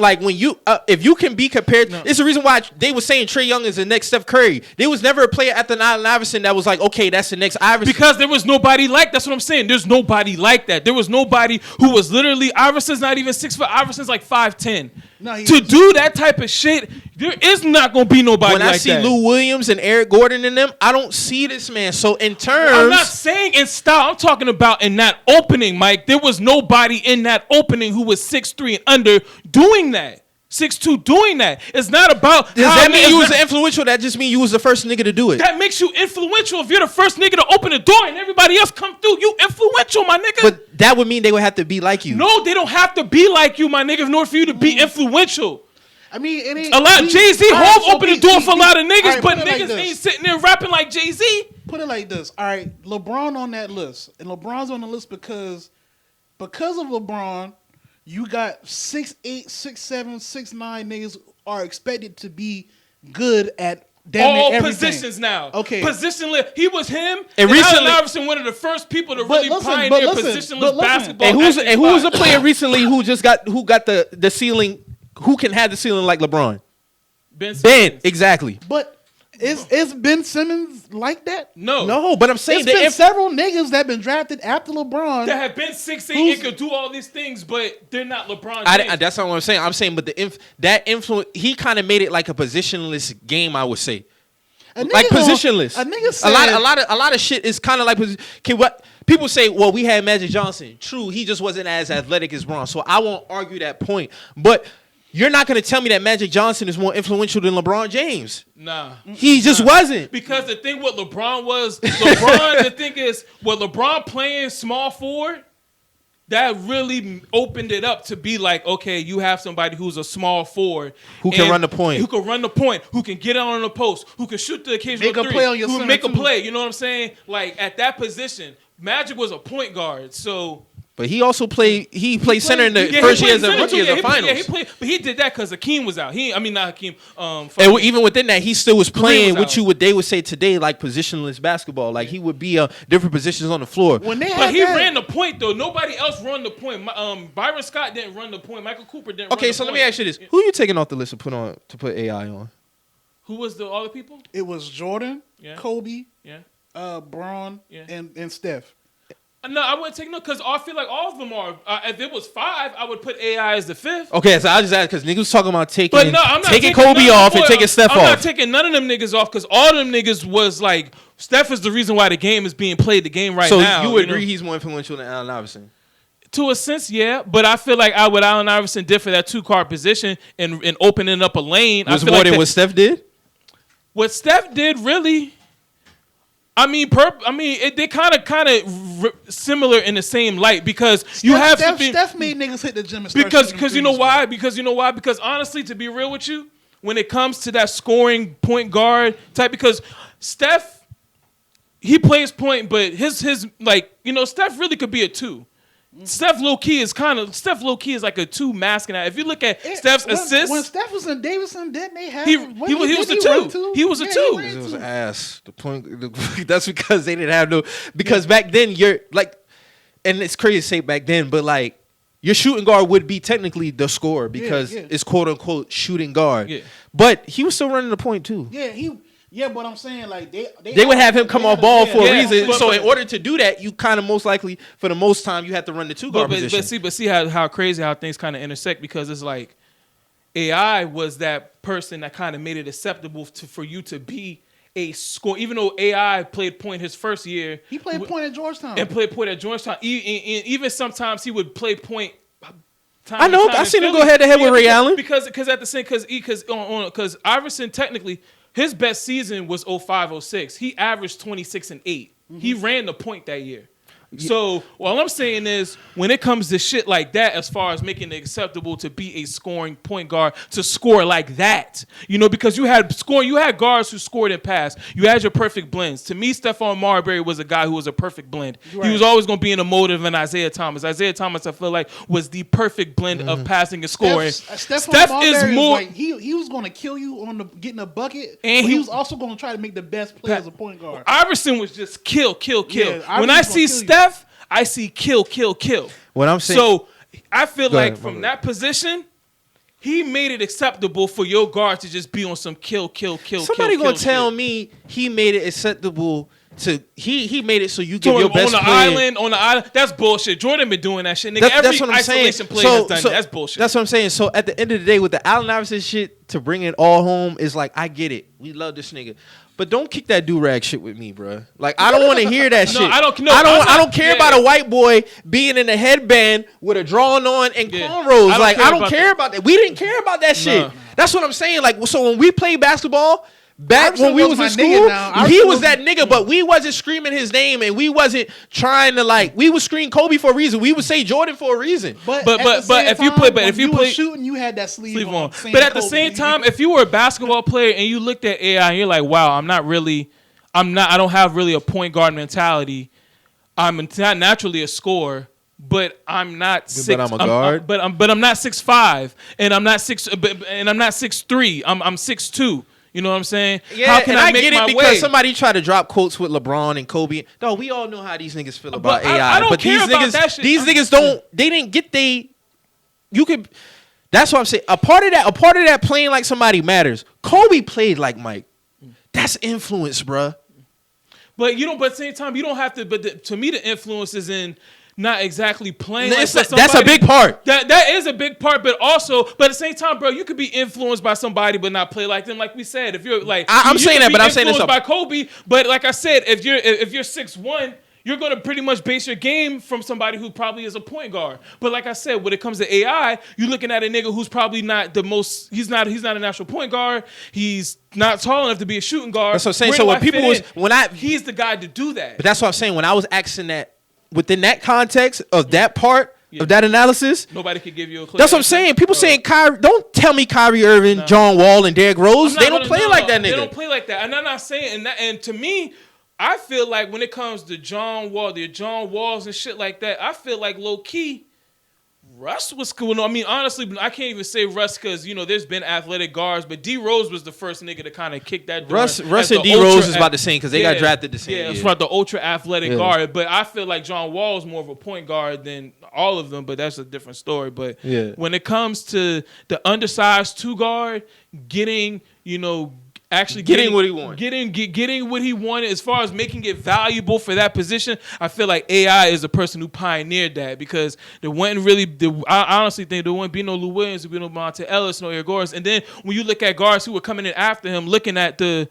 if you can be compared, it's the reason why they were saying Trae Young is the next Steph Curry. There was never a player after Allen Iverson that was like, okay, that's the next Iverson. Because there was nobody like. That's what I'm saying. There's nobody like that. There was nobody who was literally. Iverson's not even 6'4". Iverson's like 5'10". To do that type of shit, there is not gonna be nobody like that. When I see Lou Williams and Eric Gordon in them, I don't see this man. So in terms, I'm not saying in style. I'm talking about in that opening, Mike. There was nobody in that opening who was 6'3" and under doing that. 6'2" doing that. It's not about. Does that mean you was influential? That just mean you was the first nigga to do it. That makes you influential. If you're the first nigga to open the door and everybody else come through, you influential, my nigga. But that would mean they would have to be like you. No, they don't have to be like you, my nigga, in order for you to be influential. I mean, a lot. Jay-Z Hov opened the door for a lot of niggas, but niggas ain't sitting there rapping like Jay-Z. Put it like this. All right, LeBron on that list, and LeBron's on the list because of LeBron. You got 6'8", 6'7", 6'9" niggas are expected to be good at all everything. Positions now. Okay. Positionless. He was him. And recently, Allen Iverson, one of the first people to really pioneer positionless basketball. And who was a player recently who got the ceiling? Who can have the ceiling like LeBron? Ben, exactly. But is Ben Simmons like that? No. But I'm saying there's been several niggas that been drafted after LeBron that have been 6'8" and could do all these things, but they're not LeBron James. That's not what I'm saying. I'm saying, but that influence, he kind of made it like a positionless game, I would say. Like positionless. A nigga said, a lot of shit is kind of like what people say. Well, we had Magic Johnson. True, he just wasn't as athletic as Bron. So I won't argue that point, but. You're not going to tell me that Magic Johnson is more influential than LeBron James. Nah. He just wasn't. Because the thing with LeBron was, the thing is, with LeBron playing small forward, that really opened it up to be like, okay, you have somebody who's a small forward. Who can run the point. Who can run the point. Who can get out on the post. Who can shoot the occasional three. Make a play on your center, make a play. You know what I'm saying? Like, at that position, Magic was a point guard, so... But he also played. He played center in the first year as a rookie as a finals. He played, but he did that because Hakeem was out. Not Hakeem. And even within that, he still was playing what they would say today, like positionless basketball. Like he would be different positions on the floor. But he ran the point though. Nobody else run the point. Byron Scott didn't run the point. Michael Cooper didn't. Okay, so let me ask you this: who are you taking off the list to put AI on? Who was the other people? It was Jordan, Kobe, Bron, and Steph. No, I wouldn't take no because I feel like all of them are. If it was 5, I would put AI as the 5th. Okay, so I just asked because niggas was talking about taking taking Kobe off and taking Steph off. I'm not taking none of them niggas off because all of them niggas was like Steph is the reason why the game is being played. The game right now. So you would agree he's more influential than Allen Iverson? To a sense, yeah, but I feel like what Allen Iverson did for that 2-guard position and opening up a lane was more than what Steph did. What Steph did really. They kind of similar in the same light because Steph made niggas hit the gym and because you know why? Because honestly, to be real with you, when it comes to that scoring point guard type, because Steph, he plays point, but his Steph really could be a 2. Steph low key is like a 2 masking out. If you look at Steph's assists, when Steph was in Davidson, didn't they have he was a 2. He was a 2. It was ass. The point that's because they didn't have no back then you're like, and it's crazy to say back then, but like your shooting guard would be technically the scorer because it's quote unquote shooting guard. Yeah. But he was still running the point too. Yeah, but I'm saying like they would have him come off ball for a reason. So in order to do that, you kind of most likely for the most time you have to run the 2-guard position. But see how crazy how things kind of intersect because it's like AI was that person that kind of made it acceptable for you to be a score. Even though AI played point his first year, he played point at Georgetown Even sometimes he would play point. I know. I seen him go head to head with Ray Allen because at the same because Iverson technically. His best season was 05-06. He averaged 26 and 8. Mm-hmm. He ran the point that year. So all I'm saying is, when it comes to shit like that, as far as making it acceptable to be a scoring point guard to score like that, because you had guards who scored and passed. You had your perfect blends. To me, Stephon Marbury was a guy who was a perfect blend. Right. He was always going to be in the mode of an Isaiah Thomas. Isaiah Thomas, I feel like, was the perfect blend of passing and scoring. Steph is more. He was going to kill you on getting a bucket, and he was also going to try to make the best play as a point guard. Iverson was just kill. Yeah, when I see Steph, I see kill. What I'm saying. So I feel like from that position, he made it acceptable for your guard to just be on some kill. Somebody gonna tell me he made it acceptable to he made it so you give your best player on the island. That's bullshit. Jordan been doing that shit, nigga. That's what I'm isolation player has done that. That's bullshit. That's what I'm saying. So at the end of the day, with the Allen Iverson shit, to bring it all home is like, I get it. We love this nigga. But don't kick that do-rag shit with me, bro. Like, I don't want to hear that shit. I don't care about a white boy being in a headband with a drawing on and cornrows. I don't care about that. We didn't care about that shit. That's what I'm saying. Like, so when we played basketball, back when we was in school, he was that nigga, but we wasn't screaming his name, and we wasn't trying to we would scream Kobe for a reason. We would say Jordan for a reason. But if you play shooting, you had that sleeve on. But at the same time, if you were a basketball player and you looked at AI and you're like, wow, I don't have really a point guard mentality. I'm not naturally a scorer. But I'm not six. But I'm a guard. But I'm not 6'5", and I'm not 6'3". I'm 6'2". You know what I'm saying? Yeah, how can I get it because somebody tried to drop quotes with LeBron and Kobe. No, we all know how these niggas feel about AI. I don't care about that shit. These niggas don't. They didn't get You could. That's what I'm saying. A part of that playing like somebody matters. Kobe played like Mike. That's influence, bruh. But at the same time, you don't have to. But to me, the influence is in not exactly playing. That's a big part. That is a big part, but at the same time, bro, you could be influenced by somebody but not play like them. Like we said, if you're like, I'm saying this by Kobe, but like I said, if you're 6'1", you're gonna pretty much base your game from somebody who probably is a point guard. But like I said, when it comes to AI, you're looking at a nigga who's probably not the most. He's not a natural point guard. He's not tall enough to be a shooting guard. That's what I'm saying. So he's the guy to do that. But that's what I'm saying. When I was asking that. Within that context of that part of that analysis, nobody could give you a clear That's what I'm saying. People saying Kyrie. Don't tell me Kyrie Irving, John Wall, and Derrick Rose. They don't play like that nigga. They don't play like that. And I'm not saying that. And to me, I feel like when it comes to John Walls and shit like that, I feel like low key, Russ was cool. I mean, honestly, I can't even say Russ because there's been athletic guards, but D Rose was the first nigga to kind of kick that door. Russ and D Rose is about the same because they got drafted the same year. It's about the ultra athletic guard, but I feel like John Wall is more of a point guard than all of them, but that's a different story. But when it comes to the undersized two guard, getting what he wanted. Getting what he wanted as far as making it valuable for that position. I feel like AI is the person who pioneered that because there wasn't really. I honestly think there wouldn't be no Lou Williams, there would be no Monte Ellis, no Eric Gordon. And then when you look at guards who were coming in after him, looking at the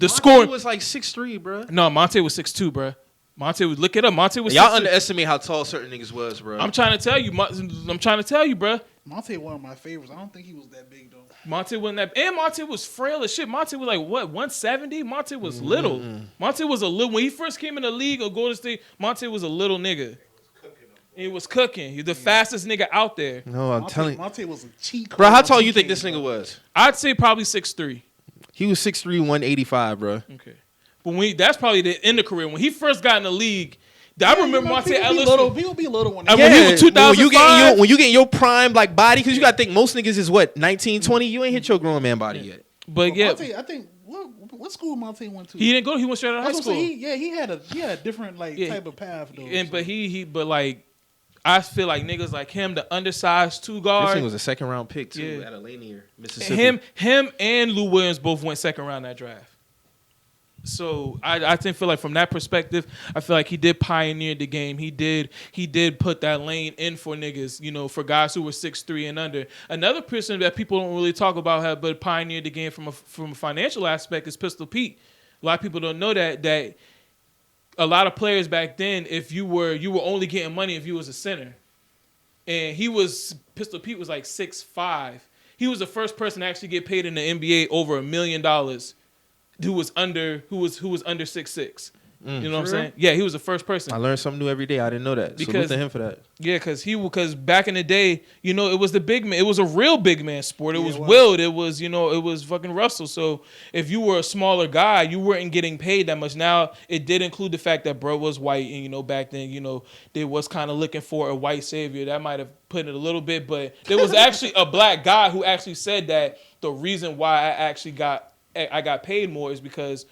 score. Monte was like 6'3", bro. No, Monte was 6'2", bro. Monte was look it up. Monte was. Y'all underestimate how tall certain niggas was, bro. I'm trying to tell you, bro. Monte one of my favorites. I don't think he was that big though. Monte wasn't that, and Monte was frail as shit. Monte was like what 170. Monte was little. Monte was a little when he first came in the league of Golden State. Monte was a little nigga. He was cooking. He's the fastest nigga out there. No, I'm telling you, Monte was a cheat code. Bro, how tall you think this nigga was? I'd say probably 6'3". He was 6'3", 185, bro. Okay, but that's probably the end of career when he first got in the league. I remember Monte Ellis. People be little when he was 2005. When you get your prime like body, because you got to think most niggas is what 19, 20. You ain't hit your grown man body yet. But Monte, I think what school Monte went to? He didn't go. He went straight out of high school. He had a different type of path though. But like I feel like niggas like him, the undersized two guard. This thing was a second round pick too at Lanier, Mississippi. Him and Lou Williams both went second round that draft. So I feel like from that perspective, I feel like he did pioneer the game. He did put that lane in for niggas, for guys who were 6'3" and under. Another person that people don't really talk about but pioneered the game from a financial aspect is Pistol Pete. A lot of people don't know that a lot of players back then, if you were only getting money if you was a center. And Pistol Pete was like 6'5". He was the first person to actually get paid in the NBA over $1 million. Who was under 6'6", You know what I'm saying? Yeah, he was the first person. I learned something new every day. I didn't know that. Salute to him for that. Yeah, because back in the day, you know, it was the big man. It was a real big man sport. It was Wilt. It was, you know, it was fucking Russell. So if you were a smaller guy, you weren't getting paid that much. Now, it did include the fact that bro was white. And, you know, back then, you know, they was kind of looking for a white savior. That might have put it a little bit. But there was actually a black guy who actually said that the reason why I got paid more is because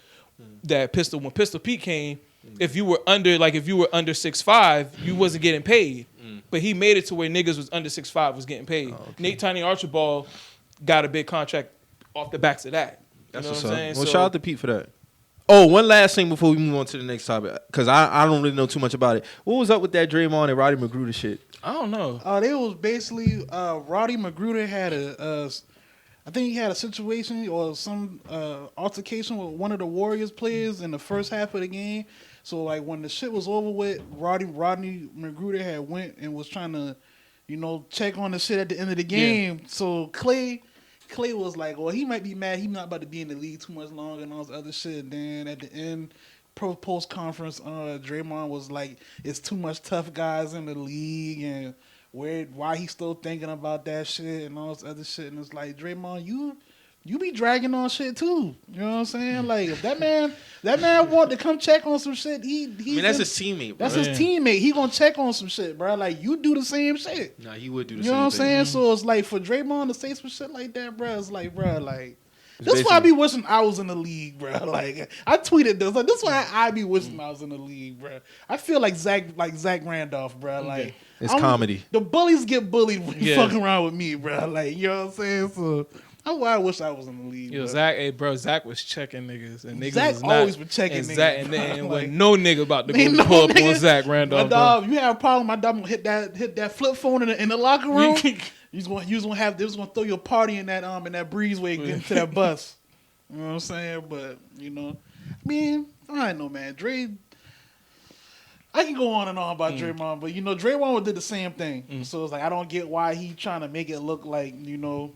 that when Pistol Pete came, if you were under 6'5", you wasn't getting paid. But he made it to where niggas was under 6'5" was getting paid. Nate Tiny Archibald got a big contract off the backs of that. That's you know what's what I'm up. saying? Well, So, shout out to Pete for that. Oh, one last thing before we move on to the next topic, because I don't really know too much about it. What was up with that Draymond and Roddy McGruder shit? I don't know. They was basically Roddy McGruder had I think he had a situation or some altercation with one of the Warriors players in the first half of the game. So like when the shit was over with, Rodney McGruder had went and was trying to, you know, check on the shit at the end of the game. Yeah. So Clay was like, well, he might be mad. He's not about to be in the league too much longer and all this other shit. Then at the end, post conference, Draymond was like, it's too much tough guys in the league and why he's still thinking about that shit and all this other shit. And it's like, Draymond, you be dragging on shit too. You know what I'm saying? Like if that man want to come check on some shit, that's his teammate, bro. That's his teammate. He gonna check on some shit, bro. Like you do the same shit. Nah, he would do the same You know what I'm saying? thing. So it's like for Draymond to say some shit like that, bro, it's like, bro, like this why I be wishing I was in the league, bro. Like I tweeted this. Like this why I be wishing I was in the league, bro. I feel like Zach Randolph, bro. Like it's comedy. The bullies get bullied when you fucking around with me, bro. Like you know what I'm saying? So that's why I wish I was in the league. Yo, bro. Zach was checking niggas, and niggas Zach was always been checking niggas. And then like, when no nigga about to go pull up on Zach Randolph. My dog, you have a problem. My dog hit that flip phone in the locker room. They was gonna throw your party in that breezeway getting to that bus. You know what I'm saying? But you know, I mean, I don't know, man. Dre. I can go on and on about Draymond, but you know, Draymond did the same thing. So it's like I don't get why he trying to make it look like, you know,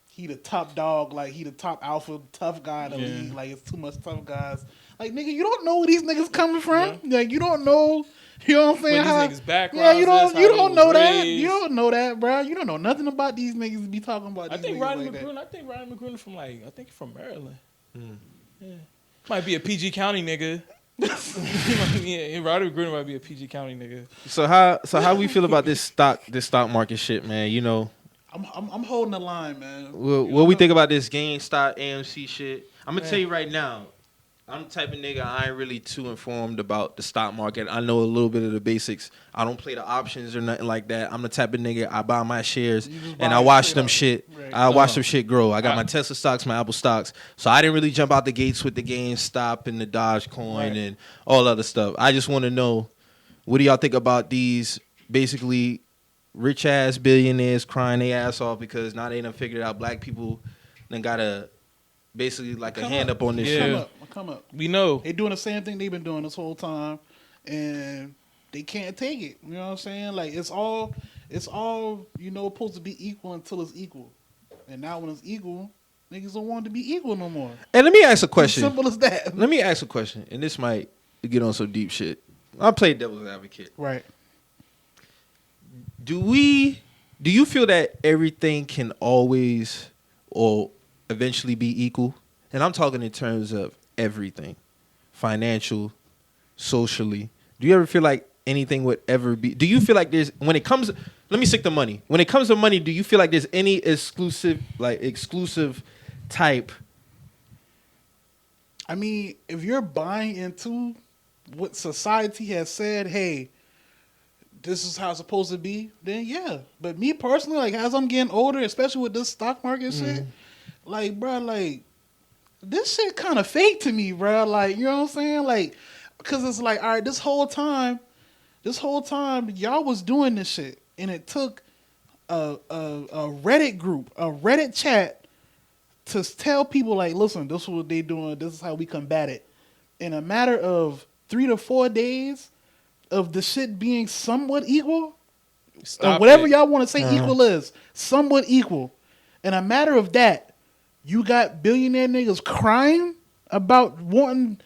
he the top dog, like he the top alpha tough guy in the league. Like it's too much tough guys. Like nigga, you don't know where these niggas coming from. Yeah. Like you don't know. You know what I'm saying? But these niggas background. Yeah, you don't know that. You don't know that, bro. You don't know nothing about these niggas to be talking about. I think Rodney McGruder from from Maryland. Yeah. Might be a PG County nigga. Roddy McGruder might be a PG County nigga. So how we feel about this stock market shit, man? You know, I'm holding the line, man. What we think about this GameStop AMC shit? I'm gonna tell you right now. I'm the type of nigga I ain't really too informed about the stock market. I know a little bit of the basics. I don't play the options or nothing like that. I'm the type of nigga I buy my shares and I watch them shit. Right. I watch them shit grow. I got my Tesla stocks, my Apple stocks. So I didn't really jump out the gates with the GameStop and the Dogecoin and all other stuff. I just want to know, what do y'all think about these basically rich ass billionaires crying their ass off because now they done figured out black people done got a basically like a hand up on this shit. Come up. We know. They doing the same thing they've been doing this whole time, and they can't take it. You know what I'm saying? Like it's all you know supposed to be equal until it's equal, and now when it's equal, niggas don't want it to be equal no more. And let me ask a question. As simple as that. Let me ask a question, and this might get on some deep shit. I play devil's advocate. Right. Do you feel that everything can always or eventually be equal? And I'm talking in terms of everything, financial, socially. Do you ever feel like anything would ever be? Do you feel like there's, when it comes, let me stick to money. When it comes to money, do you feel like there's any exclusive type? I mean, if you're buying into what society has said, hey, this is how it's supposed to be, then yeah. But me personally, like as I'm getting older, especially with this stock market shit, like, bro, like, this shit kind of fake to me, bro. Like, you know what I'm saying? Like, because it's like, all right, this whole time, y'all was doing this shit, and it took a Reddit group, a Reddit chat, to tell people like, listen, this is what they doing. This is how we combat it. In a matter of 3 to 4 days of the shit being somewhat equal, or whatever y'all want to say equal is, somewhat equal. In a matter of that, you got billionaire niggas crying about wanting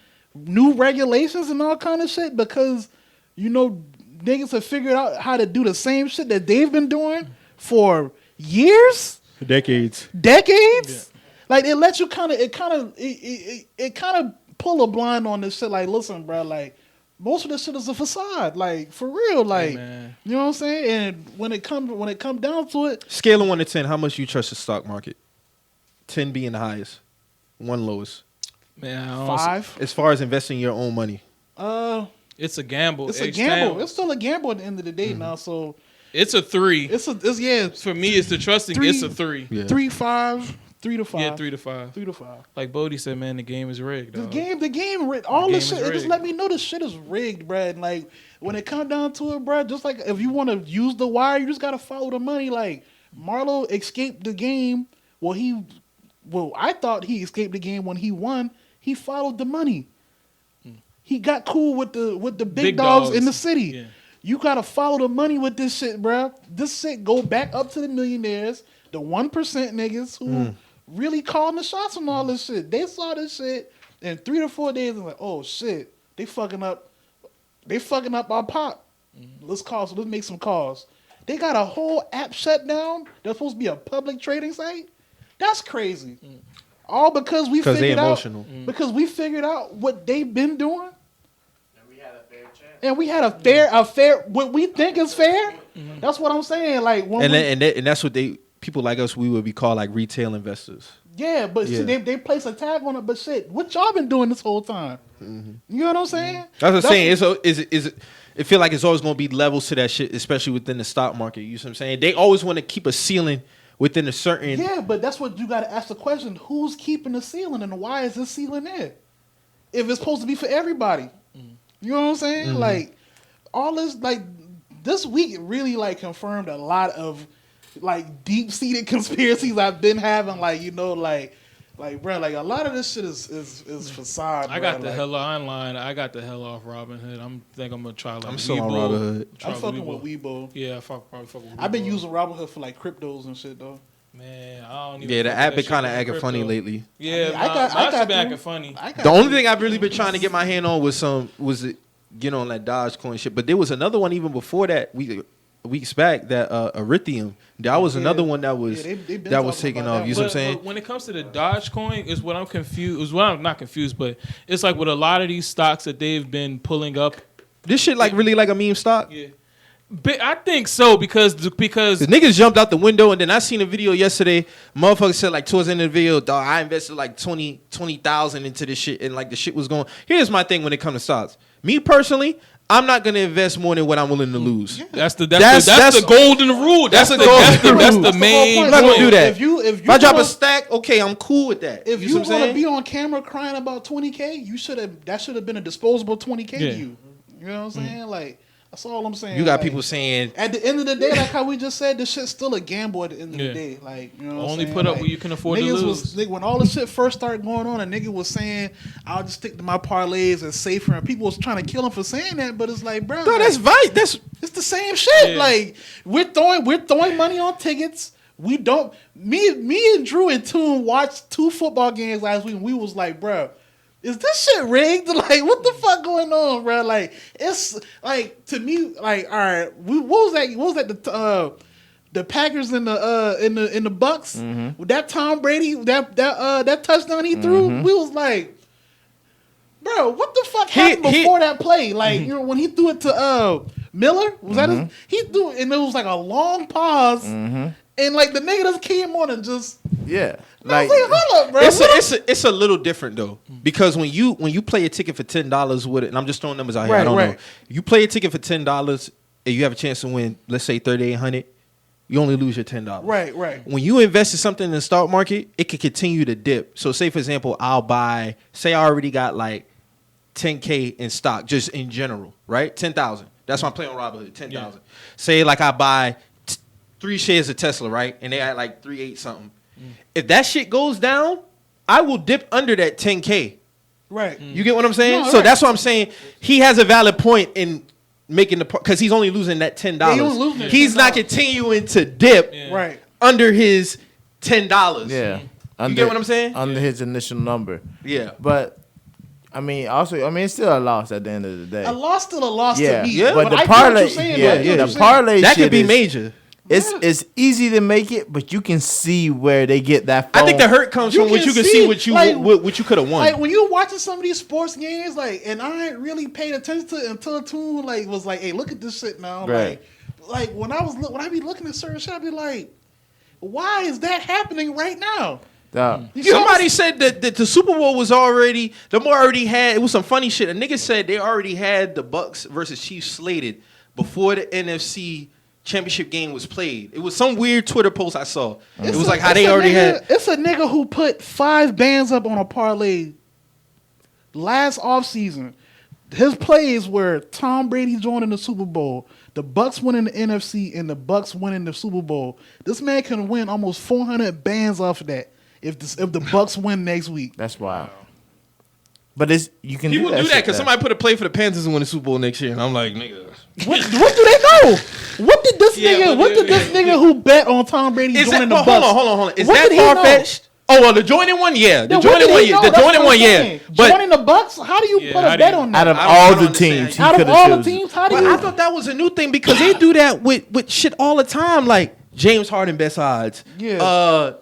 new regulations and all kind of shit because, you know, niggas have figured out how to do the same shit that they've been doing for years, Decades. Yeah. Like it lets you it kind of pull a blind on this shit. Like, listen, bro, like most of this shit is a facade. Like for real, like you know what I'm saying. And when it comes down to it, scale of 1 to 10, how much you trust the stock market? 10 being the highest, 1 lowest. Man, 5. As far as investing your own money, it's a gamble. It's a gamble. It's still a gamble at the end of the day now. So it's a 3. It's for me. It's the trusting. 3, it's a 3. Yeah. 3, 5, 3 to 5. Yeah, 3 to 5. 3 to 5. Like Bodie said, man, the game is rigged. The Dog. game rigged. All this shit. It just rigged. let me know this shit is rigged, bruh. And like when it comes down to it, bruh, just like if you want to use the wire, you just gotta follow the money. Like Marlo escaped the game. Well, I thought he escaped the game when he won. He followed the money. He got cool with the big dogs in the city. Yeah. You gotta follow the money with this shit, bruh. This shit go back up to the millionaires, the 1% niggas who really calling the shots on all this shit. They saw this shit in 3 to 4 days and like, oh shit, they fucking up our pop. Let's make some calls. They got a whole app shut down. They're supposed to be a public trading site. That's crazy. All because we figured out what they've been doing. And we had a fair what we think is fair. That's what I'm saying. Like and that's what people like us, we would be called like retail investors. Yeah, but see, they place a tag on it. But shit, what y'all been doing this whole time? You know what I'm saying? That's what I'm saying. It feel like it's always going to be levels to that shit, especially within the stock market. You know what I'm saying? They always want to keep a ceiling within a certain. Yeah, but that's what you got to ask the question: who's keeping the ceiling, and why is this ceiling there? If it's supposed to be for everybody, you know what I'm saying? Like all this, like this week, it really like confirmed a lot of like deep seated conspiracies I've been having. Like you know, like bro, like a lot of this shit is facade. I got the hell online. I got the hell off Robinhood. I'm gonna try. Like, I'm still on Robinhood. I'm fucking with Weibo. Yeah, probably fuck with Weibo. I've been using Robinhood for like cryptos and shit though. Man, I don't even. Yeah, the app been kind of acting funny lately. Yeah, I got been acting funny. The only thing I've really been trying to get my hand on was get on that Dogecoin shit. But there was another one even before that weeks back that Ethereum. That was another one that was that was taking off. You know what I'm saying? But when it comes to the Dogecoin, is what I'm confused. Is what I'm not confused, but it's like with a lot of these stocks that they've been pulling up. This shit like really like a meme stock. Yeah. But I think so because the niggas jumped out the window, and then I seen a video yesterday. Motherfucker said like towards the end of the video, dog, I invested like 20,000 into this shit, and like the shit was going. Here's my thing when it comes to stocks. Me personally, I'm not gonna invest more than what I'm willing to lose. Yeah. That's the golden rule. That's the main. I'm not gonna do that. If I drop a stack, okay, I'm cool with that. If you want to be on camera crying about 20K, that should have been a disposable 20K to you. You know what I'm saying? Like. That's all I'm saying. You got like, people saying at the end of the day, like how we just said, this shit's still a gamble at the end of the day. Like, you know, only put up like, what you can afford to lose. When all this shit first started going on, a nigga was saying, "I'll just stick to my parlays and safer," and people was trying to kill him for saying that. But it's like, bro, no, like, that's right. It's the same shit. Yeah. Like we're throwing money on tickets. We don't. Me and Drew and Toon watched 2 football games last week, and we was like, bro. Is this shit rigged? Like, what the fuck going on, bro? Like, it's like to me, like, all right, what was that? The Packers in the Bucks with that Tom Brady that touchdown he threw. We was like, bro, what the fuck happened before that play? Like, you know, when he threw it to Miller, was that he threw it, and it was like a long pause, and like the nigga just came on and just like, hold up, bro. It's a little different though, because when you play a ticket for $10 with it, and I'm just throwing numbers out here, I don't know. You play a ticket for $10 and you have a chance to win, let's say $3,800. You only lose your $10. Right. When you invest in something in the stock market, it could continue to dip. So say for example, I already got like $10K in stock just in general, right? 10,000. That's why I'm playing on Robinhood. 10,000. Yeah. Say like I buy 3 shares of Tesla, right? And they at like 3.8 something. If that shit goes down, I will dip under that 10K. Right. You get what I'm saying? No, so that's what I'm saying. He has a valid point in making because he's only losing that $10. Yeah, he's not continuing to dip under his $10. Yeah. You get what I'm saying? Under his initial number. Yeah. But I mean, also, it's still a loss at the end of the day. A loss still a loss to me. Yeah. But the I get what parlay, you're saying, the parlay That shit could be is, major. It's easy to make it, but you can see where they get that. I think the hurt comes from what you can see, what you could have won. Like when you're watching some of these sports games, like, and I ain't really paid attention to it until Tune like was like, "Hey, look at this shit now." Right. Like when I be looking at certain shit, I be like, "Why is that happening right now?" Somebody said that the Super Bowl was already had. It was some funny shit. A nigga said they already had the Bucks versus Chiefs slated before the NFC championship game was played. It was some weird Twitter post I saw. It was like how they already had. It's a nigga who put 5 bands up on a parlay last offseason. His plays were Tom Brady joining the Super Bowl, the Bucks winning the NFC, and the Bucks winning the Super Bowl. This man can win almost 400 bands off of that if the Bucks win next week. That's wild. But you can People do that because shit, somebody put a play for the Panthers and win the Super Bowl next year, and I'm like, nigga. What do they know? What did this nigga who bet on Tom Brady joining the Bucks? Hold on. Is that far fetched? Oh, well, the joining one, yeah. The joining one, yeah. But joining the Bucks, how do you put a bet on that? Out of all the teams, how do you? But I thought that was a new thing because they do that with shit all the time. Like James Harden best odds. Yeah.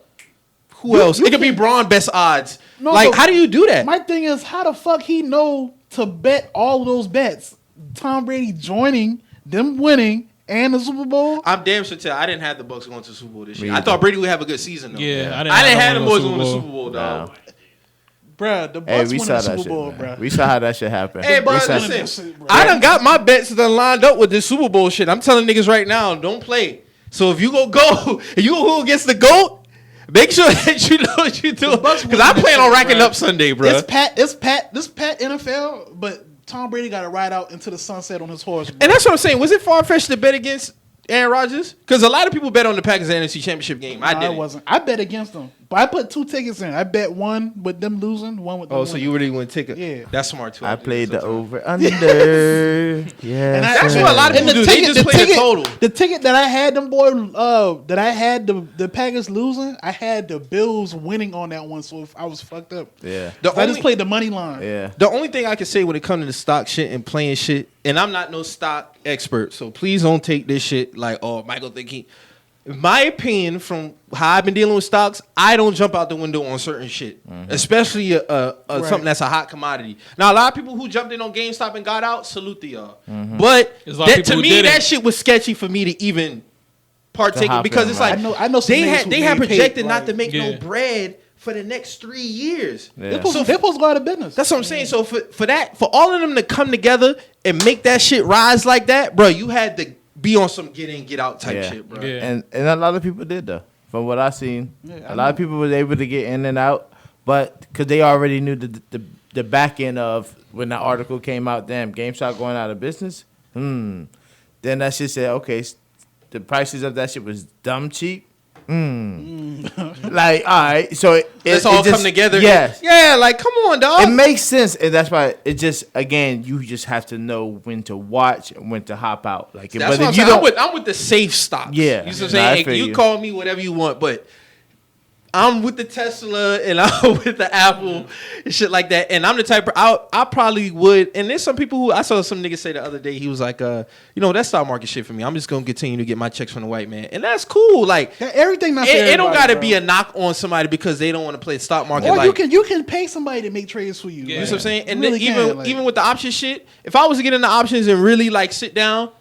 Who else? It could be Braun best odds. No, like, how do you do that? My thing is, how the fuck he know to bet all of those bets? Tom Brady joining, them winning, and the Super Bowl. I'm damn sure tell. I didn't have the Bucks going to the Super Bowl this year. I thought Brady would have a good season though. Yeah, I didn't have them boys going to the Super Bowl, dog. Bruh, the Bucks we won saw the that Super shit, Bowl, man. bruh. We saw how that shit happened. Hey, bro, listen. I done got my bets done lined up with this Super Bowl shit. I'm telling niggas right now, don't play. So if you go against the GOAT, make sure that you know what you're doing. Because I plan on racking up Sunday, bro. This Pat NFL, but Tom Brady got to ride out into the sunset on his horse. Bro. And that's what I'm saying. Was it far-fetched to bet against Aaron Rodgers? Because a lot of people bet on the Packers NFC Championship game. I didn't. I wasn't. I bet against them. But I put 2 tickets in. I bet one with them losing, one with them winning. So you really want to take it? Yeah. That's smart, too. I played the over-under. Yeah. That's what a lot of people do. They just play the total. The ticket that I had them that I had the Packers losing, I had the Bills winning on that one, so I was fucked up. Yeah. I just played the money line. Yeah. The only thing I can say when it comes to the stock shit and playing shit, and I'm not no stock expert, so please don't take this shit like, oh, Michael think he... In my opinion, from how I've been dealing with stocks, I don't jump out the window on certain shit, especially something that's a hot commodity. Now, a lot of people who jumped in on GameStop and got out, salute to y'all. But to me, that shit was sketchy for me to even partake in because it's like I know they had projected not to make no bread for the next 3 years. Yeah. They're supposed to go out of business. That's what I'm saying. So for all of them to come together and make that shit rise like that, bro, you had to be on some get in, get out type shit, bro. Yeah. And a lot of people did though. From what I seen, a lot of people was able to get in and out, but because they already knew the back end of when the article came out, damn, GameStop going out of business. Then that shit said, okay, the prices of that shit was dumb cheap. Like, all right, so let's all come together. Yes. Yeah, like, come on, dog. It makes sense, and that's why it just, again, you just have to know when to watch and when to hop out. Like, that's but what if I'm you saying. don't, I'm with the safe stocks. Yeah. You know what I'm saying? You call me whatever you want, but I'm with the Tesla and I'm with the Apple and shit like that. And I'm the type I probably would. And there's some people who I saw some nigga say the other day. He was like, that stock market shit for me. I'm just gonna continue to get my checks from the white man, and that's cool. Like everything. Not it don't gotta be a knock on somebody because they don't want to play the stock market. Or like, you can pay somebody to make trades for you. You know what I'm saying? And really then even with the option shit, if I was to get into options and really like sit down,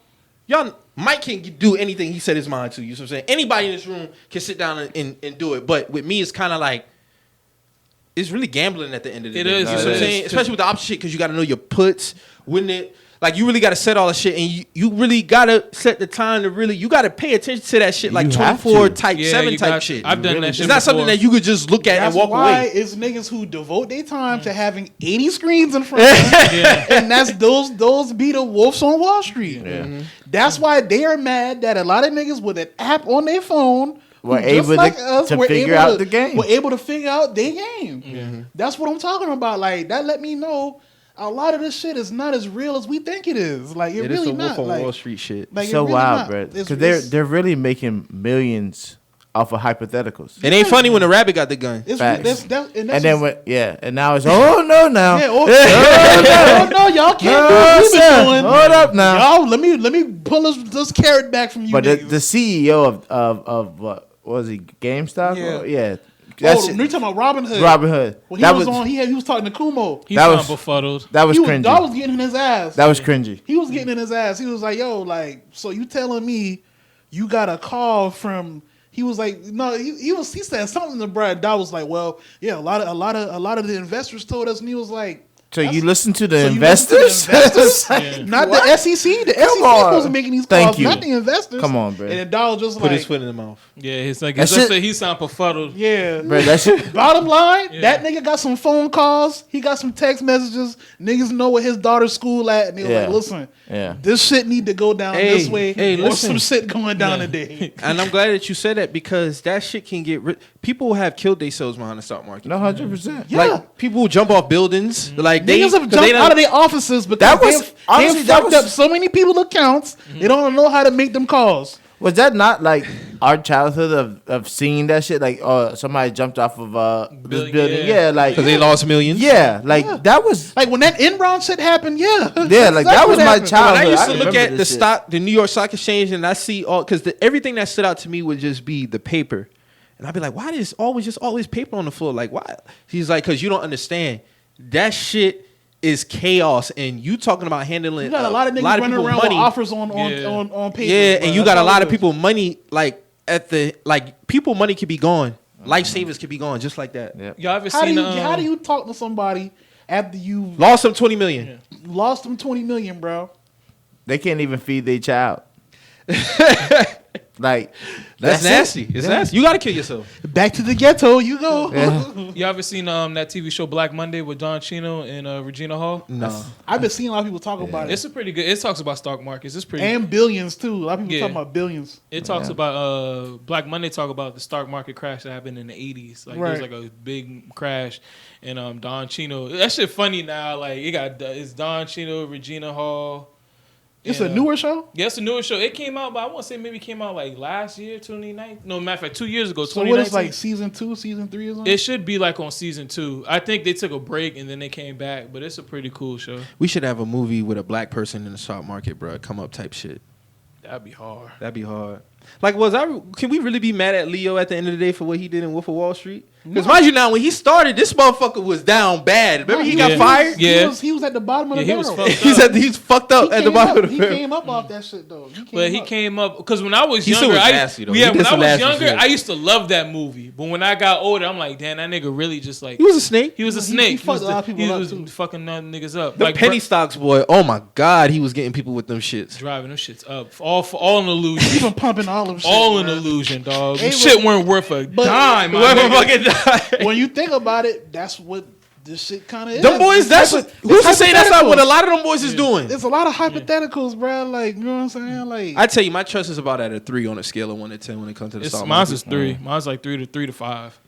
y'all. Mike can do anything he set his mind to. You know what I'm saying? Anybody in this room can sit down and do it. But with me, it's kind of like, it's really gambling at the end of the day. It is. You know what I'm saying? Especially with the option shit, because you got to know your puts, when it. Like, you really got to set all the shit, and you really got to set the time to really, you got to pay attention to that shit, like 24 type, 7 type shit. I've done that shit. It's not something that you could just look at and walk away. That's why it's niggas who devote their time to having 80 screens in front of them, and that's those be the wolves on Wall Street. That's why they are mad that a lot of niggas with an app on their phone were able to figure out the game. Were able to figure out their game. That's what I'm talking about. Like, that let me know a lot of this shit is not as real as we think it is. Like, it really not. Wolf on like, Wall Street shit. Like, so really wild, not. bro. Because they're really making millions off of hypotheticals. It ain't funny when the rabbit got the gun. It's, Facts. and then and now it's no now. Yeah, oh, no, y'all can't do what we been doing. Hold up now. Y'all, let me pull this carrot back from you. But niggas. the CEO of what was he? GameStop? Yeah. Yeah. You talking about Robin Hood? Robin Hood. When he was talking to Kumo. He That was was- befuddled. That was cringy. That was getting in his ass. That was cringy. He was getting in his ass. He was like, "Yo, like, so you telling me you got a call from?" He was like, "No." He said something to Brad. That was like, "Well, yeah, a lot of the investors told us," and he was like. So you listen to the So you investors? listen to the investors? Yeah. Not the SEC. The SEC on. supposed to be making these Thank calls, you. not the investors. Come on, bro. And then Dow just Put like, his foot in the mouth. Yeah, it's like That let's shit- say he sound befuddled. yeah. Bro, that shit. Bottom line, Yeah. that nigga got some phone calls. He got some text messages. Niggas know where his daughter's school at, and they was Yeah. like, "Listen, Yeah. this shit need to go down Hey, this way, hey, or listen. some shit going down today." And I'm glad that you said that because that shit can get people have killed themselves behind the stock market. No, 100%. Yeah. Like people who jump off buildings, like Niggas have jumped out of their offices because That was- they've honestly, that fucked was- up so many people's accounts. They don't know how to make them calls. Was that not like our childhood of seeing that shit? Like, somebody jumped off of this Building, building. yeah. Yeah, like because they lost millions. Yeah, like Yeah. that was. Like when that Enron shit happened, yeah, Yeah, like that was my happened. childhood. When I used I to look remember at the this shit. stock, the New York Stock Exchange, and I see all because everything that stood out to me would just be the paper, and I'd be like, "Why is always paper on the floor? Like, why?" He's like, "Cause you don't understand. That shit is chaos, and you talking about handling You got a lot of niggas running people's around money. with offers on paper. Yeah, bro. and you That's got a all lot it of is. people money people money could be gone. Life savings could be gone just like that. Yeah. Y'all ever How do seen how do you talk to somebody after you Lost some 20 million. lost them 20 million, bro? They can't even feed their child. Like That's it. nasty. It's nasty. You gotta kill yourself. Back to the ghetto, you go. Yeah. you ever seen that TV show Black Monday with Don Chino and Regina Hall? No. I've been seeing a lot of people talk about it. It's a pretty good. It talks about stock markets. It's pretty. And billions too. A lot of people Yeah. talking about billions. It talks about Black Monday. Talk about the stock market crash that happened in the '80s. Like there was Right. like a big crash, and Don Chino. That shit funny now. Like it's Don Chino, Regina Hall. It's and, a newer show. Yeah, it's a newer show. It came out, but I want to say maybe it came out like last year, 2019. No, matter of fact, 2 years ago, So 2019. what is like season 2, season 3 or something? It should be like on season 2. I think they took a break and then they came back, but it's a pretty cool show. We should have a movie with a black person in the stock market, bro. Come up type shit. That'd be hard. That'd be hard. Like, can we really be mad at Leo at the end of the day for what he did in Wolf of Wall Street? Because mind you now, when he started, this motherfucker was down bad. Remember he got Yeah. fired? Yeah. He was at the bottom of the Yeah, he was barrel. fucked up. He's fucked up at the bottom of He the barrel. came up off that shit though. But he came up because when I was He still younger, was nasty, though. He yeah, did when I some was nasty younger, shit. I used to love that movie. But when I got older, I'm like, damn, that nigga really just like He was a snake. he was a He snake. fucked a lot of people he up, was too. fucking niggas up. The like penny stocks, boy. Oh my God, he was getting people with them shits. driving them shits up, all an illusion, He been pumping all of shit. all an bro. illusion, dog. Hey, Them shit but- weren't worth a but- dime. my Whoever nigga. fucking died. When you think about it, that's what this shit kind of is. Them boys, It's who's to say that's not what a hypotheticals. lot of them boys is doing? It's a lot of hypotheticals, bro. Like, you know what I'm saying? Like, I tell you, my trust is about at a 3 on a scale of 1 to 10 when it comes to the stock Mine's market. is 3. Mine's like 3 to 5.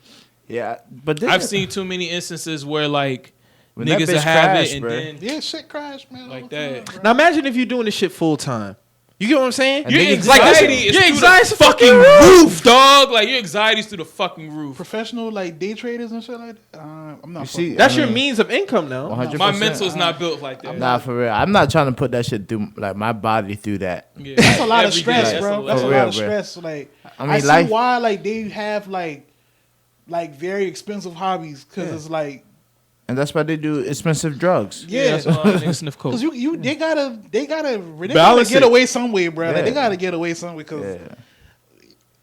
Yeah, but I've seen too many instances where like When that niggas bitch will have crashed, it and bro. then yeah, shit crashed, man. Like all the that. time, bro. Now imagine if you're doing this shit full time. You get what I'm saying? And your niggas- anxiety is your through anxiety's the fucking roof, dog. Like your anxiety's through the fucking roof. Professional like day traders and shit like that. I'm not. You see, That's I your mean, means of income now. 100%. My mental's not built like that. Nah, for real. I'm not trying to put that shit through like my body through that. Yeah. That's a lot of Every stress, day, bro. a That's a lot. For lot real, of bro. stress. Like, I I, mean, see life- why like they have like very expensive hobbies because Yeah. it's like And that's why they do expensive drugs. yeah. That's why niggas sniff coke. Cause they gotta Balance get it. away some way, bro. Like, Yeah. they gotta get away some way because Yeah.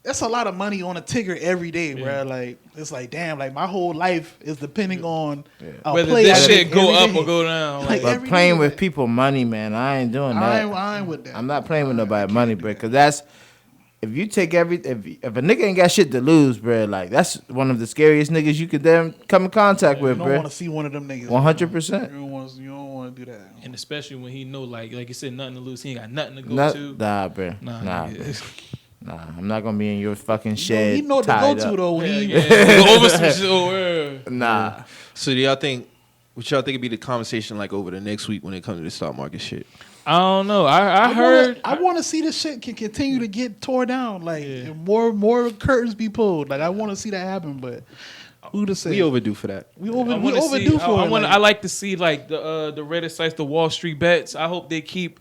that's a lot of money on a ticker every day, bro. Like it's like damn, like my whole life is depending on a Whether play this I shit make go every up day. or go down. Like, Like, But every playing day, with like- people money, man, I ain't doing that. I ain't with that. I'm not playing with nobody money, bro. Because that's if you take if a nigga ain't got shit to lose, bro. Like that's one of the scariest niggas you could then come in contact You with, don't bro. want to see one of them niggas. 100%. You don't want to do that. and especially when he know, like you said, nothing to lose. He ain't got nothing to go Nah, to. nah, bro. Nah, Nah, nigga. bro. Nah, I'm not gonna be in your fucking shed. He know what to go tied to up. though. When Yeah, he, yeah. Go over some shit. Oh, yeah. Nah. So do y'all think? What y'all think would be the conversation like over the next week when it comes to the stock market shit? I don't know. I heard. I want to see this shit can continue to get tore down. Like and more curtains be pulled. Like I want to see that happen, but who to say? We overdue for that. We overdue for it. I like to see like the Reddit sites, the Wall Street bets. I hope they keep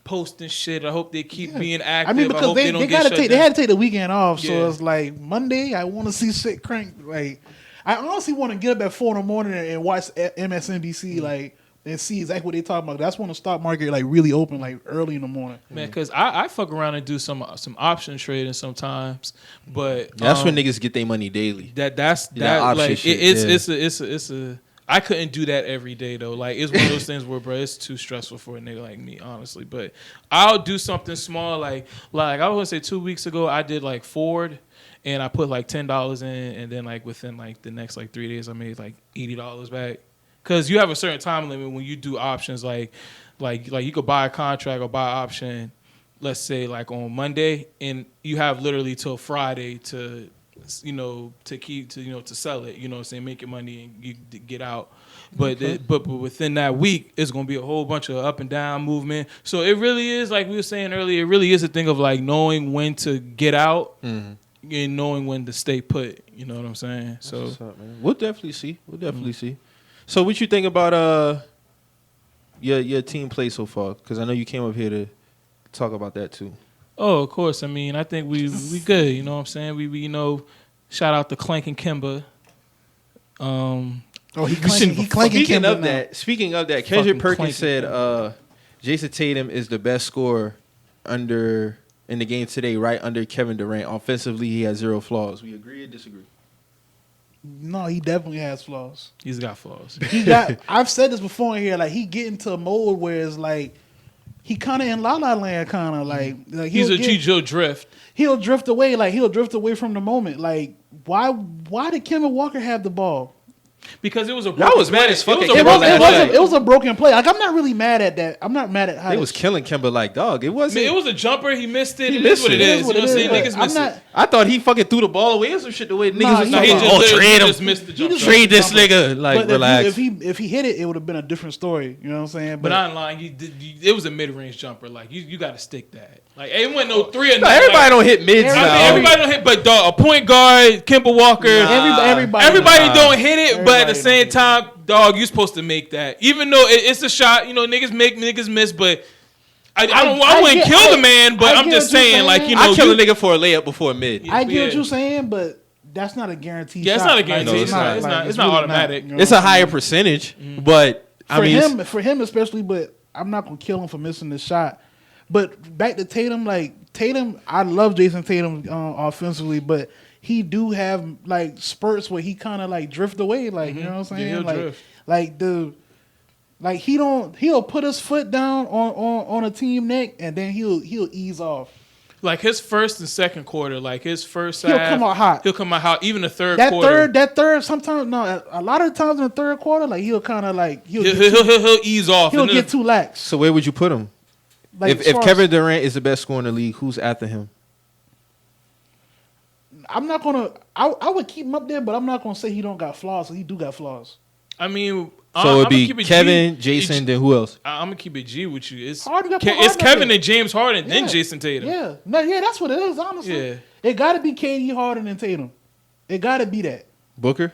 posting shit. I hope they keep being active. I mean, because hope they don't gotta get take shut they down. had to take the weekend off, so Yeah. it's like Monday. I want to see shit crank. Like I honestly want to get up at 4 in the morning and watch MSNBC like and see exactly what they talking about. That's when the stock market like really open like early in the morning. Man, because I fuck around and do some option trading sometimes, but That's when niggas get their money daily. That's That option like shit, it's a I couldn't do that every day though. Like it's one of those things where, bro, it's too stressful for a nigga like me, honestly. But I'll do something small, like I was gonna say 2 weeks ago, I did like Ford, and I put like $10 in, and then like within like the next like 3 days, I made like $80 back. Cause you have a certain time limit when you do options, like you could buy a contract or buy an option, let's say like on Monday, and you have literally till Friday to sell it, you know what I'm saying, make your money and you get out. But but within that week, it's gonna be a whole bunch of up and down movement. So it really is, like we were saying earlier, it really is a thing of like knowing when to get out and knowing when to stay put. You know what I'm saying? That's what's up, man. We'll definitely see. So what you think about your team play so far? Because I know you came up here to talk about that too. Oh, of course. I mean, I think we good. You know what I'm saying? We shout out to Clank and Kimba. He clanking Speaking of that, Fucking Kendrick Perkins clanking said Jason Tatum is the best scorer in the game today, right under Kevin Durant. Offensively, he has 0 flaws. We agree or disagree? No, he definitely has flaws. He's got flaws. I've said this before in here. Like he get into a mode where it's like he kind of in La La Land, kind of like he'll drift. He'll drift away. Like he'll drift away from the moment. Like why did Kemba Walker have the ball? Because it was a That was mad as fuck. It was a broken play. Like I'm not really mad at that. I'm not mad at how they was killing Kemba like dog. It wasn't. It was a jumper. He missed it. He It missed is what it. it is. You know what I'm saying? Niggas miss it. I thought he fucking threw the ball away or some shit. The way niggas was he talking just about, literally trade him, just missed the jump shot. trade this nigga. Like but relax. if he hit it, it would have been a different story. You know what I'm saying? But I'm lying. It was a mid-range jumper. Like you got to stick that. Like it wasn't no 3 or No, everybody don't hit mids now. Everybody don't hit, but dog, a point guard, Kemba Walker, everybody don't hit it. But at the same time, dog, you supposed to make that. Even though it's a shot, you know, niggas make, niggas miss, but I wouldn't kill the man, but I'm just saying, like, you know, I kill a nigga for a layup before a mid. I get what you're saying, but that's not a guaranteed. Yeah, it's shot. not a guarantee. No, it's not automatic. You know It's a higher percentage, but for him especially. But I'm not gonna kill him for missing the shot. But back to Tatum, I love Jason Tatum offensively, but he do have like spurts where he kind of like drift away, like you know what I'm saying, he'll put his foot down on a team neck and then he'll ease off. Like his first and second quarter, like his first He'll half, come out hot. He'll come out hot. Even the third quarter. That third, sometimes a lot of times in the third quarter, like he'll kind of like he'll ease off. He'll get too lax. So where would you put him? Like, if Kevin Durant is the best scorer in the league, who's after him? I'm not gonna. I would keep him up there, but I'm not gonna say he don't got flaws. So he do got flaws. I mean, so it'd be Kevin, Jason, then who else? I'm gonna keep it G with you. It's Harden it's Kevin and James Harden, then Jason Tatum. Yeah, that's what it is. Honestly, yeah, it got to be KD, Harden, and Tatum. It got to be that. Booker.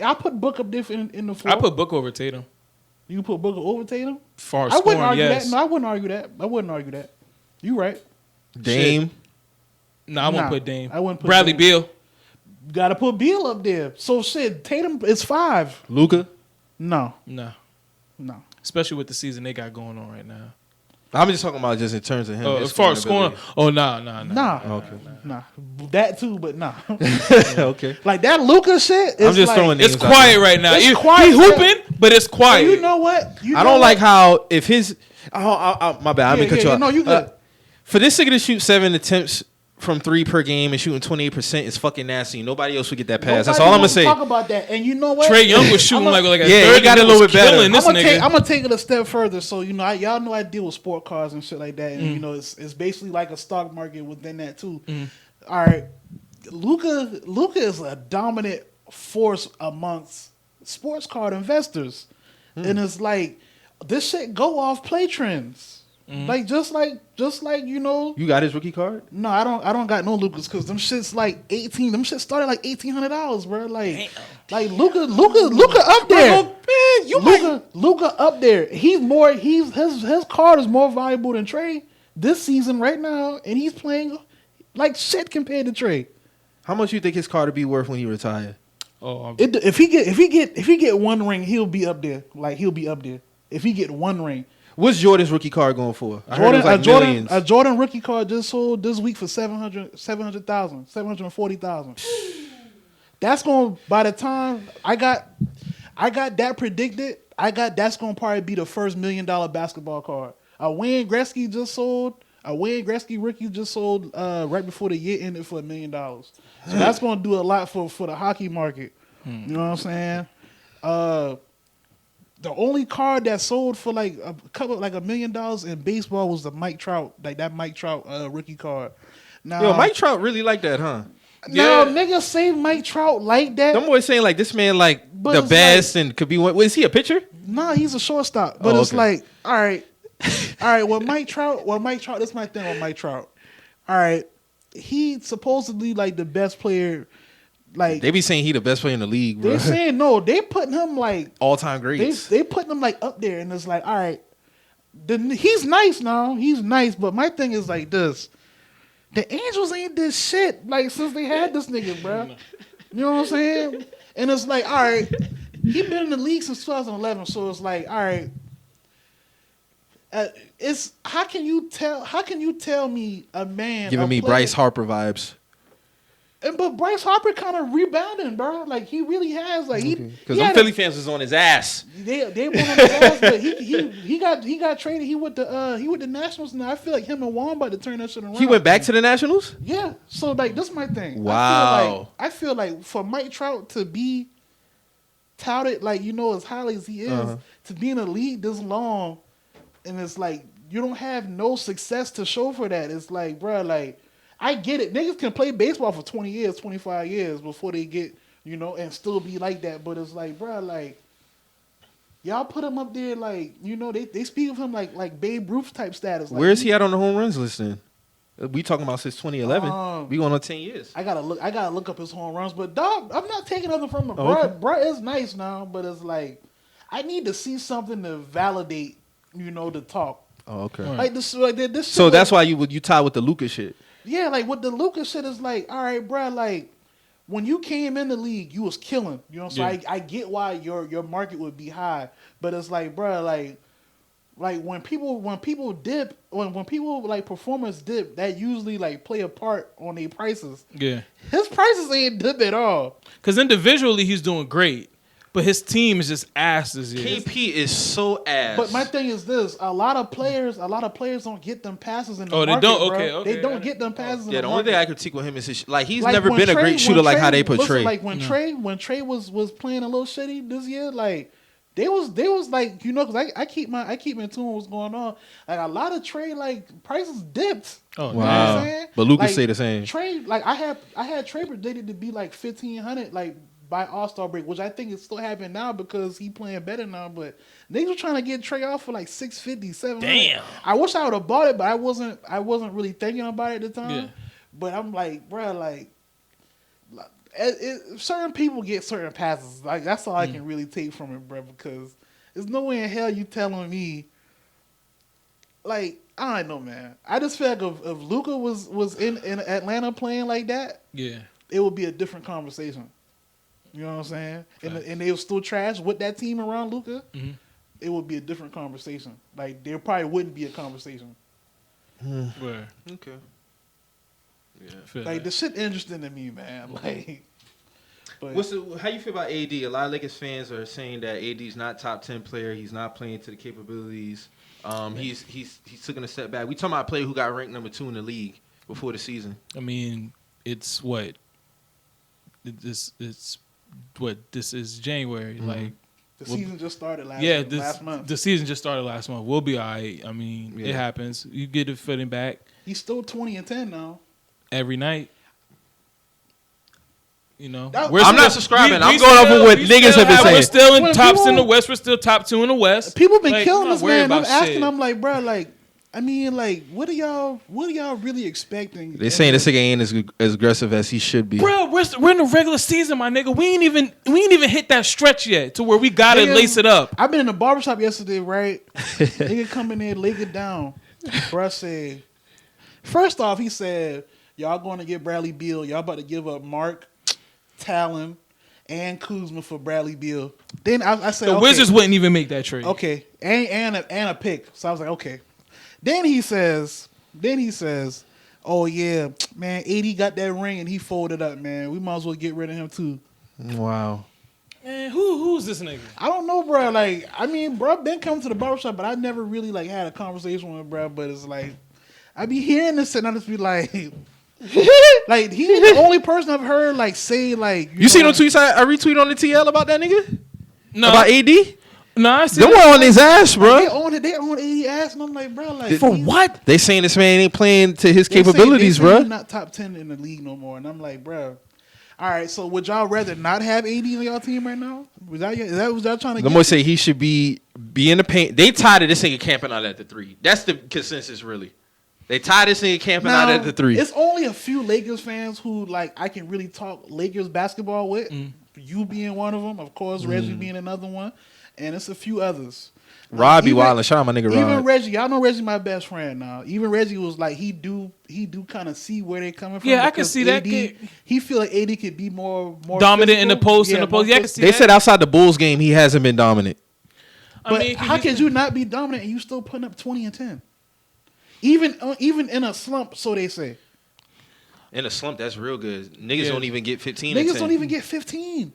I put Book up there in the floor. I put Book over Tatum. You put Booker over Tatum? Far I wouldn't argue yes. that. No, I wouldn't argue that. You right. Dame. No, I wouldn't put Dame. I wouldn't put Bradley Dame. Beal. Got to put Beal up there. So shit, Tatum is 5. Luka. No. Especially with the season they got going on right now. I'm just talking about just in terms of him. As far as scoring, nah. Okay. Nah. That too, but nah. Okay. Like that Luka shit. I'm just throwing names. It's quiet right now. It's He quiet. hooping, but it's quiet. You know what? I don't like how if his. My bad. I cut you off. No, you good. For this nigga to shoot 7 attempts from 3 per game and shooting 28% is fucking nasty. Nobody else would get that pass. That's all I'm gonna say. Talk about that, and you know what? Trey Young was shooting like a he got a little bit better. I'm gonna take it a step further. So you know, y'all know I deal with sport cars and shit like that, and you know, it's basically like a stock market within that too. All right, Luka is a dominant force amongst sports card investors, and it's like this shit go off play trends. Like just like you know. You got his rookie card? No, I don't got no Lucas because them shits like 18. Them shit started like $1,800, bro. Like Luca up there. Luca up there. His card is more valuable than Trey this season right now, and he's playing like shit compared to Trey. How much you think his card would be worth when he retire? If he get one ring, he'll be up there. Like he'll be up there if he get one ring. What's Jordan's rookie card going for? I heard it was like millions. A Jordan rookie card just sold this week for 700,000, 740,000. That's going by the time I got that predicted. That's going to probably be the first $1 million basketball card. A Wayne Gretzky rookie just sold right before the year ended for $1 million. So that's going to do a lot for the hockey market. You know what I'm saying? The only card that sold for like $1 million in baseball was the Mike Trout, like that Mike Trout rookie card. Now, Yo, Mike Trout really like that, huh? No, niggas say Mike Trout like that. Them boys saying like this man like the best and could be one. Is he a pitcher? Nah, he's a shortstop. But it's like, all right. Well, Mike Trout, this is my thing with Mike Trout. All right, he supposedly like the best player. Like they be saying he the best player in the league, bro. They saying no. They putting him like all-time greats. They putting him like up there, and it's like, all right, he's nice now. He's nice, but my thing is like this: the Angels ain't this shit like since they had this nigga, bro. You know what I'm saying? And it's like, all right, he been in the league since 2011, so it's like, all right. It's how can you tell me a man giving me Bryce Harper vibes? But Bryce Harper kind of rebounding, bro. Like he really has. Like because them Philly fans was on his ass. They went on his ass, but he got traded. He with the Nationals now. I feel like him and Juan about to turn that shit around. He went back to the Nationals. Yeah. So like this is my thing. Wow. I feel like for Mike Trout to be touted like as highly as he is, to be in the league this long, and it's like you don't have no success to show for that. It's like, bro, like. I get it. Niggas can play baseball for 20 years, 25 years before they get, and still be like that. But it's like, bro, like, y'all put him up there like, they speak of him like Babe Ruth type status. Like, where is he at on the home runs list then? We talking about since 2011. We going on 10 years. I gotta look up his home runs. But dog, I'm not taking nothing from him. Bro is nice now, but it's like I need to see something to validate, the talk. Oh, okay. Like this shit. So that's why you tie with the Lucas shit. Yeah, like with the Lucas shit is like, all right, bro, like when you came in the league, you was killing. So I get why your market would be high, but it's like, bro, like when people dip, when people like performance dip, that usually like play a part on their prices. Yeah, his prices ain't dip at all. Because individually he's doing great. But his team is just ass this year. KP is so ass. But my thing is this: a lot of players don't get them passes in the market. Oh, they don't. Bro. Okay. They don't get them passes. Yeah, in the only market. thing I critique with him is he's never been a great shooter like how they portray. Like when Trey was playing a little shitty this year, like they was like because I keep in tune with what's going on. Like a lot of Trey like prices dipped. Oh wow! You know what I'm saying? But Lucas like, say the same. Trey like I had Trey predicted to be like 1,500 like. By All-Star break, which I think is still happening now because he playing better now. But niggas were trying to get Trey off for like 650, 700. Damn. I wish I would have bought it, but I wasn't really thinking about it at the time. Yeah. But I'm like, bro, like certain people get certain passes. Like that's all I can really take from it, bro. Because there's no way in hell you telling me. Like I don't know, man. I just feel like if Luka was in Atlanta playing like that, it would be a different conversation. You know what I'm saying? And they were still trash with that team around Luka. Mm-hmm. It would be a different conversation. Like there probably wouldn't be a conversation. Where? Okay. Yeah. Like the shit interesting to me, man. Like, but how you feel about AD? A lot of Lakers fans are saying that AD's not top 10 player. He's not playing to the capabilities. He's taking a step back. We talking about a player who got ranked number 2 in the league before the season. I mean, it's what? This is January. Mm-hmm. Like the season just started last month. The season just started last month. We'll be all right. I mean, it happens. You get it fitting back. He's still 20-10 now. Every night. You know, I'm not subscribing. I'm going off of what niggas have been saying. We're still in tops in the West. We're still top 2 in the West. People been killing I'm this not worried man. I'm about asking shit. them like, bro, like, I mean, like, what are y'all really expecting? They saying this nigga ain't as aggressive as he should be. Bro, we're in the regular season, my nigga. We ain't even hit that stretch yet to where we gotta lace it up. I've been in the barbershop yesterday, right? Nigga come in there, lay it down. Bro said, first off, he said, y'all going to get Bradley Beal. Y'all about to give up Mark, Talon, and Kuzma for Bradley Beal. Then I said, The Wizards wouldn't even make that trade. Okay, and a pick. So I was like, okay. Then he says, oh yeah, man, AD got that ring and he folded up, man. We might as well get rid of him too. Wow. Man, who's this nigga? I don't know, bro. Like, I mean, bro, been coming to the barbershop, but I never really like had a conversation with him, bro. But it's like, I be hearing this and I just be like, like he's the only person I've heard like say like. You see no tweets I retweet on the TL about that nigga? No. About AD? No, I see. They were on his ass, bro. They own AD ass, and I'm like, bro, like For what? They saying this man ain't playing to his they say- capabilities, they say bro. he's not top 10 in the league no more, and I'm like, bro. All right, so would y'all rather not have AD on y'all team right now? Was that was y'all trying to? The get boy say he should be in the paint. They tired of this nigga camping out at the 3. That's the consensus, really. They tired of this nigga camping out at the 3. It's only a few Lakers fans who like I can really talk Lakers basketball with. You being one of them, of course. Reggie being another one, and it's a few others. Rob be Even- wildin'. Shout out my nigga Rob. Even Reggie, y'all know Reggie my best friend now. Even Reggie was like he do kind of see where they coming from. Yeah, I can because see that. He feel like AD could be more Dominant in the physical. post. Yeah, I can see They that. said outside the Bulls game he hasn't been dominant. But I mean, how could you not be dominant and you still putting up 20 and 10? Even in a slump, so they say. In a slump, that's real good. Niggas Yeah. don't even get 15 and Niggas 10. don't even get 15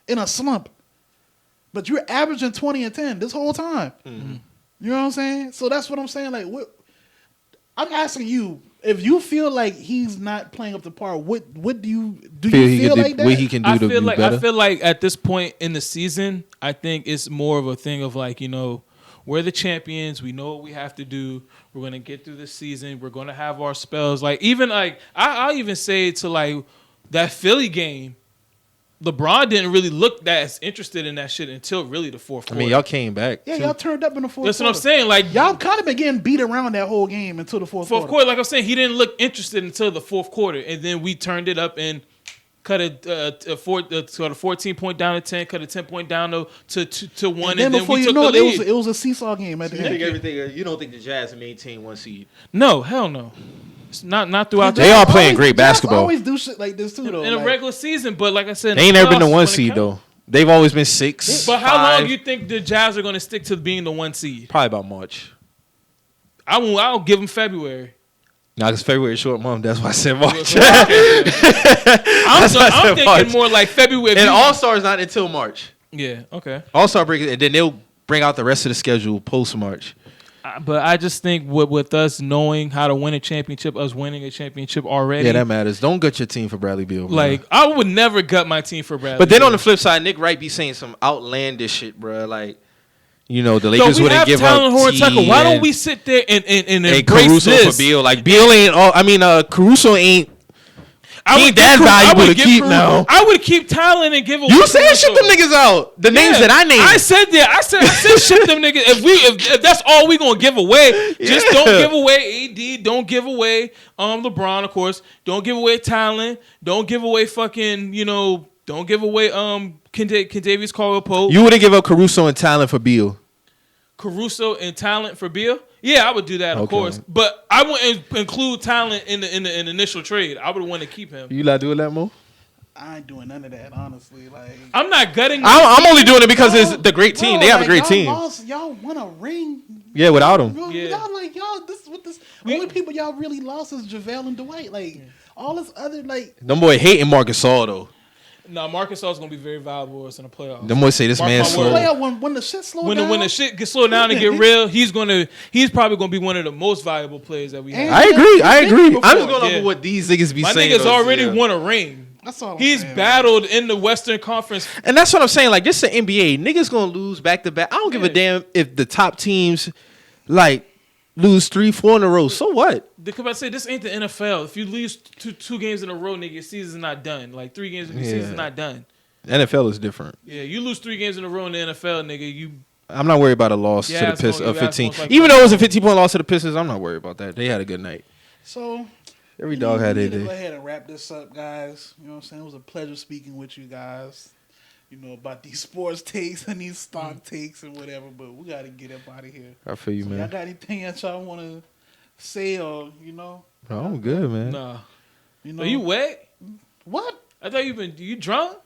in a slump. But you're averaging 20 and 10 this whole time. Mm-hmm. You know what I'm saying? So that's what I'm saying. Like, what? I'm asking you, if you feel like he's not playing up to par, what do you feel like that? What he can do to do better? I feel like at this point in the season, I think it's more of a thing of like, you know, we're the champions. We know what we have to do. We're gonna get through the season. We're gonna have our spells. Like even like I'll even say to like that Philly game, LeBron didn't really look that interested in that shit until really the fourth I quarter. mean, y'all came back. Yeah, too. y'all turned up in the fourth That's quarter. what I'm saying. Like Y'all kind of been getting beat around that whole game until the fourth quarter. like I'm saying, he didn't look interested until the fourth quarter, and then we turned it up and cut a 14-point down to 10, cut a 10-point down to 1, And then before we you took know the it, lead. it was a seesaw game at the end. You don't think the Jazz maintain 1 seed? No, hell no. It's not throughout. They are playing great basketball. Always do shit like this too, though. in a like- regular season, but like I said, in They ain't the never been the playoffs, 1 when it seed counts. though. They've always been 6. But how 5, long you think the Jazz are going to stick to being the 1 seed? Probably about March. I'll give them February. Nah, because February is short month. That's why I said March. I'm thinking March. more like February. And All Star is not until March. Yeah, okay. All Star break, and then they'll bring out the rest of the schedule post March. But I just think with us knowing how to win a championship, us winning a championship already. Yeah, that matters. Don't gut your team for Bradley Beal. Man. Like, I would never gut my team for Bradley. But then Beal. on the flip side, Nick Wright be saying some outlandish shit, bro. Like, you know, the Yo, Lakers we wouldn't have give Talon up Horn Tucker. T Why don't and- we sit there and and embrace Caruso this? for Beal? Like, Beal ain't all. I mean, Caruso ain't. I Ain't would that give valuable I would to give keep Caruso- now? I would keep Talon and give away. You said Caruso. ship them niggas out. The names that I named. I said that. I said ship them niggas. If that's all we gonna give away, just don't give away AD. Don't give away LeBron, of course. Don't give away Talon. Don't give away fucking Don't give away Kendavious Caldwell-Pope. You wouldn't give up Caruso and Talon for Beal. Caruso and Talent for Beal? Yeah, I would do that, of Okay. course. But I wouldn't include Talent in the initial trade. I would want to keep him. You not doing that, Mo? I ain't doing none of that, honestly. Like, I'm not gutting. I'm only doing it because it's the great team. bro, They have a like, great y'all team. Lost, y'all won a ring. Yeah, without him. Yeah. Y'all like this. Only people y'all really lost is JaVale and Dwight. Like all this other like. Them boy hating Marcus Gasol though. No, Marcus Gasol is gonna be very valuable for us in the playoffs. Them boys say this Mark man my slow. word. When the shit slow down. When the shit gets slowed down and get real, he's probably gonna be one of the most valuable players that we have. I agree. I'm just before, going off yeah. of what these niggas be My saying. nigga's though, already yeah. won a ring. That's all. He's battled in the Western Conference. And that's what I'm saying. Like, this is the NBA. Niggas gonna lose back to back. I don't give a damn if the top teams like lose 3-4 in a row. So what? I say this ain't the NFL. If you lose two games in a row, nigga, your season's not done. Like 3 games in your season's not done. NFL is different. Yeah, you lose 3 games in a row in the NFL, nigga. I'm not worried about a loss to the Pistons of 15. Like Even though it was a 15-point loss to the Pistons, I'm not worried about that. They had a good night. So every dog had their day. day. Go ahead and wrap this up, guys. You know what I'm saying? It was a pleasure speaking with you guys. You know, about these sports takes and these stock takes and whatever, but we got to get up out of here. I feel you, man. Y'all got anything that y'all want to say or, you know? Bro, I'm good, man. Nah. You know? Are you wet? What? I thought you drunk?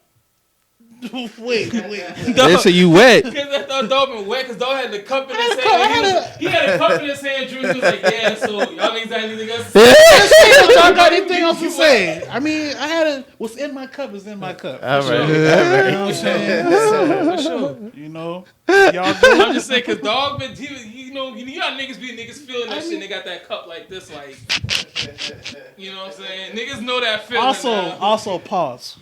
wait. They say you wet. Because I thought dog been wet because dog had the cup in his hand. He had a cup in his hand. Drew was like, yeah, so y'all niggas got anything else to say? Y'all got anything else to say? I mean, what's in my cup is in my cup. All right. You know what I'm saying? For sure. You know? Y'all good? I'm just saying because dog been, you know how niggas feeling that shit and they got that cup like this, like, you know what I'm saying? Niggas know that feeling. Also pause.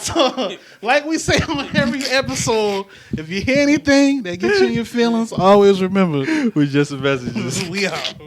So, like we say on every episode, if you hear anything that gets you in your feelings, always remember We're just messages. we out.